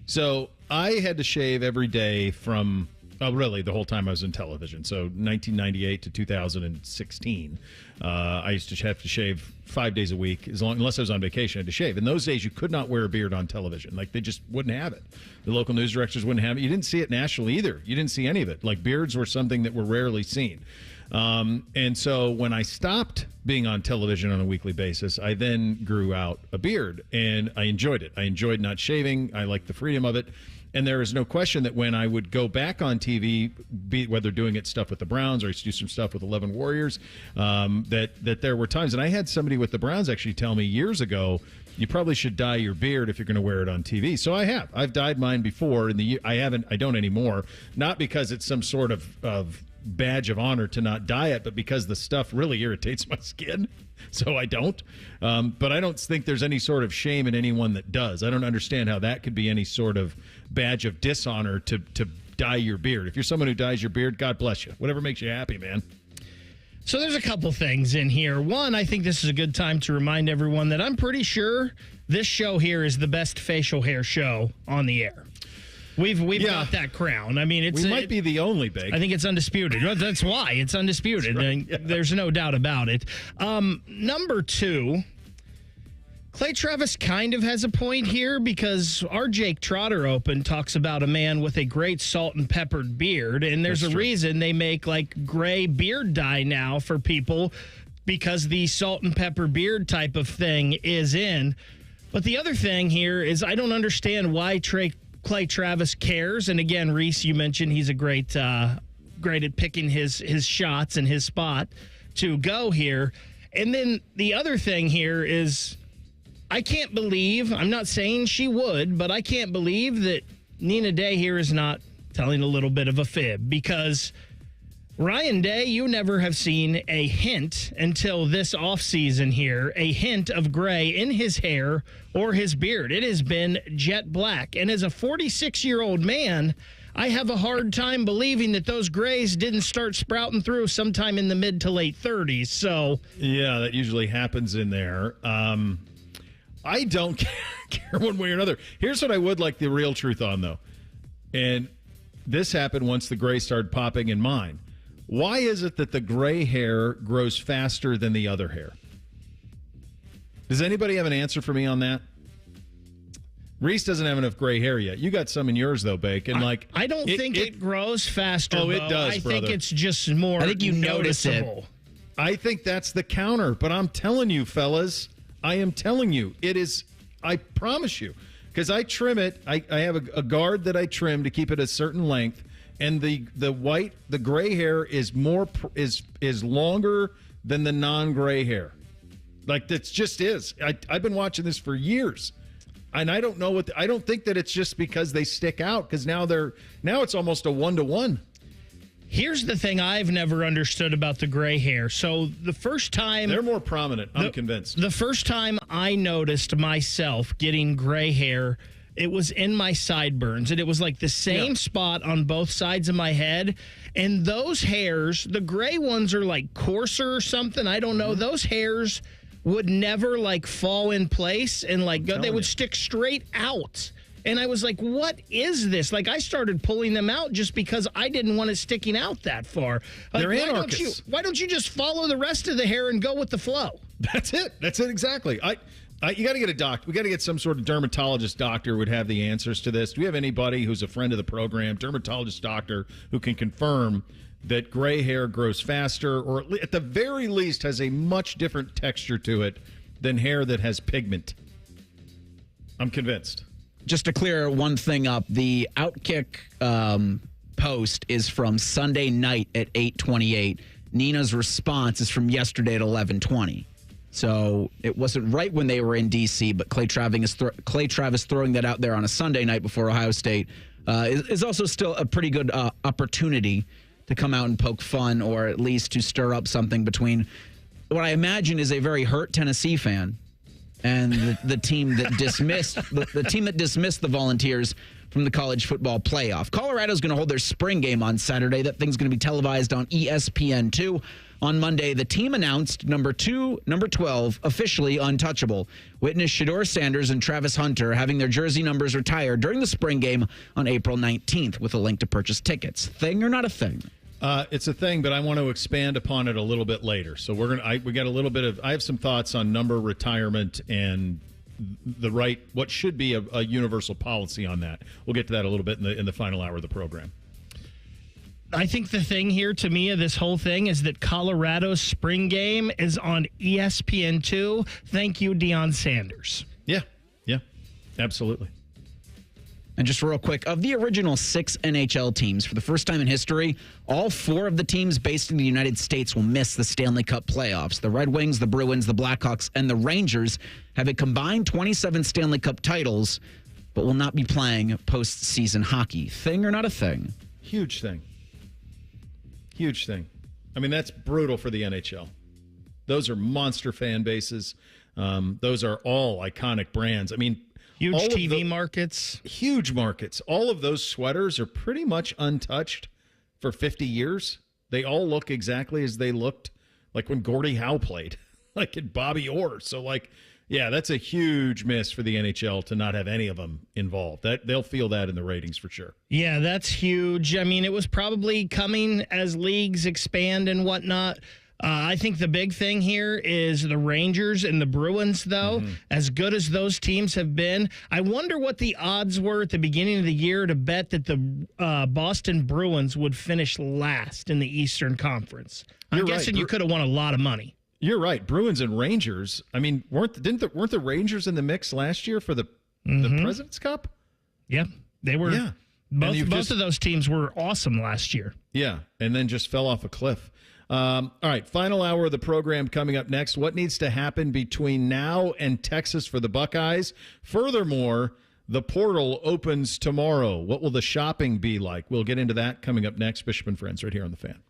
S2: So I had to shave every day from, really the whole time I was in television. So 1998 to 2016, I used to have to shave 5 days a week, unless I was on vacation, I had to shave. In those days, you could not wear a beard on television. Like, they just wouldn't have it. The local news directors wouldn't have it. You didn't see it nationally either. You didn't see any of it. Like, beards were something that were rarely seen. And so when I stopped being on television on a weekly basis, I then grew out a beard, and I enjoyed it. I enjoyed not shaving. I liked the freedom of it. And there is no question that when I would go back on TV, whether doing stuff with the Browns or I used to do some stuff with 11 Warriors, that there were times, and I had somebody with the Browns actually tell me years ago, you probably should dye your beard if you're going to wear it on TV. So I've dyed mine before. I don't anymore, not because it's some sort of badge of honor to not dye it, but because the stuff really irritates my skin. So I don't. But I don't think there's any sort of shame in anyone that does. I don't understand how that could be any sort of badge of dishonor to dye your beard. If you're someone who dyes your beard, God bless you. Whatever makes you happy, man.
S3: So there's a couple things in here. One, I think this is a good time to remind everyone that I'm pretty sure this show here is the best facial hair show on the air. We've got that crown. I mean,
S2: we might be the only big.
S3: I think it's undisputed. That's why it's undisputed. Right, yeah. There's no doubt about it. Number two, Clay Travis kind of has a point here, because our Jake Trotter Open talks about a man with a great salt and peppered beard, and there's a reason they make like gray beard dye now for people, because the salt and pepper beard type of thing is in. But the other thing here is, I don't understand why Clay Travis cares. And again, Reese, you mentioned he's a great at picking his shots and his spot to go here. And then the other thing here is, I can't believe, I'm not saying she would, but I can't believe that Nina Day here is not telling a little bit of a fib, because Ryan Day, you never have seen a hint until this offseason here, a hint of gray in his hair or his beard. It has been jet black. And as a 46-year-old man, I have a hard time believing that those grays didn't start sprouting through sometime in the mid to late 30s. So
S2: yeah, that usually happens in there. I don't care one way or another. Here's what I would like the real truth on, though. And this happened once the gray started popping in mine. Why is it that the gray hair grows faster than the other hair? Does anybody have an answer for me on that? Reese doesn't have enough gray hair yet. You got some in yours, though, Bake. And
S3: I don't think it grows faster.
S2: Oh, it does,
S3: I
S2: brother.
S3: think it's just more
S18: I think you notice
S3: noticeable.
S18: it.
S2: I think that's the counter. But I'm telling you, fellas, I am telling you, it is, I promise you, because I trim it. I have a guard that I trim to keep it a certain length. And the gray hair is longer than the non-gray hair. Like, that's just is. I've been watching this for years, and I don't know I don't think that it's just because they stick out, because now it's almost a 1-to-1.
S3: Here's the thing I've never understood about the gray hair. So the first time
S2: they're more prominent, I'm convinced.
S3: The first time I noticed myself getting gray hair, it was in my sideburns, and it was like the same spot on both sides of my head. And those hairs, the gray ones are like coarser or something. I don't know. Those hairs would never like fall in place, and they would stick straight out. And I was like, what is this? Like, I started pulling them out just because I didn't want it sticking out that far. Like,
S2: they're anarchists.
S3: Why don't you just follow the rest of the hair and go with the flow?
S2: That's it. That's it exactly. You got to get a doctor. We got to get some sort of dermatologist doctor would have the answers to this. Do we have anybody who's a friend of the program, dermatologist doctor, who can confirm that gray hair grows faster, or at the very least has a much different texture to it than hair that has pigment? I'm convinced.
S18: Just to clear one thing up, the Outkick post is from Sunday night at 8:28. Nina's response is from yesterday at 11:20. So it wasn't right when they were in D.C., but Clay Travis throwing that out there on a Sunday night before Ohio State is also still a pretty good opportunity to come out and poke fun, or at least to stir up something between what I imagine is a very hurt Tennessee fan and the team that dismissed the team that dismissed the Volunteers from the college football playoff. Colorado's going to hold their spring game on Saturday. That thing's going to be televised on ESPN2. On Monday, the team announced number 12, officially untouchable. Witness Shedeur Sanders and Travis Hunter having their jersey numbers retired during the spring game on April 19th with a link to purchase tickets. Thing or not a thing?
S2: It's a thing, but I want to expand upon it a little bit later. So we got a little bit of. I have some thoughts on number retirement and what should be a universal policy on that. We'll get to that a little bit in the final hour of the program.
S3: I think the thing here to me of this whole thing is that Colorado's spring game is on ESPN2. Thank you, Deion Sanders.
S2: Yeah, absolutely.
S18: And just real quick, of the original 6 NHL teams, for the first time in history, all 4 of the teams based in the United States will miss the Stanley Cup playoffs. The Red Wings, the Bruins, the Blackhawks, and the Rangers have a combined 27 Stanley Cup titles, but will not be playing postseason hockey. Thing or not a thing?
S2: Huge thing. Huge thing. I mean, that's brutal for the NHL. Those are monster fan bases. Those are all iconic brands. I mean,
S3: huge TV markets.
S2: Huge markets. All of those sweaters are pretty much untouched for 50 years. They all look exactly as they looked like when Gordie Howe played, like in Bobby Orr. So, yeah, that's a huge miss for the NHL to not have any of them involved. They'll feel that in the ratings for sure.
S3: Yeah, that's huge. I mean, it was probably coming as leagues expand and whatnot. I think the big thing here is the Rangers and the Bruins, though. Mm-hmm. As good as those teams have been, I wonder what the odds were at the beginning of the year to bet that the Boston Bruins would finish last in the Eastern Conference. I'm guessing you could have won a lot of money.
S2: You're right. Bruins and Rangers. I mean, weren't the Rangers in the mix last year for the President's Cup?
S3: Yeah, they were. Yeah. Both of those teams were awesome last year.
S2: Yeah, and then just fell off a cliff. All right, final hour of the program coming up next. What needs to happen between now and Texas for the Buckeyes? Furthermore, the portal opens tomorrow. What will the shopping be like? We'll get into that coming up next. Bishop and Friends right here on The Fan.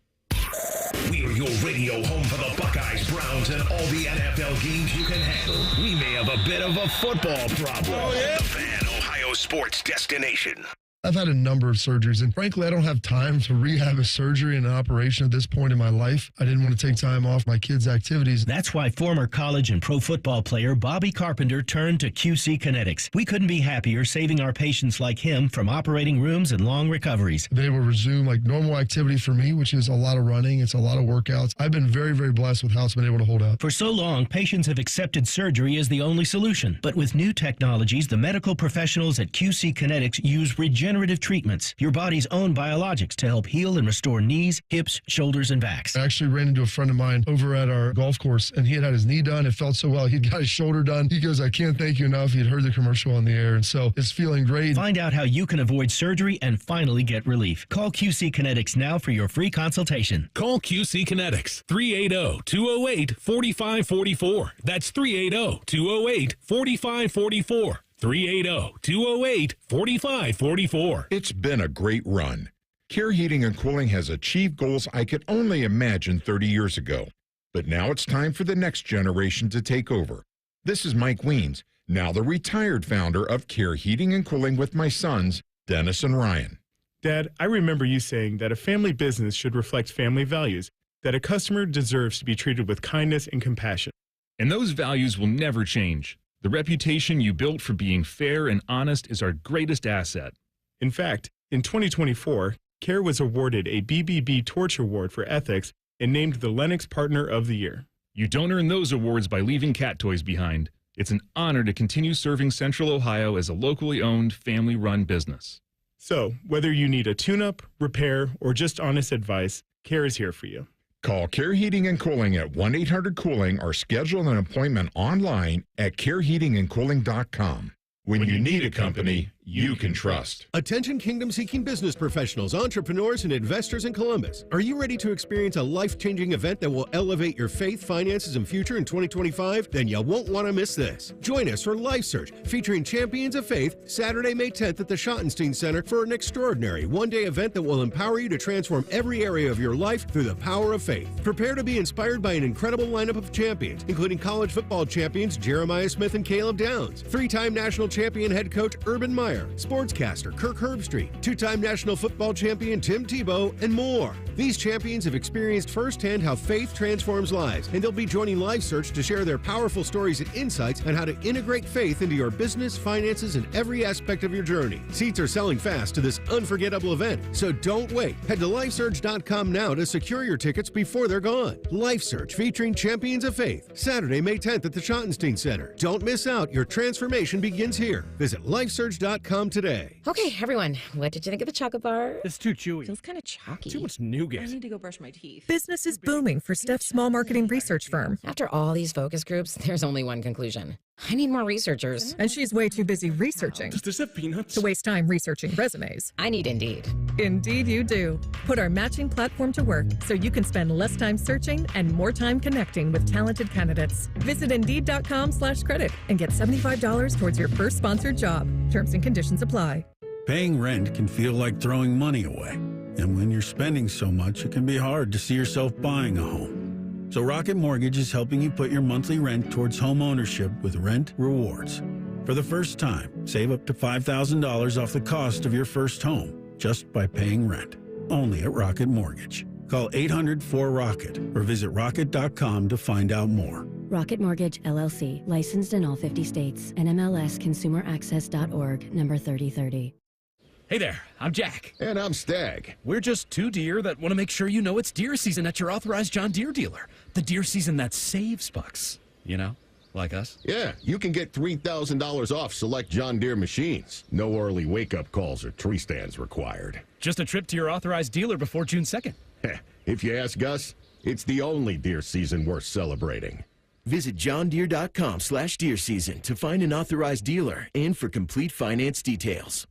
S1: We're your radio home for the Buckeyes, Browns, and all the NFL games you can handle. We may have a bit of a football problem. Oh, yeah. The Fan, Ohio sports destination.
S4: I've had a number of surgeries, and frankly, I don't have time to rehab a surgery and an operation at this point in my life. I didn't want to take time off my kids' activities.
S10: That's why former college and pro football player Bobby Carpenter turned to QC Kinetics. We couldn't be happier saving our patients like him from operating rooms and long recoveries.
S4: They will resume like normal activity for me, which is a lot of running. It's a lot of workouts. I've been very, very blessed with how it's been able to hold up.
S10: For so long, patients have accepted surgery as the only solution. But with new technologies, the medical professionals at QC Kinetics use regenerative treatments, your body's own biologics, to help heal and restore knees, hips, shoulders, and backs.
S4: I actually ran into a friend of mine over at our golf course, and he had his knee done. It felt so well. He'd got his shoulder done. He goes, I can't thank you enough. He'd heard the commercial on the air, and so it's feeling great.
S10: Find out how you can avoid surgery and finally get relief. Call QC Kinetics now for your free consultation.
S12: Call QC Kinetics, 380-208-4544. That's 380-208-4544. 380-208-4544.
S14: It's been a great run. Care Heating and Cooling has achieved goals I could only imagine 30 years ago. But now it's time for the next generation to take over. This is Mike Weens, now the retired founder of Care Heating and Cooling with my sons, Dennis and Ryan.
S19: Dad, I remember you saying that a family business should reflect family values, that a customer deserves to be treated with kindness and compassion.
S21: And those values will never change. The reputation you built for being fair and honest is our greatest asset.
S19: In fact, in 2024, Care was awarded a BBB Torch Award for ethics and named the Lennox Partner of the Year.
S21: You don't earn those awards by leaving cat toys behind. It's an honor to continue serving Central Ohio as a locally owned, family-run business.
S19: So, whether you need a tune-up, repair, or just honest advice, Care is here for you.
S14: Call Care Heating and Cooling at 1-800-COOLING or schedule an appointment online at careheatingandcooling.com. When you need a company, you can trust.
S7: Attention kingdom-seeking business professionals, entrepreneurs, and investors in Columbus. Are you ready to experience a life-changing event that will elevate your faith, finances, and future in 2025? Then you won't want to miss this. Join us for Life Search, featuring champions of faith, Saturday, May 10th at the Schottenstein Center for an extraordinary one-day event that will empower you to transform every area of your life through the power of faith. Prepare to be inspired by an incredible lineup of champions, including college football champions Jeremiah Smith and Caleb Downs, three-time national champion head coach Urban Meyer, sportscaster Kirk Herbstreit, two-time national football champion Tim Tebow, and more. These champions have experienced firsthand how faith transforms lives, and they'll be joining Life Search to share their powerful stories and insights on how to integrate faith into your business, finances, and every aspect of your journey. Seats are selling fast to this unforgettable event, so don't wait. Head to lifesearch.com now to secure your tickets before they're gone. Life Search featuring champions of faith, Saturday, May 10th at the Schottenstein Center. Don't miss out. Your transformation begins here. Visit lifesearch.com today.
S15: Okay, everyone, what did you think of the chocolate bar?
S22: It's too chewy.
S15: Feels kind of chalky.
S22: Too much nougat.
S15: I need to go brush my teeth.
S23: Business is booming for Steph's small marketing research firm.
S15: After all these focus groups, there's only one conclusion. I need more researchers.
S23: And she's way too busy researching.
S22: Does this have peanuts?
S23: To waste time researching resumes.
S15: I need Indeed.
S23: Indeed you do. Put our matching platform to work so you can spend less time searching and more time connecting with talented candidates. Visit Indeed.com/credit and get $75 towards your first sponsored job. Terms and conditions apply.
S24: Paying rent can feel like throwing money away. And when you're spending so much, it can be hard to see yourself buying a home. So Rocket Mortgage is helping you put your monthly rent towards home ownership with Rent Rewards. For the first time, save up to $5,000 off the cost of your first home just by paying rent. Only at Rocket Mortgage. Call 800-4ROCKET or visit rocket.com to find out more.
S25: Rocket Mortgage, LLC. Licensed in all 50 states. NMLSconsumeraccess.org, number 3030.
S26: Hey there, I'm Jack.
S27: And I'm Stag.
S26: We're just two deer that want to make sure you know it's deer season at your authorized John Deere dealer. The deer season that saves bucks. You know, like us.
S27: Yeah, you can get $3,000 off select John Deere machines. No early wake-up calls or tree stands required.
S26: Just a trip to your authorized dealer before June 2nd.
S27: If you ask us, it's the only deer season worth celebrating.
S29: Visit johndeere.com/deer season to find an authorized dealer and for complete finance details.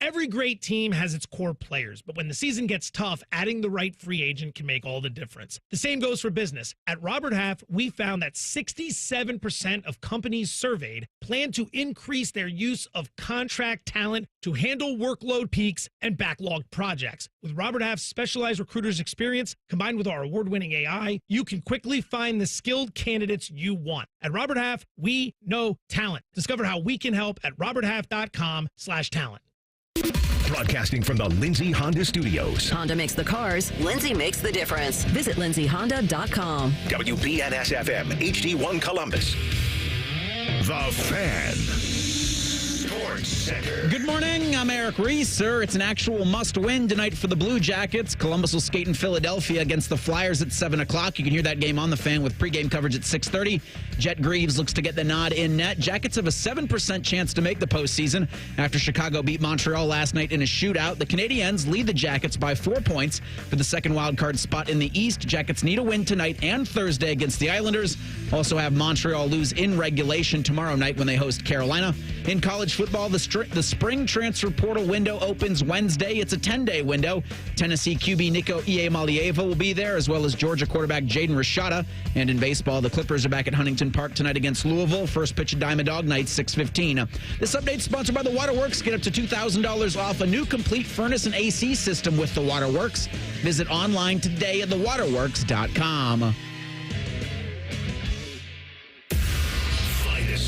S30: Every great team has its core players, but when the season gets tough, adding the right free agent can make all the difference. The same goes for business. At Robert Half, we found that 67% of companies surveyed plan to increase their use of contract talent to handle workload peaks and backlogged projects. With Robert Half's specialized recruiters' experience, combined with our award-winning AI, you can quickly find the skilled candidates you want. At Robert Half, we know talent. Discover how we can help at roberthalf.com/talent.
S1: Broadcasting from the Lindsay Honda Studios.
S5: Honda makes the cars. Lindsay makes the difference. Visit lindsayhonda.com.
S1: WBNS-FM, HD1 Columbus. The Fan. Sports Center.
S18: Good morning. I'm Eric Reeser. It's an actual must-win tonight for the Blue Jackets. Columbus will skate in Philadelphia against the Flyers at 7 o'clock. You can hear that game on the Fan with pregame coverage at 6:30. Jet Greaves looks to get the nod in net. Jackets have a 7% chance to make the postseason after Chicago beat Montreal last night in a shootout. The Canadiens lead the Jackets by 4 points for the second wildcard spot in the East. Jackets need a win tonight and Thursday against the Islanders. Also have Montreal lose in regulation tomorrow night when they host Carolina. In college football, the spring transfer portal window opens Wednesday. It's a 10-day window. Tennessee QB Nico Iamaleava will be there, as well as Georgia quarterback Jaden Rashada. And in baseball, the Clippers are back at Huntington Park tonight against Louisville. First pitch at Diamond Dog Night, 6:15. This update is sponsored by the Waterworks. Get up to $2,000 off a new complete furnace and AC system with the Waterworks. Visit online today at thewaterworks.com.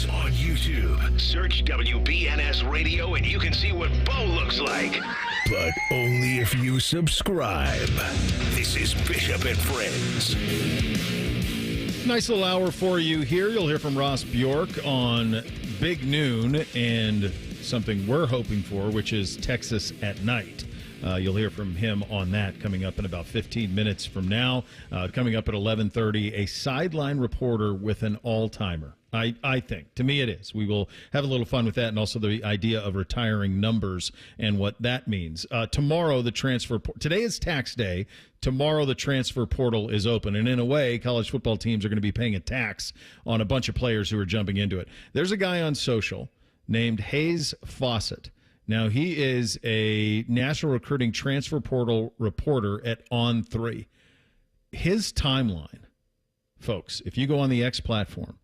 S1: On YouTube, search WBNS Radio and you can see what Bo looks like. But only if you subscribe. This is Bishop and Friends.
S2: Nice little hour for you here. You'll hear from Ross Bjork on Big Noon and something we're hoping for, which is Texas at Night. You'll hear from him on that coming up in about 15 minutes from now. Coming up at 11:30, a sideline reporter with an all-timer. I think. To me, it is. We will have a little fun with that and also the idea of retiring numbers and what that means. Tomorrow, the transfer today is tax day. Tomorrow, the transfer portal is open. And in a way, college football teams are going to be paying a tax on a bunch of players who are jumping into it. There's a guy on social named Hayes Fawcett. Now, he is a national recruiting transfer portal reporter at On3. His timeline, folks, if you go on the X platform,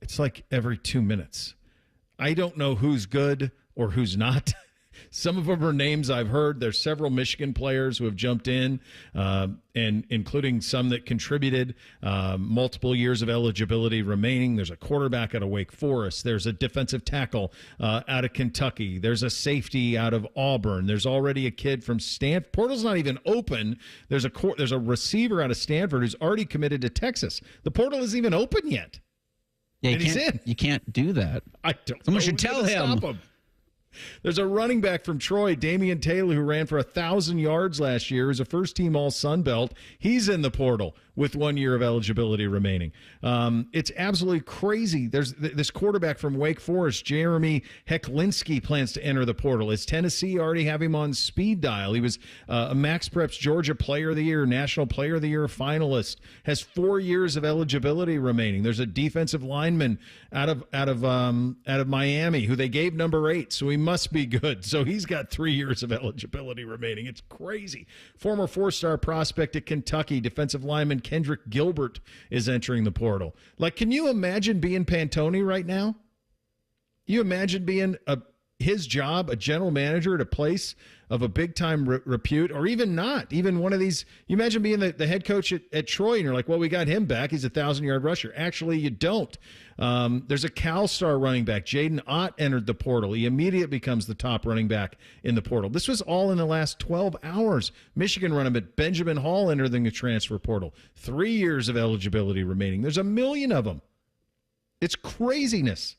S2: it's like every 2 minutes. I don't know who's good or who's not. Some of them are names I've heard. There's several Michigan players who have jumped in, and including some that contributed, multiple years of eligibility remaining. There's a quarterback out of Wake Forest. There's a defensive tackle out of Kentucky. There's a safety out of Auburn. There's already a kid from Stanford. Portal's not even open. There's a receiver out of Stanford who's already committed to Texas. The portal isn't even open yet.
S18: Yeah,
S2: and he's in.
S18: You can't do that.
S2: I don't.
S18: Someone should tell him.
S2: Stop him. There's a running back from Troy, Damian Taylor, who ran for 1,000 yards last year. He's a first-team All-Sun Belt. He's in the portal with 1 year of eligibility remaining. It's absolutely crazy. There's this quarterback from Wake Forest, Jeremy Hecklinski, plans to enter the portal. Is Tennessee already have him on speed dial? He was a Max Preps Georgia Player of the Year, National Player of the Year finalist. Has 4 years of eligibility remaining. There's a defensive lineman out of Miami who they gave number 8, so he must be good. So he's got 3 years of eligibility remaining. It's crazy. Former 4-star prospect at Kentucky, defensive lineman Kendrick Gilbert is entering the portal. Like, can you imagine being Pantoni right now? You imagine being his job, a general manager at a place of a big-time repute, or even not, even one of these. You imagine being the head coach at Troy, and you're like, well, we got him back. He's a 1,000-yard rusher. Actually, you don't. There's a Cal Star running back. Jaden Ott entered the portal. He immediately becomes the top running back in the portal. This was all in the last 12 hours. Michigan running back Benjamin Hall entering the transfer portal. 3 years of eligibility remaining. There's a million of them. It's craziness.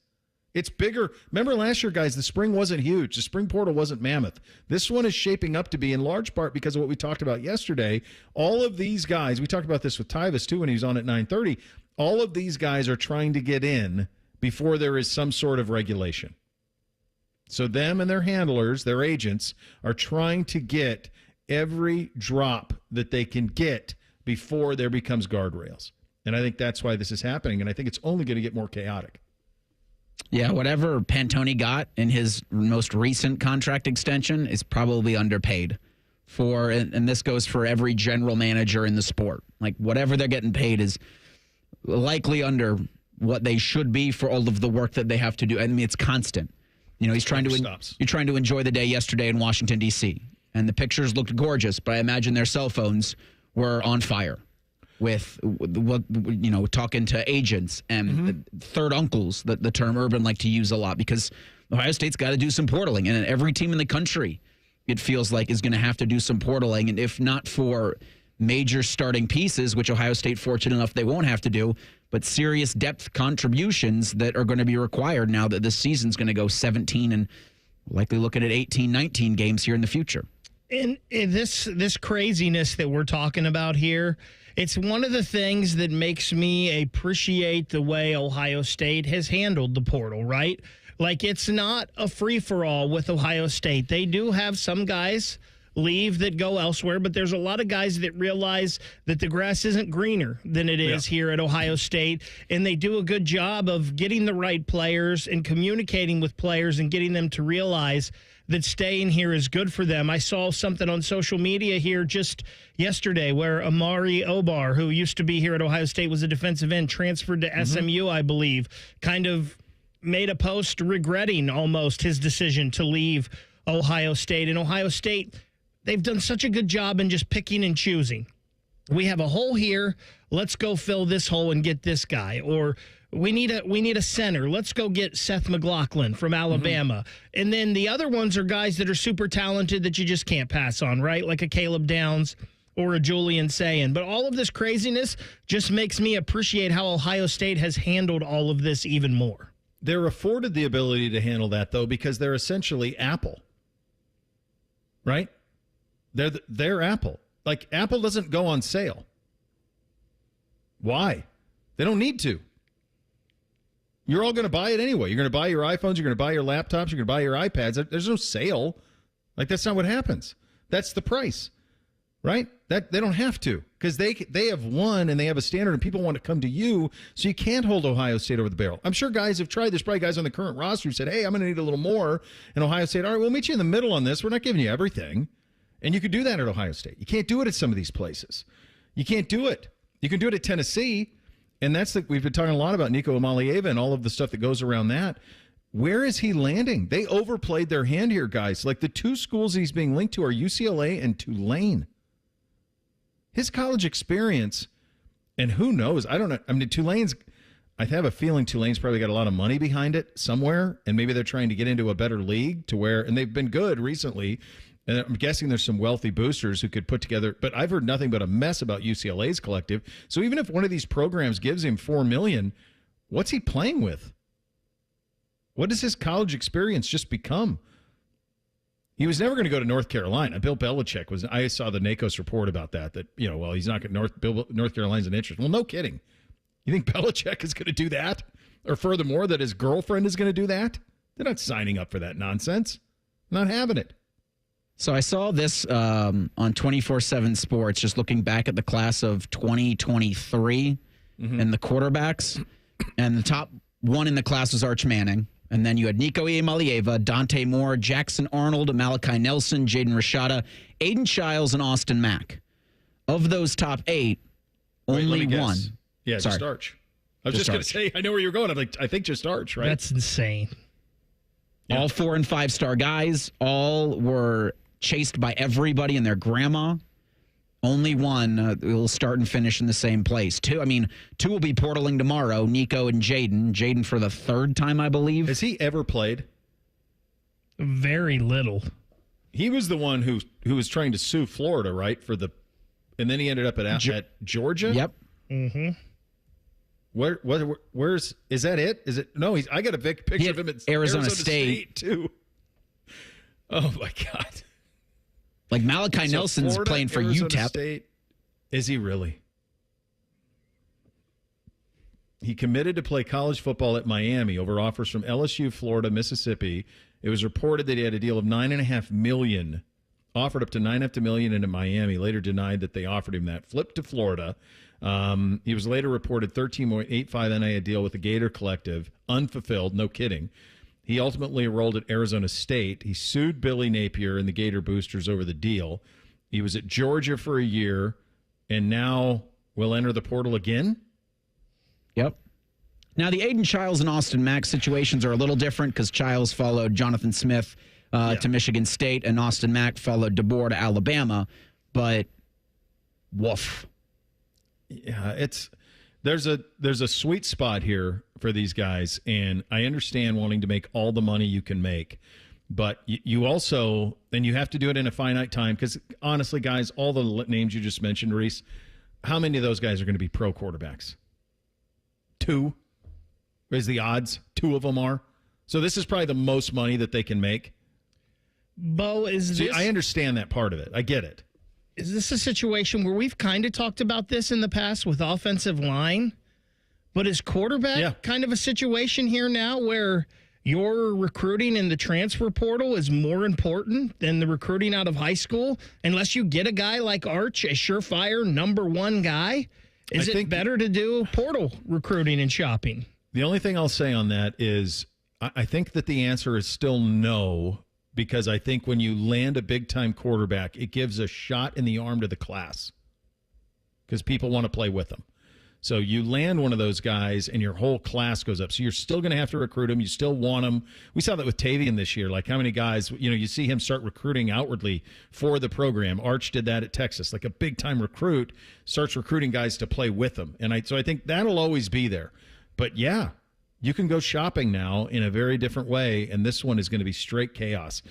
S2: It's bigger. Remember last year, guys, the spring wasn't huge. The spring portal wasn't mammoth. This one is shaping up to be, in large part because of what we talked about yesterday. All of these guys, we talked about this with Tyvis, too, when he was on at 9:30. All of these guys are trying to get in before there is some sort of regulation. So them and their handlers, their agents, are trying to get every drop that they can get before there becomes guardrails. And I think that's why this is happening, and I think it's only going to get more chaotic.
S18: Yeah, whatever Pantoni got in his most recent contract extension is probably underpaid for, and this goes for every general manager in the sport. Like, whatever they're getting paid is likely under what they should be for all of the work that they have to do. I mean, it's constant. You know, you're trying to enjoy the day yesterday in Washington, D.C., and the pictures looked gorgeous, but I imagine their cell phones were on fire with what, you know, talking to agents and third uncles, the term Urban like to use a lot, because Ohio State's got to do some portaling, and every team in the country, it feels like, is going to have to do some portaling, and if not for major starting pieces, which Ohio State, fortunate enough, they won't have to do, but serious depth contributions that are going to be required now that this season's going to go 17 and likely looking at 18, 19 games here in the future.
S3: And this craziness that we're talking about here, it's one of the things that makes me appreciate the way Ohio State has handled the portal, right? Like, it's not a free-for-all with Ohio State. They do have some guys leave that go elsewhere, but there's a lot of guys that realize that the grass isn't greener than it is here at Ohio State, and they do a good job of getting the right players and communicating with players and getting them to realize that staying here is good for them. I saw something on social media here just yesterday where Amari Obar, who used to be here at Ohio State, was a defensive end, transferred to SMU, I believe, kind of made a post regretting almost his decision to leave Ohio State. And Ohio State, they've done such a good job in just picking and choosing. We have a hole here. Let's go fill this hole and get this guy. Or we need a center. Let's go get Seth McLaughlin from Alabama. And then the other ones are guys that are super talented that you just can't pass on, right? Like a Caleb Downs or a Julian Sayin. But all of this craziness just makes me appreciate how Ohio State has handled all of this even more.
S2: They're afforded the ability to handle that, though, because they're essentially Apple, right? They're Apple. Like, Apple doesn't go on sale. Why? They don't need to. You're all going to buy it anyway. You're going to buy your iPhones. You're going to buy your laptops. You're going to buy your iPads. There's no sale. Like, that's not what happens. That's the price. right? That they don't have to, because they have won and they have a standard, and people want to come to you, so you can't hold Ohio State over the barrel. I'm sure guys have tried. There's probably guys on the current roster who said, hey, I'm going to need a little more, and Ohio State, all right, we'll meet you in the middle on this. We're not giving you everything. And you could do that at Ohio State. You can't do it at some of these places. You can't do it. You can do it at Tennessee, and we've been talking a lot about Nico Amalieva and all of the stuff that goes around that. Where is he landing? They overplayed their hand here, guys. Like, the two schools he's being linked to are UCLA and Tulane. His college experience, and who knows? I don't know. I mean, I have a feeling Tulane's probably got a lot of money behind it somewhere, and maybe they're trying to get into a better league and they've been good recently. And I'm guessing there's some wealthy boosters who could put together, but I've heard nothing but a mess about UCLA's collective. So even if one of these programs gives him $4 million, what's he playing with? What does his college experience just become? He was never going to go to North Carolina. Bill Belichick I saw the NACOS report about that, he's not going to North Carolina's an interest. Well, no kidding. You think Belichick is going to do that? Or furthermore, that his girlfriend is going to do that? They're not signing up for that nonsense. Not having it.
S18: So I saw this on 24/7 Sports, just looking back at the class of 2023 and the quarterbacks. And the top one in the class was Arch Manning. And then you had Nico Amalieva, Dante Moore, Jackson Arnold, Malachi Nelson, Jaden Rashada, Aiden Childs, and Austin Mack. Of those top 8, only one.
S2: Yeah, just Arch. I was just going to say, I know where you're going. I'm like, I think just Arch, right?
S3: That's insane.
S18: Yeah. All 4- and 5-star guys. All were chased by everybody and their grandma. Only one will start and finish in the same place. Two will be portaling tomorrow, Nico and Jaden. Jaden for the 3rd time, I believe.
S2: Has he ever played?
S3: Very little.
S2: He was the one who was trying to sue Florida, right? And then he ended up at Georgia?
S18: Yep.
S3: Mm-hmm.
S2: Where's is that it? Is it? No, I got a big picture of him at
S18: Arizona State
S2: too. Oh my God.
S18: Like Malachi Nelson's
S2: Florida,
S18: playing for
S2: Arizona
S18: UTEP.
S2: State. Is he really? He committed to play college football at Miami over offers from LSU, Florida, Mississippi. It was reported that he had a deal of $9.5 million, offered up to $9.5 million into Miami. Later denied that they offered him that. Flipped to Florida. He was later reported $13.85 NIA deal with the Gator Collective, unfulfilled. No kidding. He ultimately enrolled at Arizona State. He sued Billy Napier and the Gator Boosters over the deal. He was at Georgia for a year, and now will enter the portal again?
S18: Yep. Now, the Aiden Childs and Austin Mack situations are a little different because Childs followed Jonathan Smith to Michigan State, and Austin Mack followed DeBoer to Alabama. But, woof.
S2: Yeah, there's a sweet spot here for these guys, and I understand wanting to make all the money you can make, but you also, and you have to do it in a finite time, because honestly, guys, all the names you just mentioned, Reese, how many of those guys are going to be pro quarterbacks? 2 is the odds. 2 of them are. So this is probably the most money that they can make.
S3: Bo,
S2: I understand that part of it. I get it.
S3: Is this a situation where we've kind of talked about this in the past with offensive line, but is quarterback kind of a situation here now where your recruiting in the transfer portal is more important than the recruiting out of high school? Unless you get a guy like Arch, a surefire number 1 guy, is it better to do portal recruiting and shopping?
S2: The only thing I'll say on that is I think that the answer is still no, because I think when you land a big-time quarterback, it gives a shot in the arm to the class because people want to play with them. So you land one of those guys, and your whole class goes up. So you're still going to have to recruit them. You still want them. We saw that with Tavian this year. Like, how many guys, you see him start recruiting outwardly for the program. Arch did that at Texas. Like a big-time recruit starts recruiting guys to play with them. And so I think that'll always be there. But, yeah, you can go shopping now in a very different way, and this one is going to be straight chaos.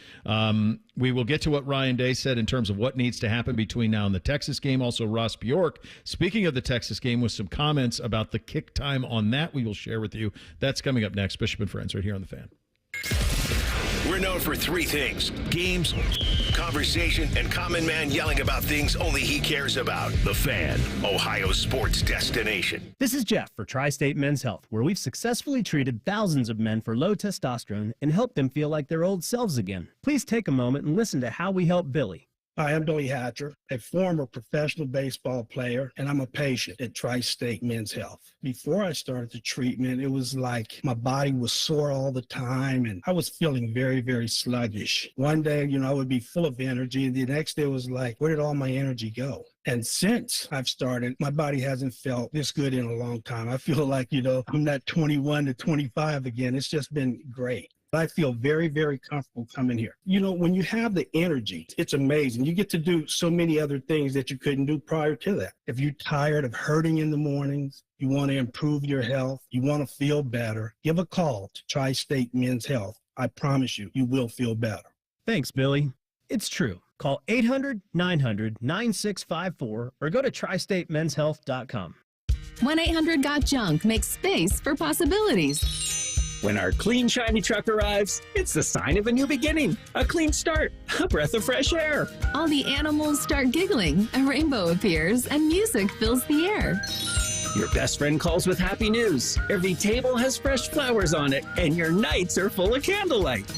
S2: We will get to what Ryan Day said in terms of what needs to happen between now and the Texas game. Also, Ross Bjork, speaking of the Texas game, with some comments about the kick time on that we will share with you. That's coming up next. Bishop and Friends right here on The Fan.
S1: We're known for 3 things: games, conversation, and Common Man yelling about things only he cares about. The Fan, Ohio's sports destination.
S6: This is Jeff for Tri-State Men's Health, where we've successfully treated thousands of men for low testosterone and helped them feel like their old selves again. Please take a moment and listen to how we help Billy.
S24: Hi, I'm Billy Hatcher, a former professional baseball player, and I'm a patient at Tri-State Men's Health. Before I started the treatment, it was like my body was sore all the time, and I was feeling very, very sluggish. One day, I would be full of energy. The next day was like, where did all my energy go? And since I've started, my body hasn't felt this good in a long time. I feel like, I'm not 21 to 25 again. It's just been great. I feel very, very comfortable coming here. When you have the energy, it's amazing. You get to do so many other things that you couldn't do prior to that. If you're tired of hurting in the mornings, you want to improve your health, you want to feel better, give a call to Tri-State Men's Health. I promise you, you will feel better.
S6: Thanks, Billy. It's true. Call 800-900-9654 or go to tristatemenshealth.com.
S4: 1-800-GOT-JUNK makes space for possibilities.
S8: When our clean, shiny truck arrives, it's the sign of a new beginning, a clean start, a breath of fresh air.
S4: All the animals start giggling, a rainbow appears, and music fills the air.
S8: Your best friend calls with happy news. Every table has fresh flowers on it, and your nights are full of candlelight.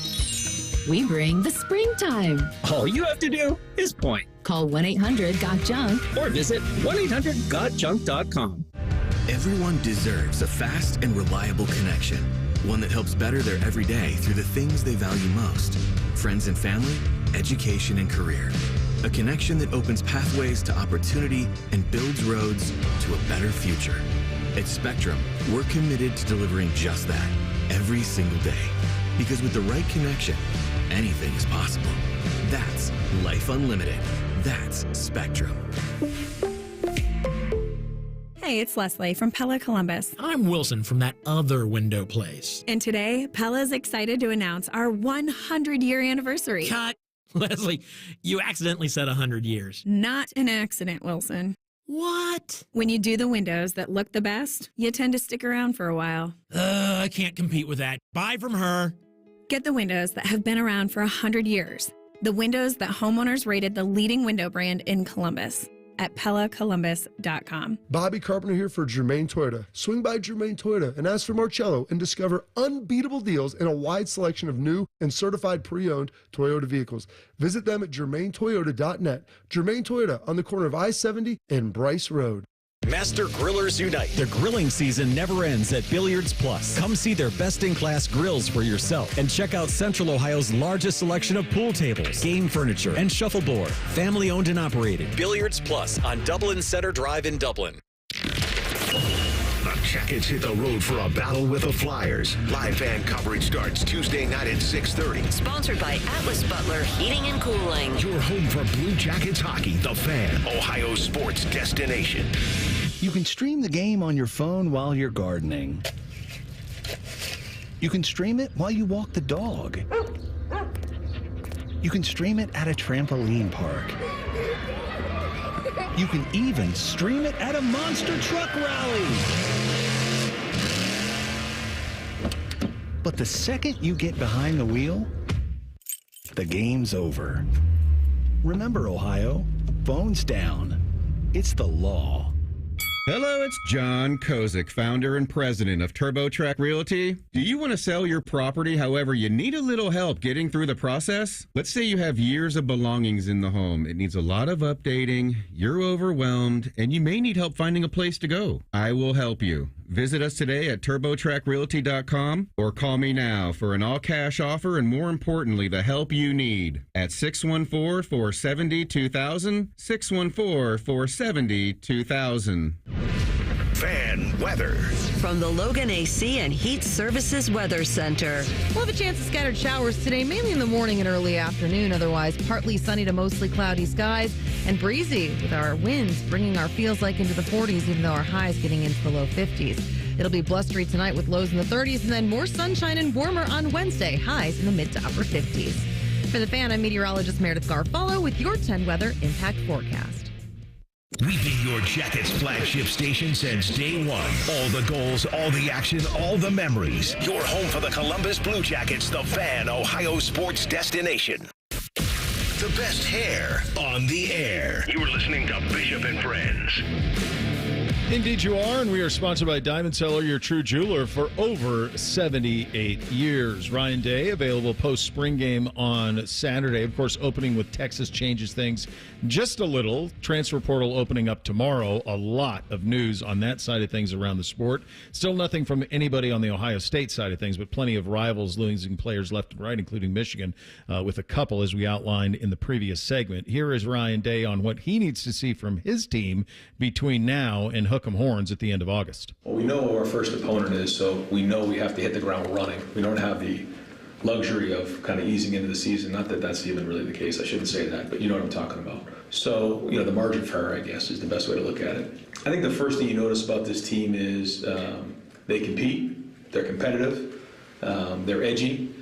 S4: We bring the springtime.
S8: All you have to do is point.
S4: Call 1-800-GOT-JUNK
S8: or visit 1-800-GOT-JUNK.com.
S9: Everyone deserves a fast and reliable connection. One that helps better their everyday through the things they value most. Friends and family, education and career. A connection that opens pathways to opportunity and builds roads to a better future. At Spectrum, we're committed to delivering just that every single day. Because with the right connection, anything is possible. That's Life Unlimited. That's Spectrum.
S11: Hey, it's Leslie from Pella Columbus.
S13: I'm Wilson from that other window place.
S11: And today, Pella's excited to announce our 100-year anniversary.
S13: Cut! Leslie, you accidentally said 100 years.
S11: Not an accident, Wilson.
S13: What?
S11: When you do the windows that look the best, you tend to stick around for a while.
S13: I can't compete with that. Buy from her.
S11: Get the windows that have been around for 100 years. The windows that homeowners rated the leading window brand in Columbus. At PellaColumbus.com.
S16: Bobby Carpenter here for Germain Toyota. Swing by Germain Toyota and ask for Marcello and discover unbeatable deals and a wide selection of new and certified pre-owned Toyota vehicles. Visit them at germaintoyota.net. Germain Toyota on the corner of I-70 and Bryce Road.
S17: Master Grillers Unite. The grilling season never ends at Billiards Plus. Come see their best-in-class grills for yourself and check out Central Ohio's largest selection of pool tables, game furniture, and shuffleboard. Family-owned and operated. Billiards Plus on Dublin Center Drive in Dublin.
S1: The Jackets hit the road for a battle with the Flyers. Live band coverage starts Tuesday night at 6:30.
S5: Sponsored by Atlas Butler Heating and Cooling.
S1: Your home for Blue Jackets hockey, the Fan, Ohio sports destination.
S20: You can stream the game on your phone while you're gardening. You can stream it while you walk the dog. You can stream it at a trampoline park. You can even stream it at a monster truck rally. But the second you get behind the wheel, the game's over. Remember, Ohio, phones down. It's the law.
S22: Hello, it's John Kozik, founder and president of TurboTrack Realty. Do you want to sell your property, however, you need a little help getting through the process? Let's say you have years of belongings in the home. It needs a lot of updating, you're overwhelmed, and you may need help finding a place to go. I will help you. Visit us today at TurboTrackRealty.com or call me now for an all-cash offer and, more importantly, the help you need at 614-470-2000, 614-470-2000.
S1: Fan weather.
S5: From the Logan AC and Heat Services Weather Center.
S28: We'll have a chance of scattered showers today, mainly in the morning and early afternoon. Otherwise, partly sunny to mostly cloudy skies and breezy with our winds bringing our feels like into the 40s, even though our highs getting into the low 50s. It'll be blustery tonight with lows in the 30s and then more sunshine and warmer on Wednesday, highs in the mid to upper 50s. For the Fan, I'm meteorologist Meredith Garfalo with your 10 weather impact forecast.
S1: We've been your Jackets flagship station since day one. All the goals, all the action, all the memories. Your home for the Columbus Blue Jackets, the Fan, Ohio sports destination. The best hair on the air. You're listening to Bishop and Friends.
S2: Indeed you are, and we are sponsored by Diamond Seller, your true jeweler for over 78 years. Ryan Day, available post-spring game on Saturday. Of course, opening with Texas changes things just a little. Transfer portal opening up tomorrow. A lot of news on that side of things around the sport. Still nothing from anybody on the Ohio State side of things, but plenty of rivals losing players left and right, including Michigan, with a couple, as we outlined in the previous segment. Here is Ryan Day on what he needs to see from his team between now and Hook'em Horns at the end of August.
S7: Well, we know who our first opponent is, so we know we have to hit the ground running. We don't have the luxury of kind of easing into the season. Not that that's even really the case. I shouldn't say that, but you know what I'm talking about. So, the margin for error, I guess, is the best way to look at it. I think the first thing you notice about this team is they compete, they're competitive, they're edgy.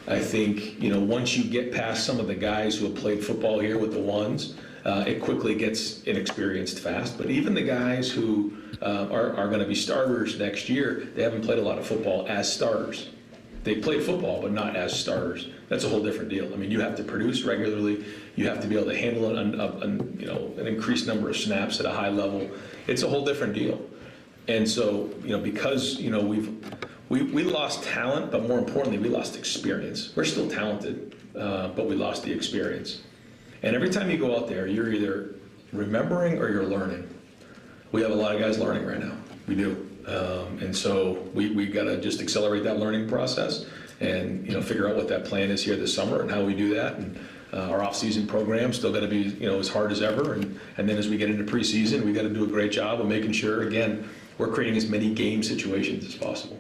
S7: I think, once you get past some of the guys who have played football here with the ones, it quickly gets inexperienced fast. But even the guys who are going to be starters next year, they haven't played a lot of football as starters. They played football, but not as starters. That's a whole different deal. I mean, you have to produce regularly. You have to be able to handle an increased number of snaps at a high level. It's a whole different deal. And so, because we lost talent, but more importantly, we lost experience. We're still talented, but we lost the experience. And every time you go out there, you're either remembering or you're learning. We have a lot of guys learning right now. We do. And so we got to just accelerate that learning process and, figure out what that plan is here this summer and how we do that. And our off-season program still got to be, as hard as ever. And then as we get into preseason, we got to do a great job of making sure, again, we're creating as many game situations as possible.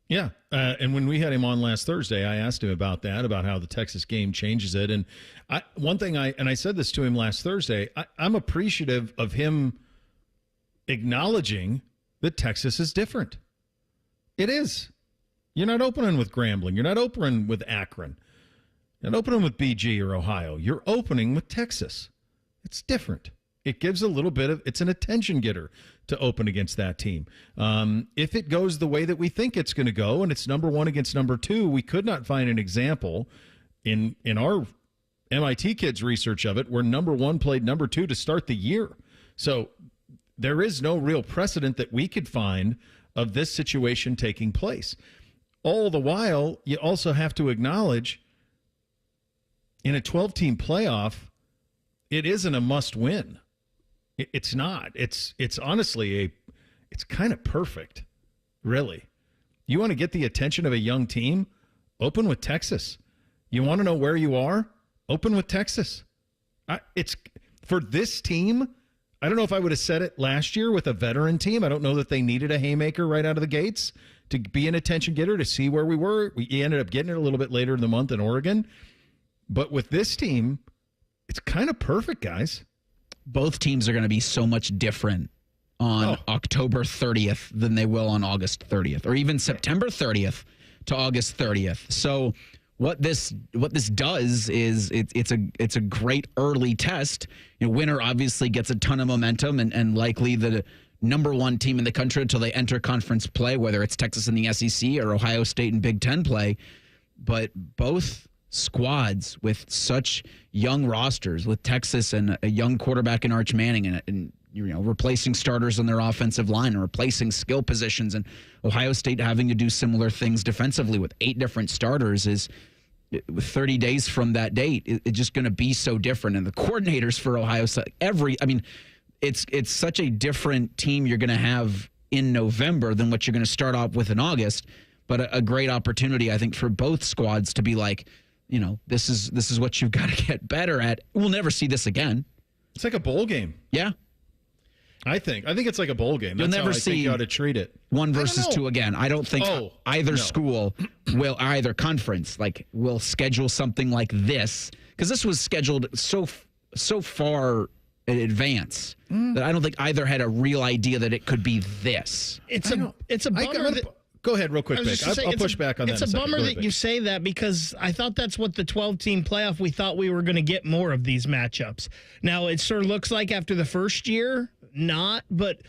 S2: Yeah, and when we had him on last Thursday, I asked him about that, about how the Texas game changes it. And I said this to him last Thursday, I'm appreciative of him acknowledging that Texas is different. It is. You're not opening with Grambling. You're not opening with Akron. You're not opening with BG or Ohio. You're opening with Texas. It's different. It gives a little bit of, it's an attention getter to open against that team. If it goes the way that we think it's going to go, and it's number one against number two, we could not find an example in our MIT kids' research of it where number one played number two to start the year. So there is no real precedent that we could find of this situation taking place. All the while, you also have to acknowledge in a 12-team playoff, it isn't a must-win. It's not. It's honestly it's kind of perfect, really. You want to get the attention of a young team? Open with Texas. You want to know where you are? Open with Texas. It's for this team. I don't know if I would have said it last year with a veteran team. I don't know that they needed a haymaker right out of the gates to be an attention getter, to see where we were. We ended up getting it a little bit later in the month in Oregon. But with this team, it's kind of perfect, guys.
S18: Both teams are going to be so much different on October 30th than they will on August 30th, or even September 30th to August 30th. So what this does is it's a great early test. Winner obviously gets a ton of momentum and likely the number one team in the country until they enter conference play, whether it's Texas in the SEC or Ohio State in Big Ten play. But both squads with such young rosters, with Texas and a young quarterback in Arch Manning and replacing starters on their offensive line and replacing skill positions, and Ohio State having to do similar things defensively with 8 different starters, is with 30 days from that date, it's just going to be so different. And the coordinators for Ohio State, it's such a different team you're going to have in November than what you're going to start off with in August. But a great opportunity, I think, for both squads to be like, this is what you've got to get better at. We'll never see this again.
S2: It's like a bowl game.
S18: Yeah.
S2: I think it's like a bowl game.
S18: You'll
S2: That's
S18: never
S2: how I
S18: see
S2: think you ought to treat it.
S18: 1 versus 2 again. I don't think either school will, either conference, will schedule something like this, because this was scheduled so far in advance that I don't think either had a real idea that it could be this.
S3: It's a bummer.
S2: Go ahead real quick, Vic. I'll push back on that.
S3: It's a bummer that you say that, because I thought that's what the 12-team playoff, we thought we were going to get more of these matchups. Now, it sure looks like after the first year, not. But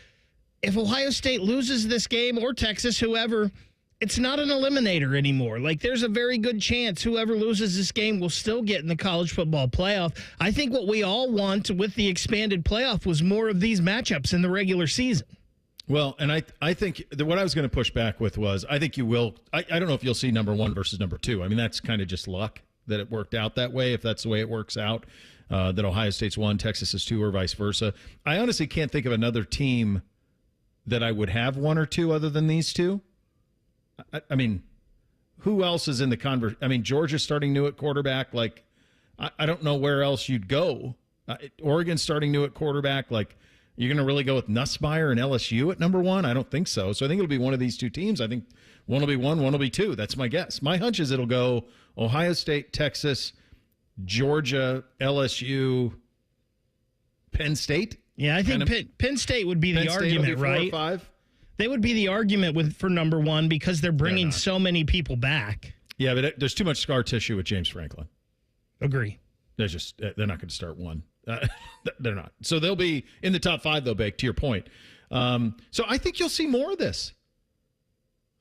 S3: if Ohio State loses this game, or Texas, whoever, it's not an eliminator anymore. There's a very good chance whoever loses this game will still get in the college football playoff. I think what we all want with the expanded playoff was more of these matchups in the regular season.
S2: Well, and I think what I was going to push back with was I think you will. I don't know if you'll see number 1 versus number 2. I mean, that's kind of just luck that it worked out that way, if that's the way it works out, that Ohio State's 1, Texas is 2, or vice versa. I honestly can't think of another team that I would have 1 or 2 other than these two. I mean, who else is in the conversation? I mean, Georgia's starting new at quarterback. Like, I don't know where else you'd go. Oregon's starting new at quarterback. Like, you're going to really go with Nussmeier and LSU at number 1? I don't think so. So I think it'll be one of these two teams. I think one will be 1, one will be 2. That's my guess. My hunch is it'll go Ohio State, Texas, Georgia, LSU, Penn State.
S3: Yeah, I think Penn State would be the argument, right? 4 or 5. They would be the argument for number 1 because they're bringing so many people back.
S2: Yeah, but there's too much scar tissue with James Franklin.
S3: Agree.
S2: They're not going to start 1. They're not. So they'll be in the top 5, though, Bake, to your point. So I think you'll see more of this.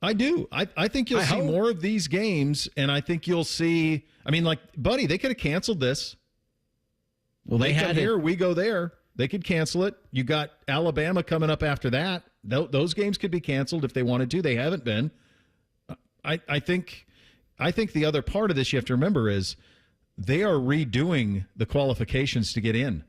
S2: I do. I think you'll see more of these games, and I think you'll see. I mean, like, buddy, they could have canceled this.
S18: Well, they had
S2: come here, we go there. They could cancel it. You got Alabama coming up after that. Those games could be canceled if they wanted to. They haven't been. I think the other part of this you have to remember is they are redoing the qualifications to get in.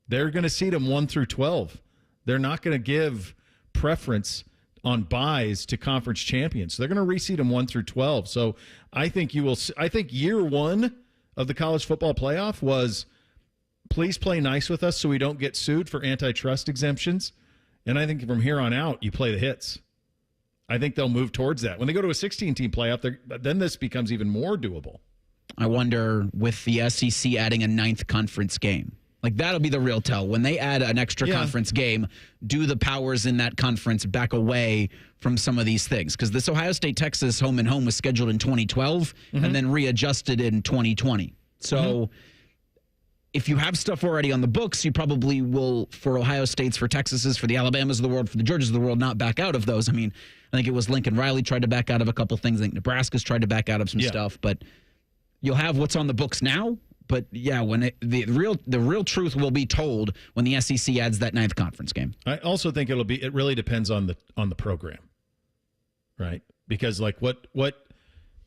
S2: They're going to seed them 1 through 12. They're not going to give preference on buys to conference champions. They're going to reseed them 1 through 12. So I think I think year 1 of the college football playoff was, please play nice with us so we don't get sued for antitrust exemptions. And I think from here on out, you play the hits. I think they'll move towards that. When they go to a 16-team playoff, then this becomes even more doable.
S18: I wonder, with the SEC adding a 9th conference game, like, that'll be the real tell. When they add an extra conference game, do the powers in that conference back away from some of these things? Because this Ohio State-Texas home and home was scheduled in 2012 and then readjusted in 2020. So if you have stuff already on the books, you probably will, for Ohio States, for Texas's, for the Alabamas of the world, for the Georgias of the world, not back out of those. I mean, I think it was Lincoln Riley tried to back out of a couple things. I think Nebraska's tried to back out of some stuff. But you'll have what's on the books now. But yeah, when the real truth will be told when the SEC adds that 9th conference game.
S2: I also think it really depends on the program, right? Because like what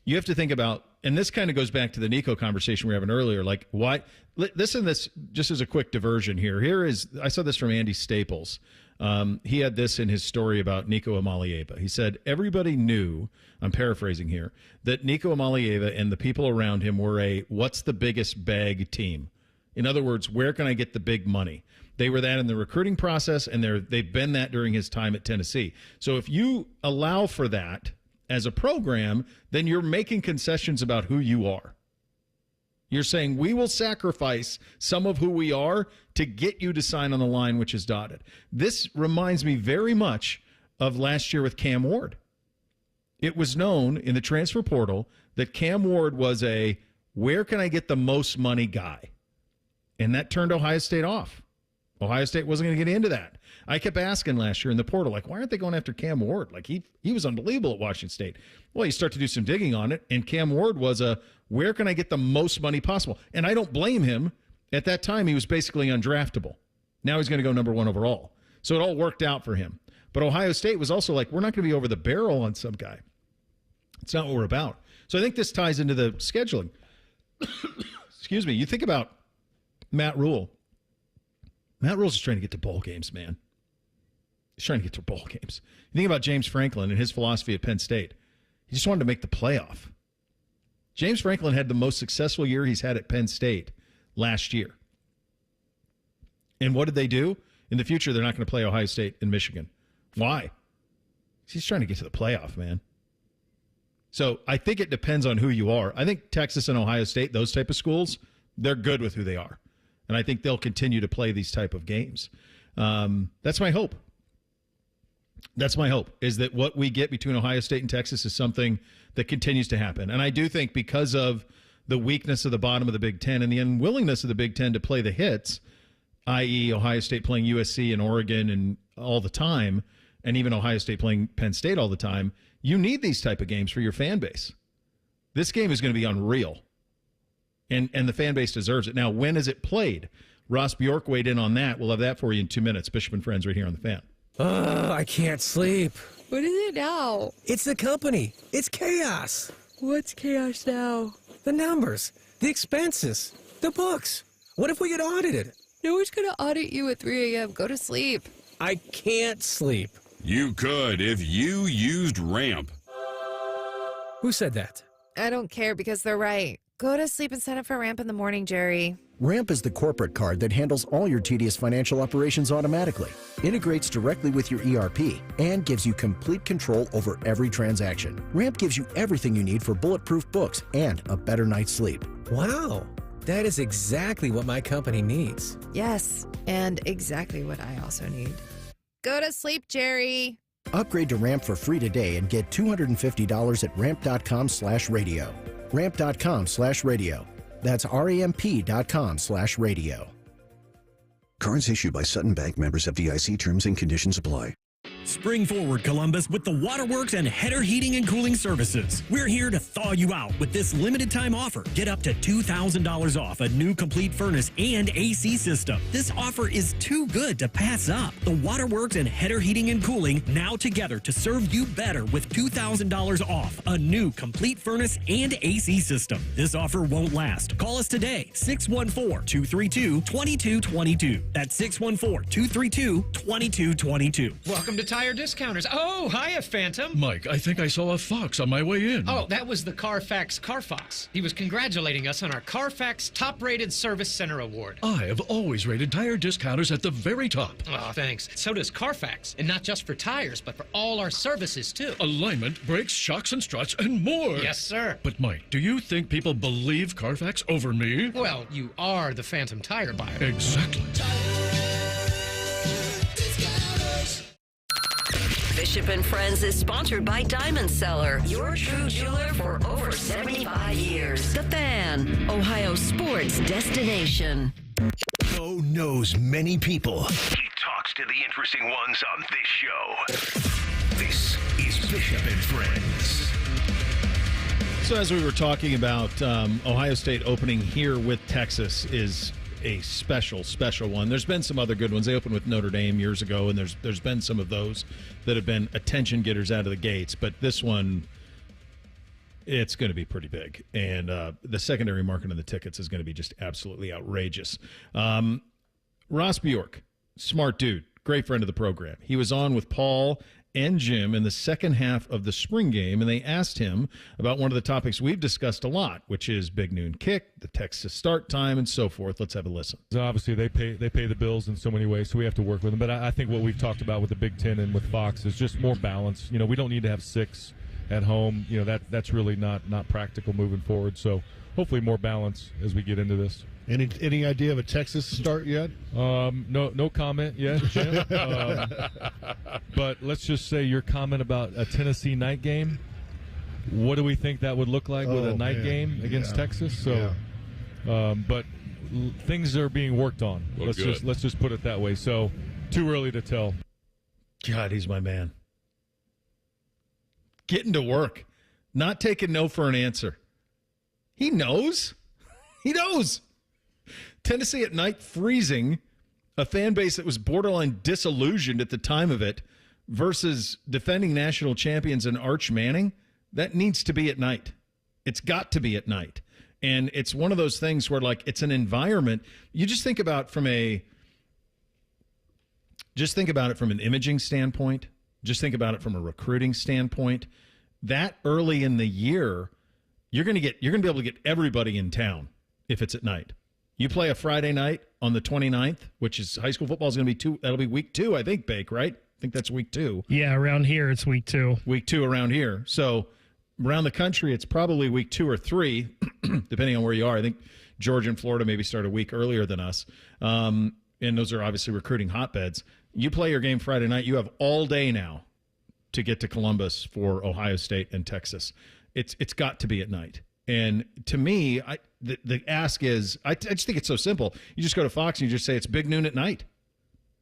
S2: you have to think about, and this kind of goes back to the Nico conversation we were having earlier. Like, why? Listen, this just as a quick diversion here. I saw this from Andy Staples. He had this in his story about Nico Amalieva. He said, everybody knew, I'm paraphrasing here, that Nico Amalieva and the people around him were a what's the biggest bag team. In other words, where can I get the big money? They were that in the recruiting process, and they've been that during his time at Tennessee. So if you allow for that as a program, then you're making concessions about who you are. You're saying we will sacrifice some of who we are to get you to sign on the line, which is dotted. This reminds me very much of last year with Cam Ward. It was known in the transfer portal that Cam Ward was a where can I get the most money guy? And that turned Ohio State off. Ohio State wasn't going to get into that. I kept asking last year in the portal, like, why aren't they going after Cam Ward? Like, he was unbelievable at Washington State. Well, you start to do some digging on it, and Cam Ward was a where can I get the most money possible? And I don't blame him. At that time, he was basically undraftable. Now he's going to go number 1 overall. So it all worked out for him. But Ohio State was also like, we're not going to be over the barrel on some guy. It's not what we're about. So I think this ties into the scheduling. Excuse me. You think about Matt Rule. Matt Rule's just trying to get to bowl games, man. He's trying to get to bowl games. You think about James Franklin and his philosophy at Penn State. He just wanted to make the playoff. James Franklin had the most successful year he's had at Penn State last year. And what did they do? In the future, they're not going to play Ohio State and Michigan. Why? He's trying to get to the playoff, man. So I think it depends on who you are. I think Texas and Ohio State, those type of schools, they're good with who they are. And I think they'll continue to play these type of games. That's my hope. That's my hope, is that what we get between Ohio State and Texas is something that continues to happen. And I do think because of the weakness of the bottom of the Big Ten and the unwillingness of the Big Ten to play the hits, i.e. Ohio State playing USC and Oregon and all the time, and even Ohio State playing Penn State all the time, you need these type of games for your fan base. This game is going to be unreal. And the fan base deserves it. Now, when is it played? Ross Bjork weighed in on that. We'll have that for you in 2 minutes. Bishop and Friends right here on The Fan.
S10: I can't sleep.
S12: What is it now?
S10: It's the company. It's chaos.
S12: What's chaos now?
S10: The numbers, the expenses, the books. What if we get audited?
S12: No one's going to audit you at 3 a.m. Go to sleep.
S10: I can't sleep.
S14: You could if you used Ramp.
S10: Who said that?
S12: I don't care because they're right. Go to sleep and sign up for Ramp in the morning, Jerry.
S15: Ramp is the corporate card that handles all your tedious financial operations automatically, integrates directly with your ERP, and gives you complete control over every transaction. Ramp gives you everything you need for bulletproof books and a better night's sleep.
S10: Wow, that is exactly what my company needs.
S12: Yes, and exactly what I also need. Go to sleep, Jerry.
S15: Upgrade to Ramp for free today and get $250 at ramp.com/radio. Ramp.com/radio. That's ramp.com/radio.
S19: Cards issued by Sutton Bank, members of FDIC. Terms and conditions apply.
S17: Spring forward, Columbus, with the Waterworks and Header Heating and Cooling Services. We're here to thaw you out with this limited time offer. Get up to $2,000 off a new complete furnace and AC system. This offer is too good to pass up. The Waterworks and Header Heating and Cooling now together to serve you better with $2,000 off a new complete furnace and AC system. This offer won't last. Call us today, 614-232-2222. That's 614-232-2222.
S21: Welcome to Tire Discounters. Oh, hiya, Phantom.
S23: Mike, I think I saw a fox on my way in.
S21: Oh, that was the Carfax Carfox. He was congratulating us on our Carfax Top-Rated Service Center Award.
S23: I have always rated Tire Discounters at the very top.
S21: Oh, thanks. So does Carfax. And not just for tires, but for all our services, too.
S23: Alignment, brakes, shocks, and struts, and more.
S21: Yes, sir.
S23: But, Mike, do you think people believe Carfax over me?
S21: Well, you are the Phantom tire buyer.
S23: Exactly.
S5: Bishop and Friends is sponsored by Diamond Seller, your true jeweler for over 75 years. The Fan, Ohio sports destination.
S1: Bo knows many people. He talks to the interesting ones on this show. This is Bishop and Friends.
S2: So as we were talking about, Ohio State opening here with Texas is a special one. There's been some other good ones. They opened with Notre Dame years ago, and there's been some of those that have been attention getters out of the gates. But this one, it's going to be pretty big. And the secondary market on the tickets is going to be just absolutely outrageous. Ross Bjork, smart dude, great friend of the program. He was on with Paul and Jim in the second half of the spring game, and they asked him about one of the topics we've discussed a lot, which is big noon kick, the Texas start time, and so forth. Let's have a listen.
S25: Obviously, they pay the bills in so many ways, so we have to work with them. But I think what we've talked about with the Big Ten and with Fox is just more balance. You know, we don't need to have 6 at home. You know, that's really not practical moving forward. So hopefully more balance as we get into this.
S26: Any idea of a Texas start yet?
S25: No comment yet, Jim. But let's just say your comment about a Tennessee night game. What do we think that would look like with a night game against Texas? So, but things are being worked on.
S23: Well,
S25: let's just put it that way. So, too early to tell.
S2: God, he's my man. Getting to work, not taking no for an answer. He knows. He knows. Tennessee at night, freezing, a fan base that was borderline disillusioned at the time of it, versus defending national champions and Arch Manning. That needs to be at night. It's got to be at night. And it's one of those things where, like, it's an environment. You just think about it from an imaging standpoint. Just think about it from a recruiting standpoint. That early in the year, you're going to be able to get everybody in town if it's at night. You play a Friday night on the 29th, which is high school football is going to be that'll be week 2, I think, Bake, right? I think that's week 2.
S3: Yeah, around here it's week 2.
S2: Week 2 around here. So around the country, it's probably week 2 or 3, depending on where you are. I think Georgia and Florida maybe start a week earlier than us. And those are obviously recruiting hotbeds. You play your game Friday night, you have all day now to get to Columbus for Ohio State and Texas. It's got to be at night. And to me, the ask is, I just think it's so simple. You just go to Fox and you just say it's big noon at night.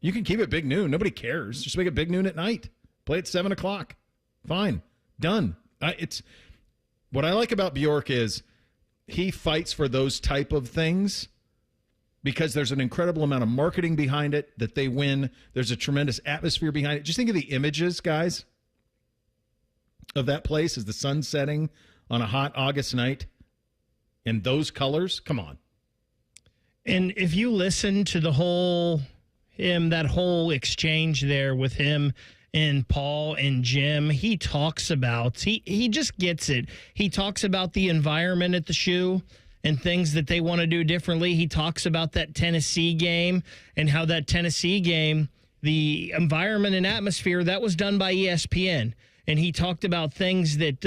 S2: You can keep it big noon. Nobody cares. Just make it big noon at night. Play at 7 o'clock. Fine. Done. It's what I like about Bjork is he fights for those type of things because there's an incredible amount of marketing behind it that they win. There's a tremendous atmosphere behind it. Just think of the images, guys, of that place as the sun setting on a hot August night in those colors. Come on.
S3: And if you listen to that whole exchange there with him and Paul and Jim, he talks about, he just gets it. He talks about the environment at the shoe and things that they want to do differently. He talks about that Tennessee game and how that Tennessee game, the environment and atmosphere, that was done by ESPN. And he talked about things that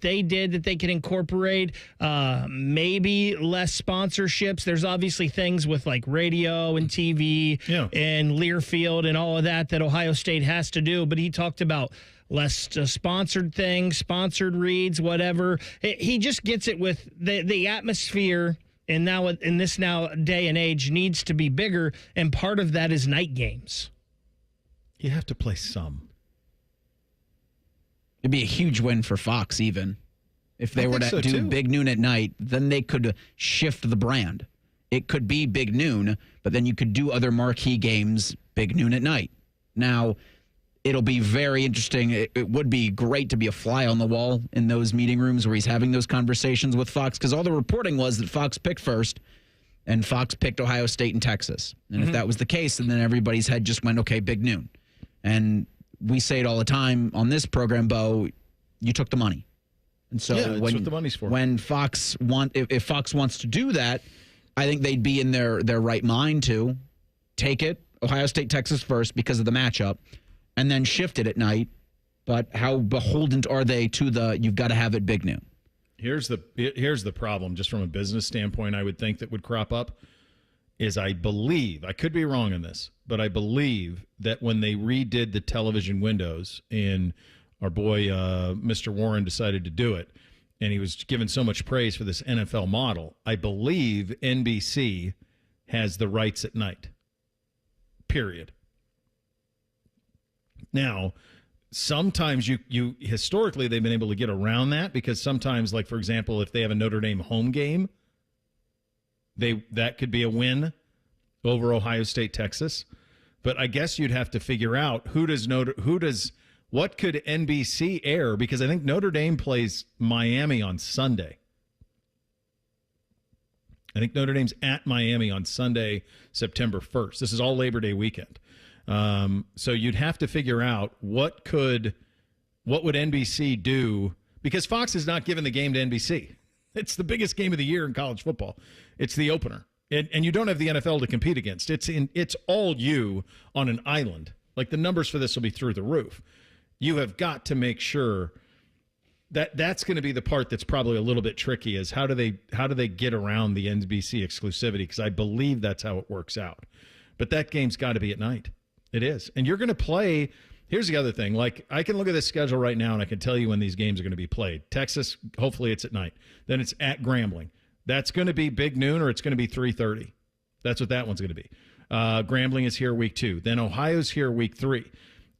S3: they did that they could incorporate, maybe less sponsorships. There's obviously things with like radio and TV and Learfield and all of that Ohio State has to do. But he talked about less sponsored things, sponsored reads, whatever. He just gets it with the atmosphere. And now in this day and age needs to be bigger. And part of that is night games.
S2: You have to play some.
S18: It'd be a huge win for Fox, even. If they were to do Big Noon at night, then they could shift the brand. It could be Big Noon, but then you could do other marquee games Big Noon at night. Now, it'll be very interesting. It would be great to be a fly on the wall in those meeting rooms where he's having those conversations with Fox, because all the reporting was that Fox picked first, and Fox picked Ohio State and Texas. And if that was the case, and then everybody's head just went, okay, Big Noon. And we say it all the time on this program, Bo, you took the money. And so
S2: that's what the money's for.
S18: When Fox if Fox wants to do that, I think they'd be in their right mind to take it, Ohio State, Texas first because of the matchup, and then shift it at night. But how beholden are they to you've got to have it Big Noon?
S2: Here's the problem, just from a business standpoint, I would think that would crop up, is I believe, I could be wrong on this, but I believe that when they redid the television windows and our boy Mr. Warren decided to do it, and he was given so much praise for this NFL model, I believe NBC has the rights at night. Period. Now, sometimes you historically they've been able to get around that because sometimes, like for example, if they have a Notre Dame home game, that could be a win over Ohio State, Texas. But I guess you'd have to figure out what could NBC air, because I think Notre Dame plays Miami on Sunday. I think Notre Dame's at Miami on Sunday, September 1st. This is all Labor Day weekend. So you'd have to figure out what would NBC do, because Fox is not giving the game to NBC. It's the biggest game of the year in college football. It's the opener. And you don't have the NFL to compete against. It's all you on an island. Like, the numbers for this will be through the roof. You have got to make sure that's going to be the part that's probably a little bit tricky, is how do they get around the NBC exclusivity, because I believe that's how it works out. But that game's got to be at night. It is. And you're going to play. Here's the other thing. Like, I can look at this schedule right now, and I can tell you when these games are going to be played. Texas, hopefully it's at night. Then it's at Grambling. That's going to be Big Noon, or it's going to be 3:30. That's what that one's going to be. Grambling is here week 2. Then Ohio's here week 3.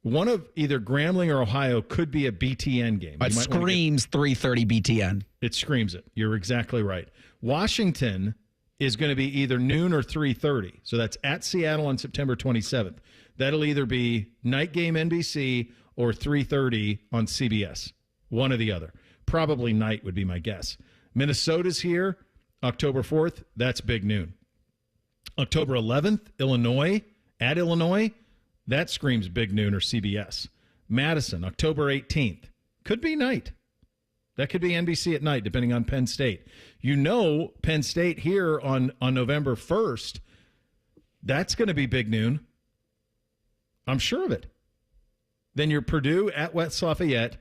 S2: One of either Grambling or Ohio could be a BTN game.
S18: It screams 3:30 BTN.
S2: It screams it. You're exactly right. Washington is going to be either noon or 3:30. So that's at Seattle on September 27th. That'll either be night game NBC or 3:30 on CBS. One or the other. Probably night would be my guess. Minnesota's here October 4th. That's Big Noon. October 11th, Illinois, at Illinois. That screams Big Noon or CBS. Madison, October 18th. Could be night. That could be NBC at night, depending on Penn State. You know, Penn State here on November 1st, that's going to be Big Noon. I'm sure of it. Then you're Purdue at West Lafayette,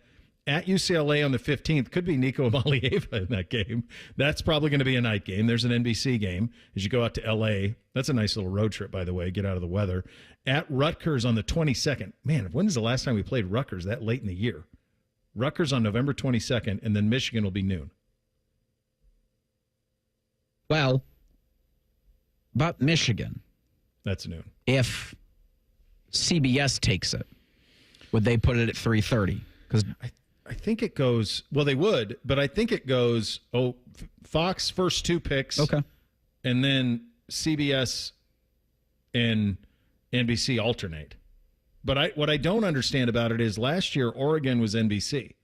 S2: at UCLA on the 15th. Could be Nico Amalieva in that game. That's probably going to be a night game. There's an NBC game as you go out to L.A. That's a nice little road trip, by the way. Get out of the weather. At Rutgers on the 22nd. Man, when is the last time we played Rutgers that late in the year? Rutgers on November 22nd, and then Michigan will be noon.
S18: Well, about Michigan.
S2: That's noon.
S18: If CBS takes it, would they put it at 3:30? Because
S2: I think it goes, well, they would, but I think it goes, Fox first 2 picks.
S18: Okay.
S2: And then CBS and NBC alternate. But what I don't understand about it is last year Oregon was NBC.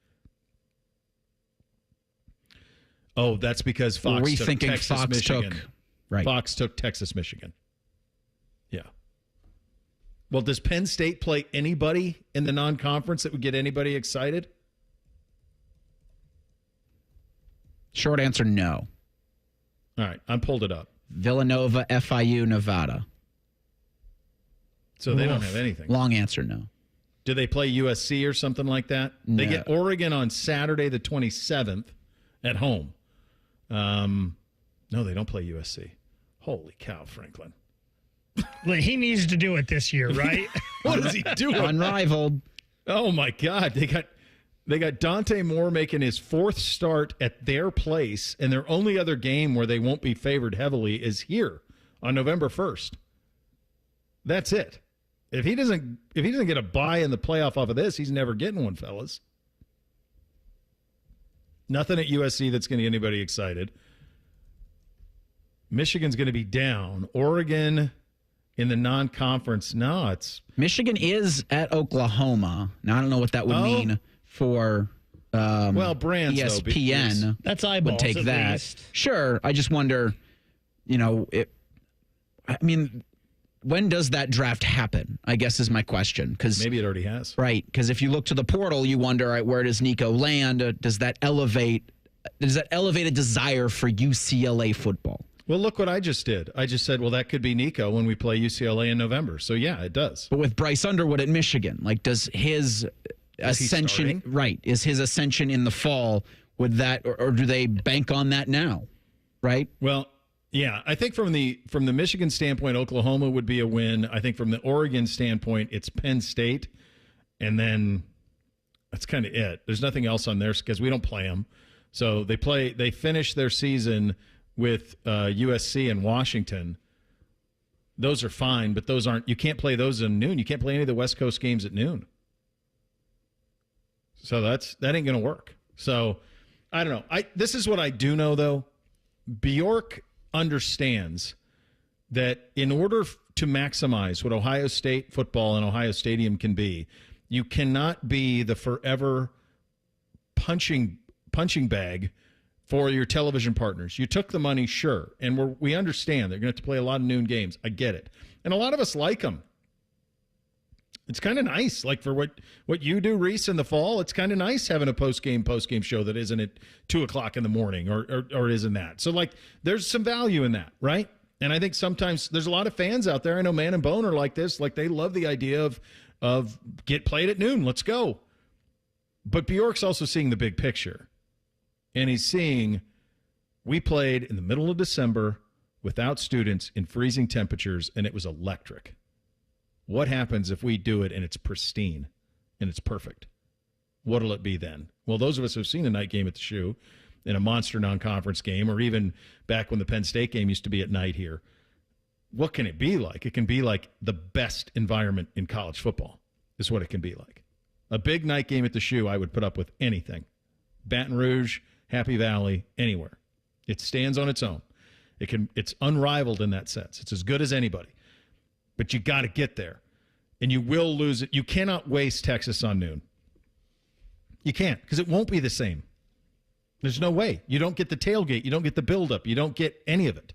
S2: Oh, that's because Fox took Texas, Michigan.
S18: Right.
S2: Fox took Texas, Michigan. Yeah. Well, does Penn State play anybody in the non-conference that would get anybody excited?
S18: Short answer, no.
S2: All right, I pulled it up.
S18: Villanova, FIU, Nevada.
S2: So they don't have anything.
S18: Long answer, no.
S2: Do they play USC or something like that?
S18: No.
S2: They get Oregon on Saturday the 27th at home. No, they don't play USC. Holy cow, Franklin.
S3: Well, he needs to do it this year, right?
S2: What is he doing?
S18: Unrivaled.
S2: Oh, my God. They got Dante Moore making his fourth start at their place, and their only other game where they won't be favored heavily is here on November 1st. That's it. If he doesn't get a bye in the playoff off of this, he's never getting one, fellas. Nothing at USC that's going to get anybody excited. Michigan's going to be down. Oregon in the non-conference. No, it's
S18: Michigan is at Oklahoma. Now I don't know what that would mean for
S2: Brands,
S18: ESPN.
S3: That's eyeballs.
S18: Would take
S3: at
S18: that.
S3: least.
S18: Sure. I just wonder, when does that draft happen? I guess is my question.
S2: Maybe it already has.
S18: Right. Because if you look to the portal, you wonder, all right, where does Nico land? Does that elevate a desire for UCLA football?
S2: Well, look what I just did. I just said, well, that could be Nico when we play UCLA in November. So, yeah, it does.
S18: But with Bryce Underwood at Michigan, does his ascension, is his ascension in the fall, would that, or do they bank on that now? Right?
S2: Well, yeah, I think from the Michigan standpoint, Oklahoma would be a win. I think from the Oregon standpoint, it's Penn State, and then that's kind of it. There's nothing else on there because we don't play them. So they finish their season with USC and Washington. Those are fine, but those aren't. You can't play those at noon. You can't play any of the West Coast games at noon. So that ain't going to work. So I don't know. This is what I do know though. Bjork understands that in order to maximize what Ohio State football and Ohio Stadium can be, you cannot be the forever punching bag for your television partners. You took the money, sure, and we understand they're going to have to play a lot of noon games. I get it. And a lot of us like them. It's kind of nice, like for what you do, Reese, in the fall, it's kind of nice having a post-game show that isn't at 2 o'clock in the morning or isn't that. So, there's some value in that, right? And I think sometimes there's a lot of fans out there. I know Man and Bone are like this. They love the idea of get played at noon. Let's go. But Bjork's also seeing the big picture. And he's seeing we played in the middle of December without students in freezing temperatures, and it was electric. What happens if we do it and it's pristine and it's perfect? What'll it be then? Well, those of us who've seen a night game at the Shoe in a monster non-conference game, or even back when the Penn State game used to be at night here, what can it be like? It can be like the best environment in college football is what it can be like. A big night game at the Shoe, I would put up with anything. Baton Rouge, Happy Valley, anywhere. It stands on its own. It's unrivaled in that sense. It's as good as anybody. But you got to get there, and you will lose it. You cannot waste Texas on noon. You can't, because it won't be the same. There's no way. You don't get the tailgate. You don't get the buildup. You don't get any of it.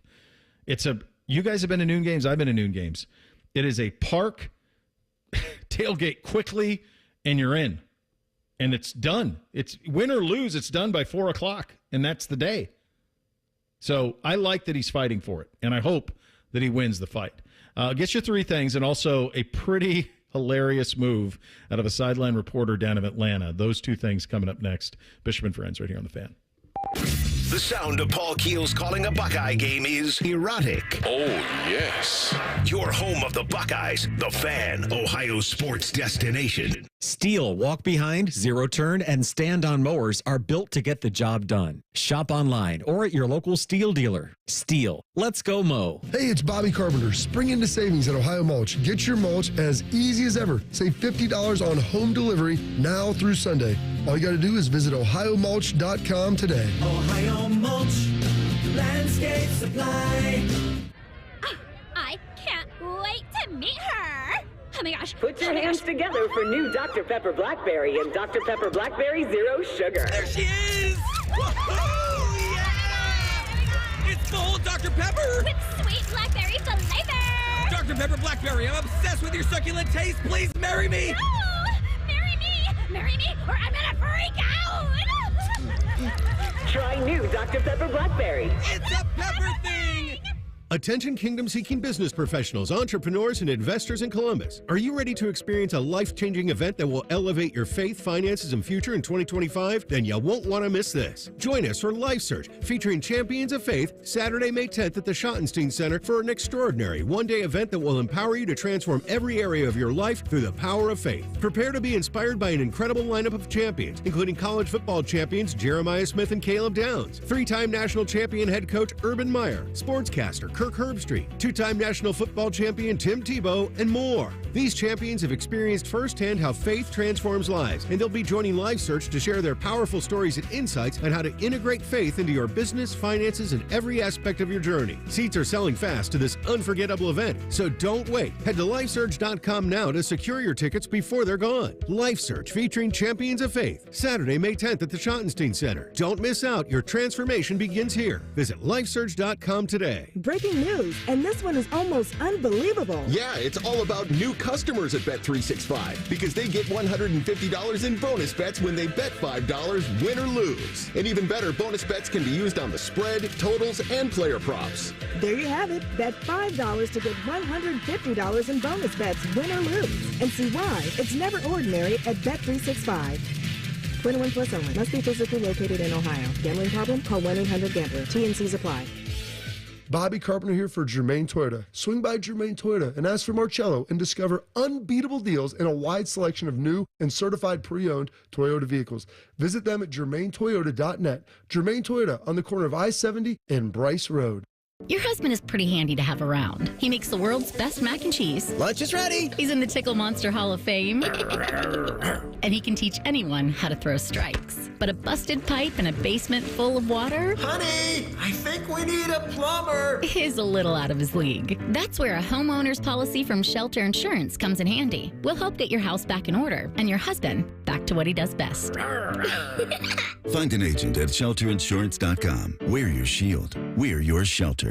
S2: You guys have been to noon games. I've been to noon games. It is a park, tailgate quickly, and you're in. And it's done. It's win or lose, it's done by 4 o'clock, and that's the day. So I like that he's fighting for it, and I hope that he wins the fight. Get you 3 things, and also a pretty hilarious move out of a sideline reporter down in Atlanta. Those 2 things coming up next. Bishop and Friends right here on The Fan.
S1: The sound of Paul Keels calling a Buckeye game is erotic. Oh, yes. Your home of the Buckeyes, The Fan, Ohio sports destination.
S17: Steel walk behind, zero turn, and stand-on mowers are built to get the job done. Shop online or at your local Steel dealer. Steel, let's go mow.
S16: Hey, it's Bobby Carpenter. Spring into savings at Ohio Mulch. Get your mulch as easy as ever. Save $50 on home delivery now through Sunday. All you got to do is visit ohiomulch.com today.
S4: Ohio Mulch, landscape supply. Oh my gosh.
S6: Put your hands together for new Dr. Pepper Blackberry and Dr. Pepper Blackberry Zero Sugar.
S10: There she is! Woohoo! Yeah! It's full Dr. Pepper!
S4: With sweet blackberry flavor!
S10: Dr. Pepper Blackberry, I'm obsessed with your succulent taste. Please marry me!
S4: No! Marry me! Marry me, or I'm gonna freak out!
S6: Try new Dr. Pepper Blackberry.
S10: It's a pepper thing!
S8: Attention kingdom-seeking business professionals, entrepreneurs, and investors in Columbus. Are you ready to experience a life-changing event that will elevate your faith, finances, and future in 2025? Then you won't want to miss this. Join us for Life Search, featuring Champions of Faith, Saturday, May 10th at the Schottenstein Center for an extraordinary one-day event that will empower you to transform every area of your life through the power of faith. Prepare to be inspired by an incredible lineup of champions, including college football champions Jeremiah Smith and Caleb Downs, three-time national champion head coach Urban Meyer, sportscaster Kirk Herbstreit, two-time national football champion Tim Tebow, and more. These champions have experienced firsthand how faith transforms lives, and they'll be joining Life Search to share their powerful stories and insights on how to integrate faith into your business, finances, and every aspect of your journey. Seats are selling fast to this unforgettable event, so don't wait. Head to lifesearch.com now to secure your tickets before they're gone. Life Search featuring Champions of Faith, Saturday, May 10th at the Schottenstein Center. Don't miss out. Your transformation begins here. Visit lifesearch.com today.
S9: Breaking news, and this one is almost unbelievable.
S11: Yeah, it's all about new customers at Bet365 because they get $150 in bonus bets when they bet $5, win or lose. And even better, bonus bets can be used on the spread, totals, and player props.
S9: There you have it. Bet $5 to get $150 in bonus bets, win or lose. And see why it's never ordinary at Bet365. 21 plus only. Must be physically located in Ohio. Gambling problem? Call 1-800-GAMBLER. T&Cs apply.
S16: Bobby Carpenter here for Germain Toyota. Swing by Germain Toyota and ask for Marcello and discover unbeatable deals and a wide selection of new and certified pre-owned Toyota vehicles. Visit them at germaintoyota.net. Germain Toyota on the corner of I-70 and Bryce Road.
S13: Your husband is pretty handy to have around. He makes the world's best mac and cheese.
S10: Lunch is ready.
S13: He's in the Tickle Monster Hall of Fame. And he can teach anyone how to throw strikes. But a busted pipe and a basement full of water?
S10: Honey, I think we need a plumber.
S13: Is a little out of his league. That's where a homeowner's policy from Shelter Insurance comes in handy. We'll help get your house back in order and your husband back to what he does best.
S24: Find an agent at shelterinsurance.com. We're your shield. We're your shelter.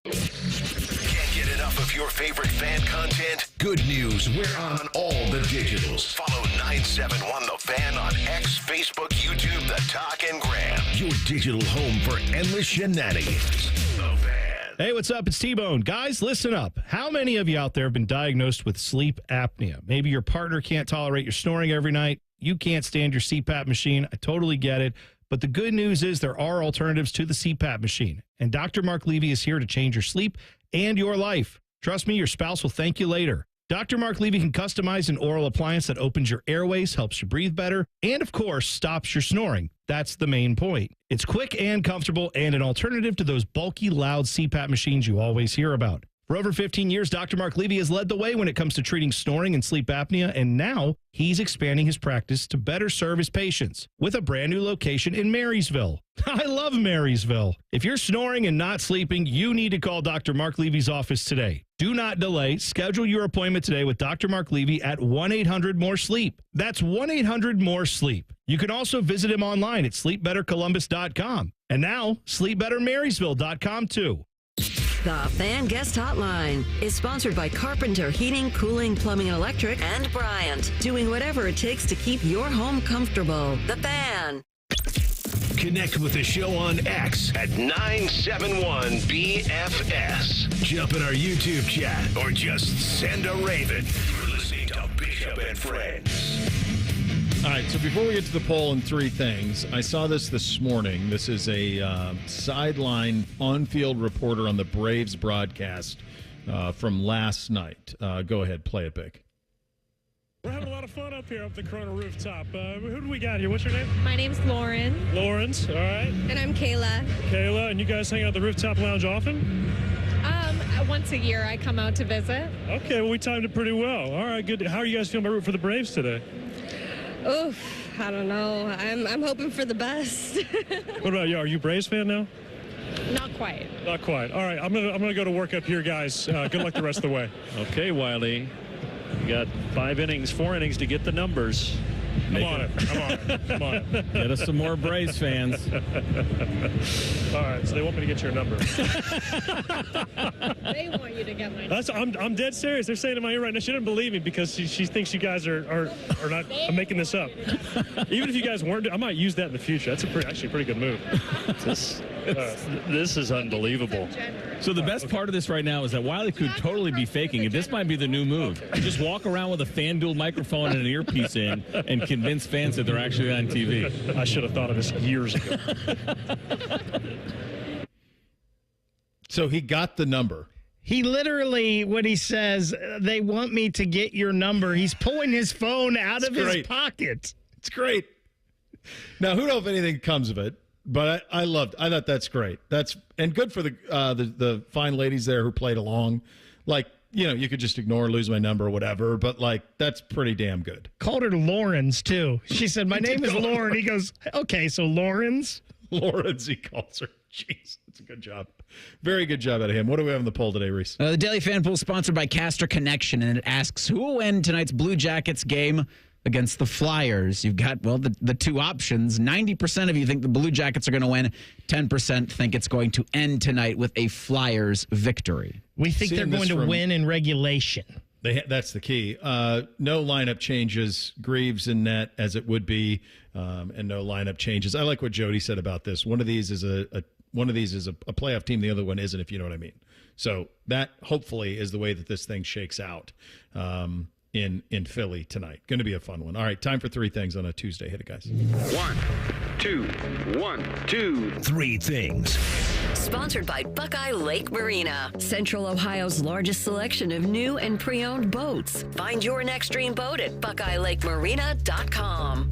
S1: Can't get enough of your favorite fan content? Good news, we're on all the digitals. Follow 971 The Fan on X, Facebook, YouTube, The Talk, and Gram. Your digital home for endless shenanigans. The Fan.
S3: Hey, what's up? It's T-Bone. Guys, listen up. How many of you out there have been diagnosed with sleep apnea? Maybe your partner can't tolerate your snoring every night. You can't stand your CPAP machine. I totally get it. But the good news is there are alternatives to the CPAP machine. And Dr. Mark Levy is here to change your sleep and your life. Trust me, your spouse will thank you later. Dr. Mark Levy can customize an oral appliance that opens your airways, helps you breathe better, and of course, stops your snoring. That's the main point. It's quick and comfortable and an alternative to those bulky, loud CPAP machines you always hear about. For over 15 years, Dr. Mark Levy has led the way when it comes to treating snoring and sleep apnea, and now he's expanding his practice to better serve his patients with a brand new location in Marysville. I love Marysville. If you're snoring and not sleeping, you need to call Dr. Mark Levy's office today. Do not delay. Schedule your appointment today with Dr. Mark Levy at 1-800-MORE-SLEEP. That's 1-800-MORE-SLEEP. You can also visit him online at sleepbettercolumbus.com. And now, sleepbettermarysville.com too.
S5: The Fan Guest Hotline is sponsored by Carpenter Heating, Cooling, Plumbing, and Electric, and Bryant, doing whatever it takes to keep your home comfortable. The Fan.
S1: Connect with the show on X at 971BFS. Jump in our YouTube chat or just send a raven. You're listening to Bishop and Friends.
S2: All right, so before we get to the poll and three things, I saw this morning. This is a sideline on-field reporter on the Braves broadcast from last night. Go ahead, play it, Vic.
S27: We're having a lot of fun up here up the Corona rooftop. Who do we got here? What's your name?
S29: My name's Lauren.
S27: Lawrence, all right.
S29: And I'm Kayla.
S27: Kayla, and you guys hang out at the rooftop lounge often?
S29: Once a year I come out to visit.
S27: Okay, well, we timed it pretty well. All right, good. How are you guys feeling about rooting for the Braves today?
S29: Oof, I don't know. I'm hoping for the best.
S27: What about you? Are you a Braves fan now?
S29: Not quite.
S27: Not quite. All right, I'm gonna go to work up here, guys. Good luck the rest of the way.
S23: Okay, Wiley.
S27: got 4 innings to get the numbers. Come on it.
S7: Get us some more Braves fans.
S27: All right, so they want me to get your number.
S29: They want you to get my number.
S27: I'm dead serious. They're saying in my ear right now, she didn't believe me because she thinks you guys are not I'm making this up. Even if you guys weren't, I might use that in the future. That's actually a pretty good move. This is unbelievable.
S7: So the best part of this right now is that Wiley could totally be faking it. This might be the new move. Just walk around with a FanDuel microphone and an earpiece in and convince fans that they're actually on TV.
S27: I should have thought of this years ago.
S2: So he got the number.
S3: He literally, when he says, they want me to get your number, he's pulling his phone out of his pocket.
S2: It's great. Now, who knows if anything comes of it, but I thought that's great. And good for the fine ladies there who played along. Like, you could just ignore, lose my number or whatever, but that's pretty damn good.
S3: Called her Lawrence too. She said, my name is Lauren. He goes, okay, so Lawrence?
S2: Lawrence, he calls her. Jeez, that's a good job. Very good job out of him. What do we have in the poll today, Reese?
S18: The Daily Fan Poll is sponsored by Castor Connection, and it asks, who will win tonight's Blue Jackets game against the Flyers? You've got, the two options. 90% of you think the Blue Jackets are going to win. 10% think it's going to end tonight with a Flyers victory.
S3: We think they're going to win in regulation.
S2: That's the key. No lineup changes. Greaves in net as it would be, and no lineup changes. I like what Jody said about this. One of these is a playoff team. The other one isn't, if you know what I mean. So that hopefully is the way that this thing shakes out in Philly tonight. Going to be a fun one. All right, time for 3 things on a Tuesday. Hit it, guys.
S1: 1, 2, 3 things.
S5: Sponsored by Buckeye Lake Marina, Central Ohio's largest selection of new and pre-owned boats. Find your next dream boat at BuckeyeLakeMarina.com.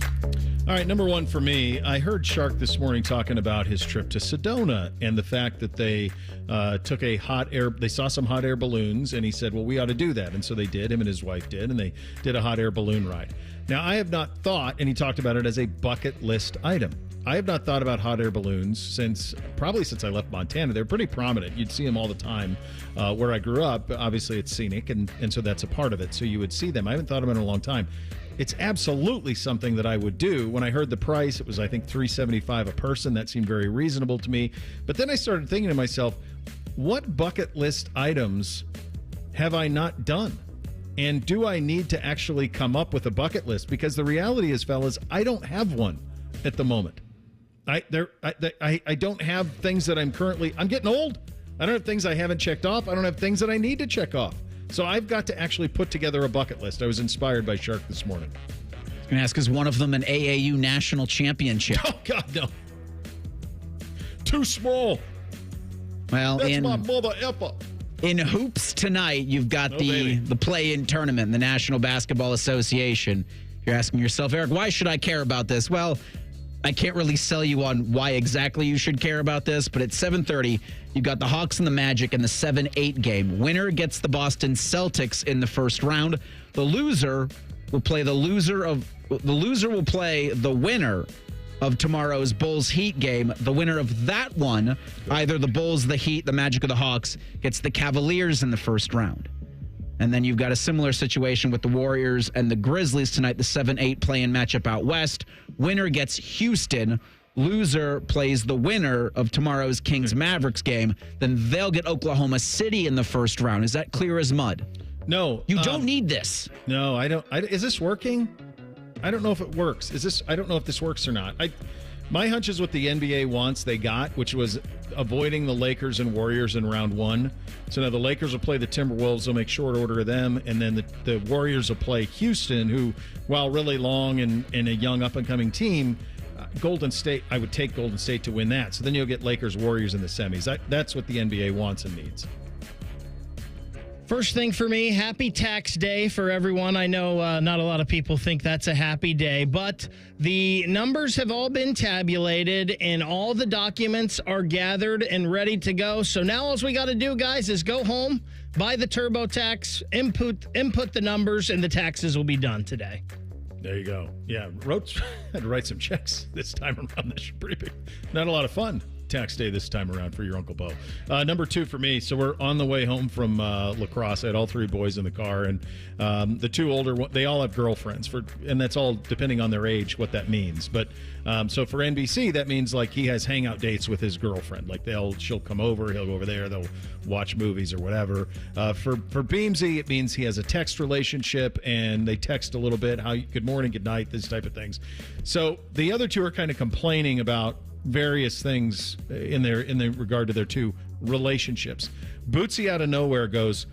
S2: All right, number 1 for me, I heard Shark this morning talking about his trip to Sedona and the fact that they took they saw some hot air balloons, and he said, well, we ought to do that. And so they did, him and his wife did, and they did a hot air balloon ride. Now, I have not thought, and he talked about it as a bucket list item. I have not thought about hot air balloons since I left Montana. They're pretty prominent. You'd see them all the time where I grew up. Obviously, it's scenic, and so that's a part of it. So you would see them. I haven't thought of them in a long time. It's absolutely something that I would do. When I heard the price, it was, I think, $375 a person. That seemed very reasonable to me. But then I started thinking to myself, what bucket list items have I not done? And do I need to actually come up with a bucket list? Because the reality is, fellas, I don't have one at the moment. I don't have things that I'm getting old. I don't have things I haven't checked off. I don't have things that I need to check off. So I've got to actually put together a bucket list. I was inspired by Shark this morning.
S18: I was going to ask, is one of them an AAU national championship?
S2: Oh, God, no. Too small.
S18: Well,
S2: that's my mother effer.
S18: In hoops tonight, you've got the play-in tournament, the National Basketball Association. You're asking yourself, Eric, why should I care about this? Well, I can't really sell you on why exactly you should care about this, but at 7:30, you've got the Hawks and the Magic in the 7-8 game. Winner gets the Boston Celtics in the first round. The loser will play the winner of tomorrow's Bulls Heat game. The winner of that one, either the Bulls, the Heat, the Magic, or the Hawks, gets the Cavaliers in the first round. And then you've got a similar situation with the Warriors and the Grizzlies tonight, the 7-8 play-in matchup out west. Winner gets Houston. Loser plays the winner of tomorrow's Kings-Mavericks game. Then they'll get Oklahoma City in the first round. Is that clear as mud?
S2: No.
S18: You don't need this.
S2: No, I don't. Is this working? I don't know if it works. I don't know if this works or not. My hunch is what the NBA wants, they got, which was avoiding the Lakers and Warriors in round 1. So now the Lakers will play the Timberwolves. They'll make short order of them. And then the Warriors will play Houston, who, while really long and a young up-and-coming team, Golden State, I would take Golden State to win that. So then you'll get Lakers, Warriors in the semis. That's what the NBA wants and needs.
S3: First thing for me, happy tax day for everyone. I know not a lot of people think that's a happy day, but the numbers have all been tabulated and all the documents are gathered and ready to go. So now all we got to do, guys, is go home, buy the TurboTax, input the numbers, and the taxes will be done today.
S2: There you go. Yeah, had to write some checks this time around. This is pretty big. Not a lot of fun. tax day this time around for your Uncle Bo. Number 2 for me. So we're on the way home from lacrosse. I had all 3 boys in the car, and the 2 older, they all have girlfriends, and that's all depending on their age, what that means. But so for NBC, that means like he has hangout dates with his girlfriend. Like she'll come over, he'll go over there, they'll watch movies or whatever. For Beamsy, it means he has a text relationship, and they text a little bit, good morning, good night, this type of things. So the other 2 are kind of complaining about various things in regard to their 2 relationships. Bootsy out of nowhere goes,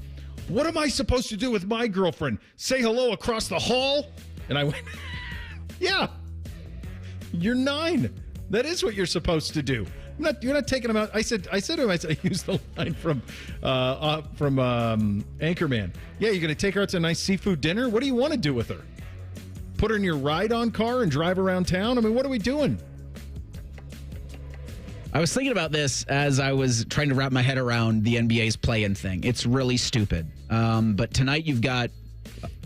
S2: "What am I supposed to do with my girlfriend? Say hello across the hall?" And I went, "Yeah, you're 9. That is what you're supposed to do. You're not taking them out." I said to him, I used the line from Anchorman. "Yeah, you're going to take her out to a nice seafood dinner? What do you want to do with her? Put her in your ride-on car and drive around town? I mean, what are we doing?"
S18: I was thinking about this as I was trying to wrap my head around the NBA's play-in thing. It's really stupid. But tonight you've got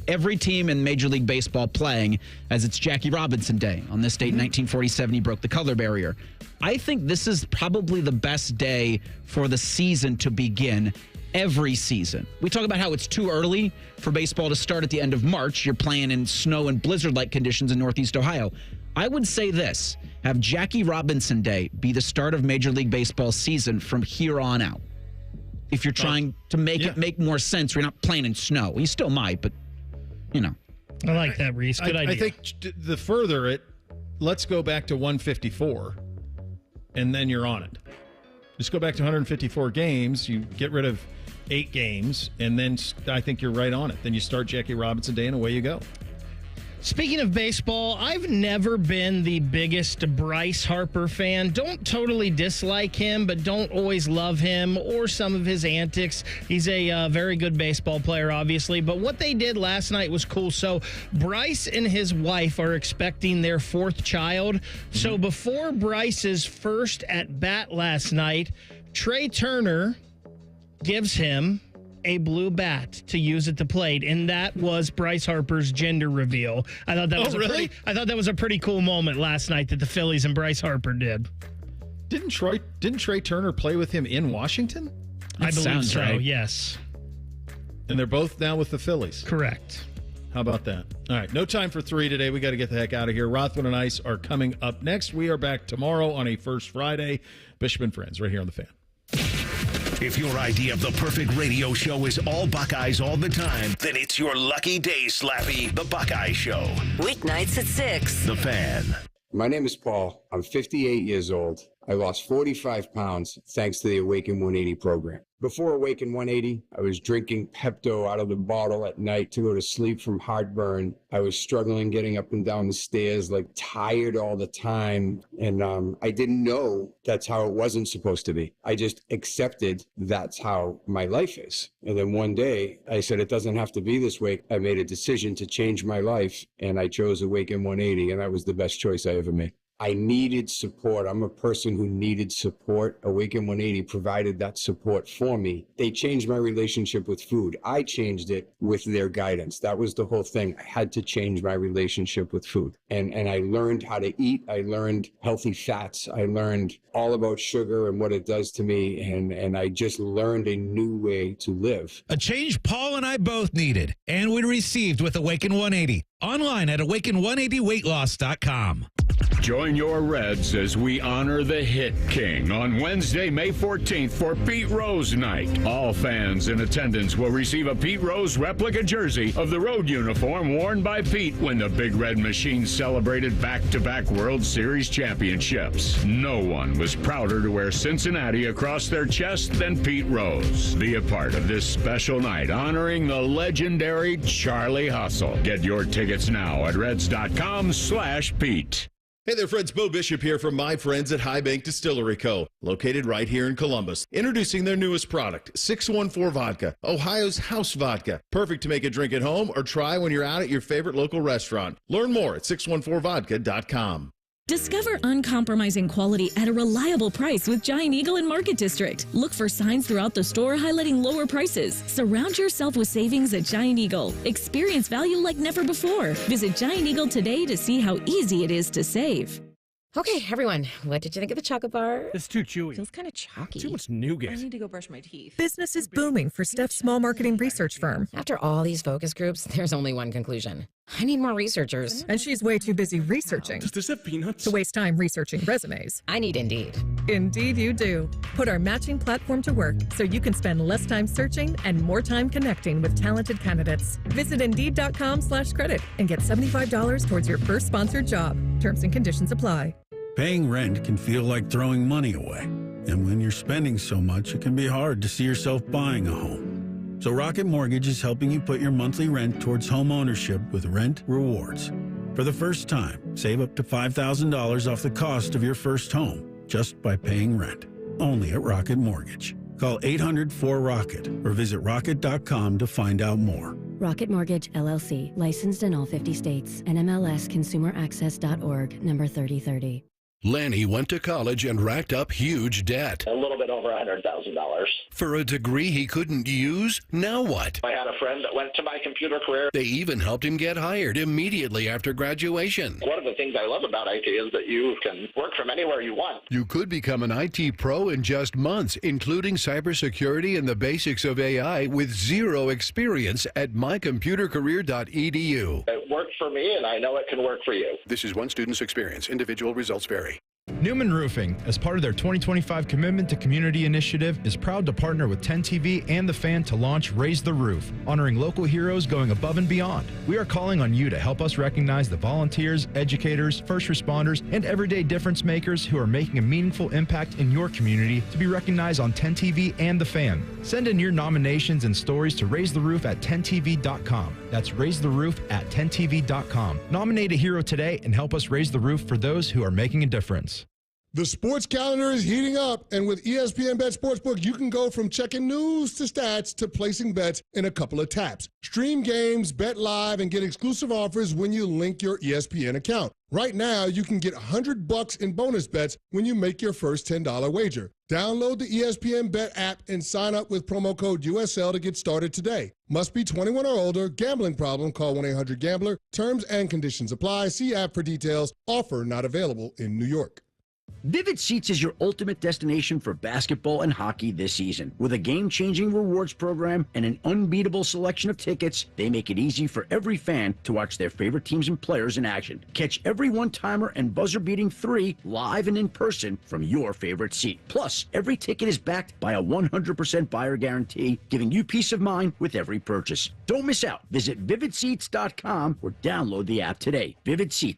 S18: every team in Major League Baseball playing as it's Jackie Robinson Day. On this date in 1947, he broke the color barrier. I think this is probably the best day for the season to begin every season. We talk about how it's too early for baseball to start at the end of March. You're playing in snow and blizzard-like conditions in Northeast Ohio. I would say this: have Jackie Robinson Day be the start of Major League Baseball season from here on out. If you're trying to make it make more sense, we're not playing in snow. You still might, but, you know.
S3: I like that, Reese. Good idea.
S2: I think the further let's go back to 154, and then you're on it. Just go back to 154 games. You get rid of 8 games, and then I think you're right on it. Then you start Jackie Robinson Day, and away you go.
S3: Speaking of baseball, I've never been the biggest Bryce Harper fan. Don't totally dislike him, but don't always love him or some of his antics. He's a very good baseball player, obviously, but what they did last night was cool. So Bryce and his wife are expecting their 4th child. So before Bryce's first at bat last night, Trey Turner gives him a blue bat to use at the plate, and that was Bryce Harper's gender reveal. I thought that was a pretty cool moment last night that the Phillies and Bryce Harper did.
S2: Didn't Trey Turner play with him in Washington?
S3: I believe so,
S18: right.
S3: Yes.
S2: And they're both now with the Phillies.
S3: Correct.
S2: How about that? All right, no time for 3 today. We got to get the heck out of here. Rothman and Ice are coming up next. We are back tomorrow on a First Friday. Bishop and Friends, right here on The Fan.
S1: If your idea of the perfect radio show is all Buckeyes all the time, then it's your lucky day, Slappy, The Buckeye Show.
S5: Weeknights at 6.
S1: The Fan.
S12: My name is Paul. I'm 58 years old. I lost 45 pounds thanks to the Awaken 180 program. Before Awaken 180, I was drinking Pepto out of the bottle at night to go to sleep from heartburn. I was struggling getting up and down the stairs, like tired all the time. And I didn't know that's how it wasn't supposed to be. I just accepted that's how my life is. And then one day I said, it doesn't have to be this way. I made a decision to change my life, and I chose Awaken 180, and that was the best choice I ever made. I needed support. I'm a person who needed support. Awaken 180 provided that support for me. They changed my relationship with food. I changed it with their guidance. That was the whole thing. I had to change my relationship with food. And I learned how to eat. I learned healthy fats. I learned all about sugar and what it does to me. And I just learned a new way to live.
S14: A change Paul and I both needed and we received with Awaken 180. Online at awaken180weightloss.com.
S15: Join your Reds as we honor the Hit King on Wednesday, May 14th for Pete Rose Night. All fans in attendance will receive a Pete Rose replica jersey of the road uniform worn by Pete when the Big Red Machine celebrated back-to-back World Series championships. No one was prouder to wear Cincinnati across their chest than Pete Rose. Be a part of this special night honoring the legendary Charlie Hustle. Get your tickets now at reds.com/Pete.
S2: Hey there, friends. Bo Bishop here from my friends at High Bank Distillery Co., located right here in Columbus. Introducing their newest product, 614 Vodka, Ohio's house vodka. Perfect to make a drink at home or try when you're out at your favorite local restaurant. Learn more at 614vodka.com.
S19: Discover uncompromising quality at a reliable price with Giant Eagle in Market District. Look for signs throughout the store highlighting lower prices. Surround yourself with savings at Giant Eagle. Experience value like never before. Visit Giant Eagle today to see how easy it is to save.
S4: Okay, everyone, what did you think of the chocolate bar?
S6: It's too chewy.
S4: Feels kind of chalky.
S6: Too much nougat.
S4: I need to go brush my teeth.
S17: Business is booming for Steph's small marketing research firm.
S4: After all these focus groups, there's only one conclusion. I need more researchers.
S17: And she's way too busy researching.
S6: Does this have peanuts?
S17: To waste time researching resumes.
S4: I need Indeed.
S17: Indeed you do. Put our matching platform to work so you can spend less time searching and more time connecting with talented candidates. Visit Indeed.com/credit and get $75 towards your first sponsored job. Terms and conditions apply.
S20: Paying rent can feel like throwing money away. And when you're spending so much, it can be hard to see yourself buying a home. So Rocket Mortgage is helping you put your monthly rent towards home ownership with Rent Rewards. For the first time, save up to $5,000 off the cost of your first home just by paying rent. Only at Rocket Mortgage. Call 800-4ROCKET or visit rocket.com to find out more.
S21: Rocket Mortgage, LLC. Licensed in all 50 states. NMLSConsumerAccess.org, number 3030.
S1: Lanny went to college and racked up huge debt.
S22: A little bit over $100,000.
S1: For a degree he couldn't use? Now what?
S22: I had a friend that went to my computer career.
S1: They even helped him get hired immediately after graduation.
S22: One of the things I love about IT is that you can work from anywhere you want.
S1: You could become an IT pro in just months, including cybersecurity and the basics of AI with zero experience at mycomputercareer.edu.
S22: It worked for me, and I know it can work for you.
S1: This is one student's experience. Individual results vary.
S25: Newman Roofing, as part of their 2025 Commitment to Community initiative, is proud to partner with 10TV and The Fan to launch Raise the Roof, honoring local heroes going above and beyond. We are calling on you to help us recognize the volunteers, educators, first responders, and everyday difference makers who are making a meaningful impact in your community to be recognized on 10TV and The Fan. Send in your nominations and stories to raisetheroof@10tv.com. That's raisetheroof@10tv.com. Nominate a hero today and help us raise the roof for those who are making a difference. The sports calendar is heating up, and with ESPN Bet Sportsbook, you can go from checking news to stats to placing bets in a couple of taps. Stream games, bet live, and get exclusive offers when you link your ESPN account. Right now, you can get $100 in bonus bets when you make your first $10 wager. Download the ESPN Bet app and sign up with promo code USL to get started today. Must be 21 or older. Gambling problem? Call 1-800-GAMBLER. Terms and conditions apply. See app for details. Offer not available in New York.
S26: Vivid Seats is your ultimate destination for basketball and hockey this season. With a game-changing rewards program and an unbeatable selection of tickets, they make it easy for every fan to watch their favorite teams and players in action. Catch every one-timer and buzzer-beating 3 live and in person from your favorite seat. Plus, every ticket is backed by a 100% buyer guarantee, giving you peace of mind with every purchase. Don't miss out. Visit VividSeats.com or download the app today. Vivid Seats.